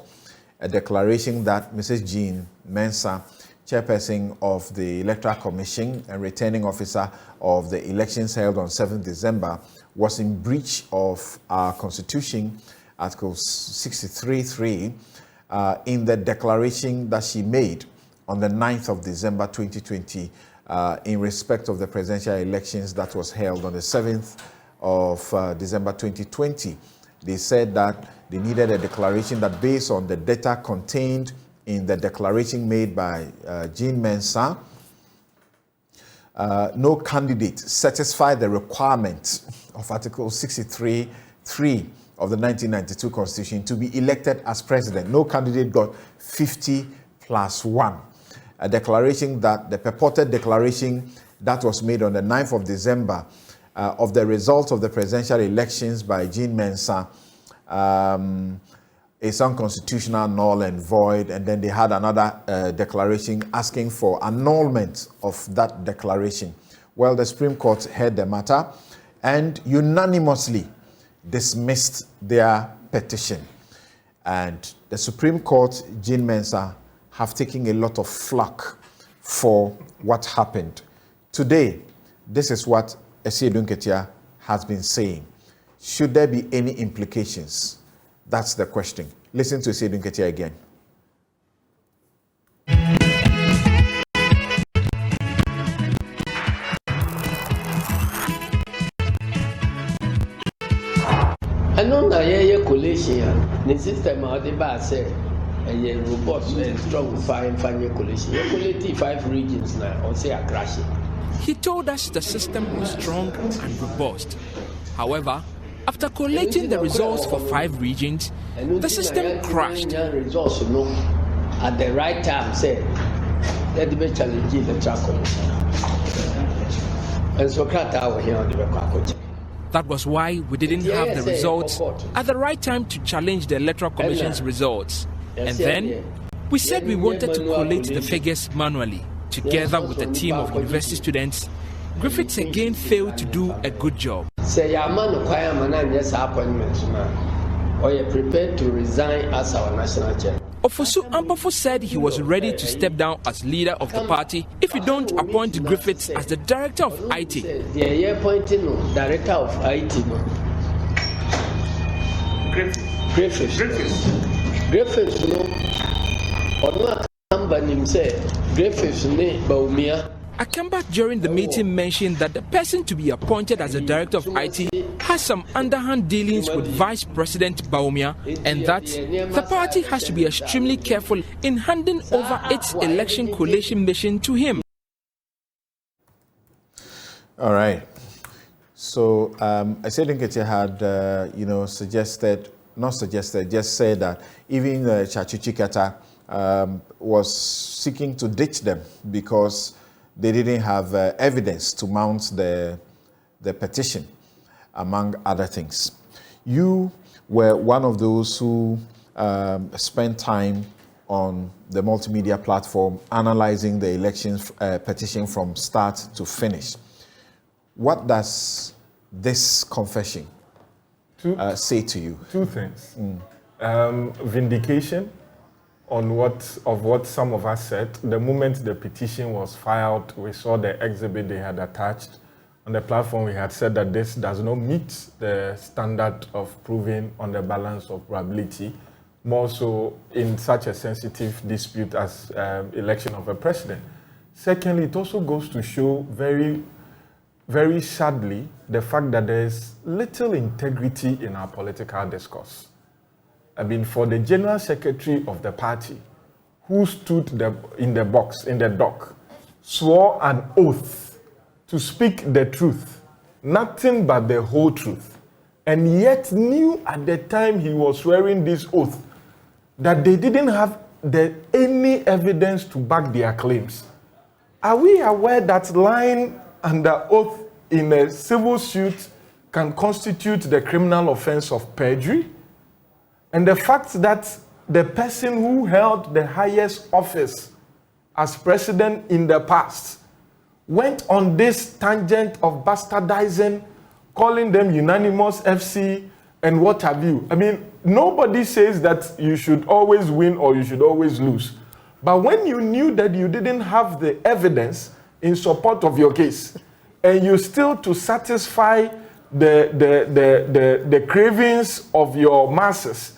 S1: A declaration that Mrs. Jean Mensah, chairperson of the Electoral Commission and returning officer of the elections held on 7th December, was in breach of our Constitution, Article 63.3, in the declaration that she made on the 9th of December 2020 in respect of the presidential elections that was held on the 7th of December 2020. They said that they needed a declaration that, based on the data contained in the declaration made by Jean Mensah, no candidate satisfied the requirement of Article 63.3 of the 1992 Constitution to be elected as president. No candidate got 50 plus 1. A declaration that, the purported declaration that was made on the 9th of December of the results of the presidential elections by Jean Mensah is unconstitutional, null and void, and then they had another declaration asking for annulment of that declaration. Well, the Supreme Court heard the matter and unanimously dismissed their petition. And the Supreme Court, Jean Mensah, have taken a lot of flack for what happened. Today, this is what Esiedun Ketia has been saying. Should there be any implications? That's the question. Listen to Esiedun Ketia again.
S2: I know that your coalition, the system of the bar said, a robust and strong fire coalition. Your coalition 5 regions now, or say are crashing.
S3: He told us the system was strong and robust. However, after collating the results for 5 regions, the system crashed.
S2: Results at the right time said that the challenge the track commission. And so
S3: that was why we didn't have the results at the right time to challenge the Electoral Commission's results. And then we said we wanted to collate the figures manually. Together with a team of university students, Griffiths again failed to do a good job.
S2: Say your man appointment now, or you're prepared to resign as our national chair.
S3: Ofosu Ampofo said he was ready to step down as leader of the party if we don't appoint Griffiths as the director of IT.
S2: Yeah, appointing director of IT. Griffiths, no. Or no, say Griffiths, ne, Baumia.
S3: Akamba during the meeting mentioned that the person to be appointed as the director of IT has some underhand dealings with Vice President Baumia, and that the party has to be extremely careful in handing over its election collation mission to him.
S1: All right. So Esiedun Ketia had, just said that even Chachuchi Kata was seeking to ditch them because they didn't have evidence to mount the petition, among other things. You were one of those who spent time on the multimedia platform analyzing the elections petition from start to finish. What does this confession say to you? 2 things.
S4: Vindication on what some of us said. The moment the petition was filed, we saw the exhibit they had attached. On the platform, we had said that this does not meet the standard of proving on the balance of probability, more so in such a sensitive dispute as election of a president. Secondly, it also goes to show very, very sadly the fact that there is little integrity in our political discourse. I mean, for the General Secretary of the party, who stood in the box, in the dock, swore an oath to speak the truth, nothing but the whole truth, and yet knew at the time he was swearing this oath that they didn't have any evidence to back their claims. Are we aware that lying under oath in a civil suit can constitute the criminal offense of perjury? And the fact that the person who held the highest office as president in the past went on this tangent of bastardizing, calling them unanimous FC, and what have you. I mean, nobody says that you should always win or you should always lose. But when you knew that you didn't have the evidence in support of your case, and you still to satisfy the cravings of your masses,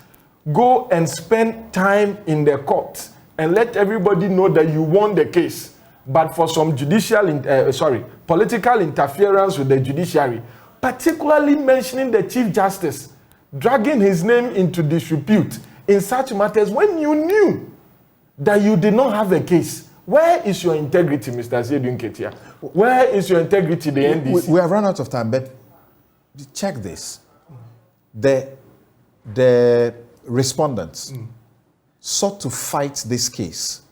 S4: go and spend time in the court and let everybody know that you won the case, but for some political interference with the judiciary, particularly mentioning the Chief Justice, dragging his name into disrepute in such matters when you knew that you did not have a case. Where is your integrity, Mr. Zedun Ketia? Where is your integrity, the NDC?
S1: We have run out of time, but check this. The respondents sought to fight this case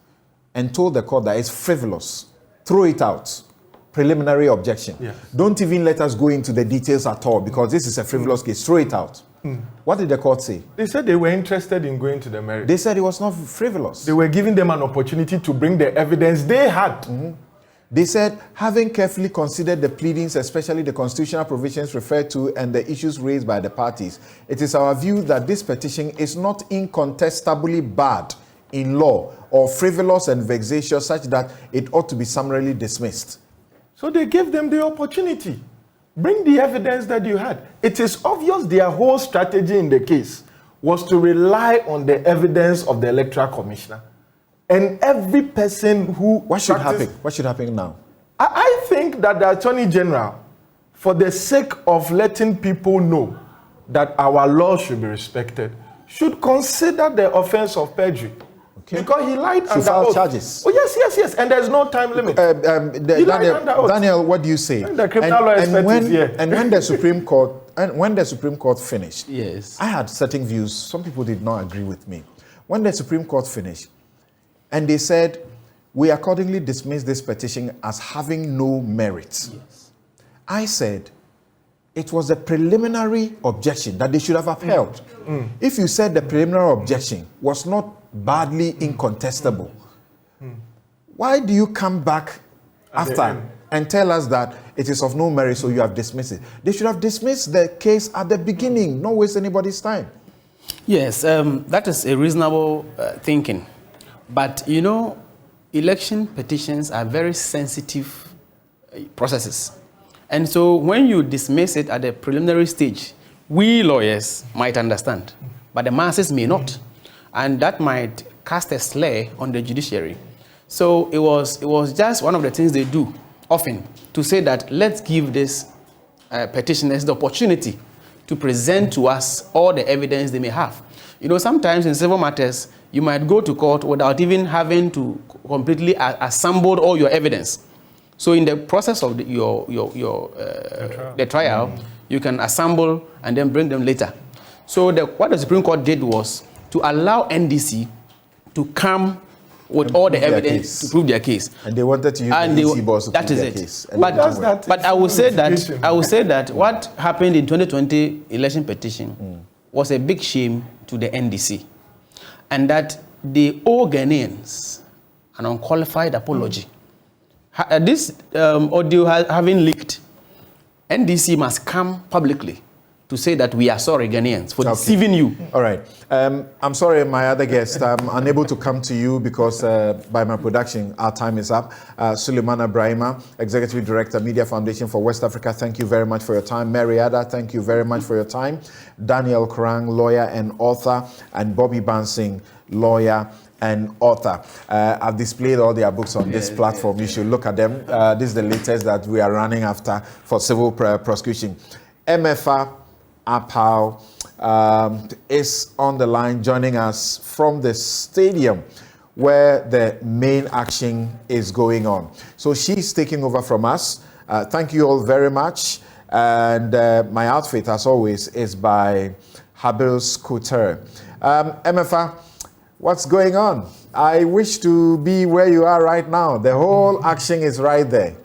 S1: and told the court that it's frivolous. Throw it out. Preliminary objection. Yeah. Don't even let us go into the details at all because this is a frivolous case. Throw it out. What did the court say?
S4: They said they were interested in going to the merits.
S1: They said it was not frivolous.
S4: They were giving them an opportunity to bring the evidence they had.
S1: They said, having carefully considered the pleadings, especially the constitutional provisions referred to and the issues raised by the parties, it is our view that this petition is not incontestably bad in law or frivolous and vexatious such that it ought to be summarily dismissed.
S4: So they gave them the opportunity. Bring the evidence that you had. It is obvious their whole strategy in the case was to rely on the evidence of the electoral commissioner. And every person who...
S1: What should happen? What should happen now?
S4: I think that the Attorney General, for the sake of letting people know that our law should be respected, should consider the offense of perjury. Okay. Because he lied under oath.
S1: Charges.
S4: Oh, yes. And there's no time limit.
S1: Daniel, what do you say?
S4: And the criminal law expert is here.
S1: And when the Supreme Court finished,
S5: yes,
S1: I had certain views. Some people did not agree with me. When the Supreme Court finished, and they said, we accordingly dismiss this petition as having no merit. Yes. I said, it was a preliminary objection that they should have upheld. If you said the preliminary objection was not badly incontestable, why do you come back after and tell us that it is of no merit, so you have dismissed it? They should have dismissed the case at the beginning, not waste anybody's time.
S5: Yes, that is a reasonable thinking. But, you know, election petitions are very sensitive processes. And so when you dismiss it at the preliminary stage, we lawyers might understand, but the masses may not. And that might cast a slur on the judiciary. So it was just one of the things they do often, to say that let's give this petitioners the opportunity to present to us all the evidence they may have. You know, sometimes in civil matters, you might go to court without even having to completely assemble all your evidence. So in the process of the trial, you can assemble and then bring them later. So what the Supreme Court did was to allow NDC to come with all the evidence to prove their case.
S1: And they wanted to use the boss to prove their case.
S5: But I will say that what happened in 2020 election petition was a big shame to the NDC, and that they owe Ghanaians an unqualified apology. This audio having leaked, NDC must come publicly to say that we are sorry, Ghanaians, for deceiving you.
S1: All right. I'm sorry, my other guest. I'm unable to come to you because by my production, our time is up. Suleiman Ibrahima, Executive Director, Media Foundation for West Africa, thank you very much for your time. Mary Ada, thank you very much for your time. Daniel Krang, lawyer and author, and Bobby Bansing, lawyer and author. I've displayed all their books on this platform. You should look at them. This is the latest that we are running after for civil prosecution. MFA Apau is on the line joining us from the stadium where the main action is going on. So she's taking over from us. Thank you all very much. And my outfit, as always, is by Habil's Couture. MFA, what's going on? I wish to be where you are right now. The whole action is right there.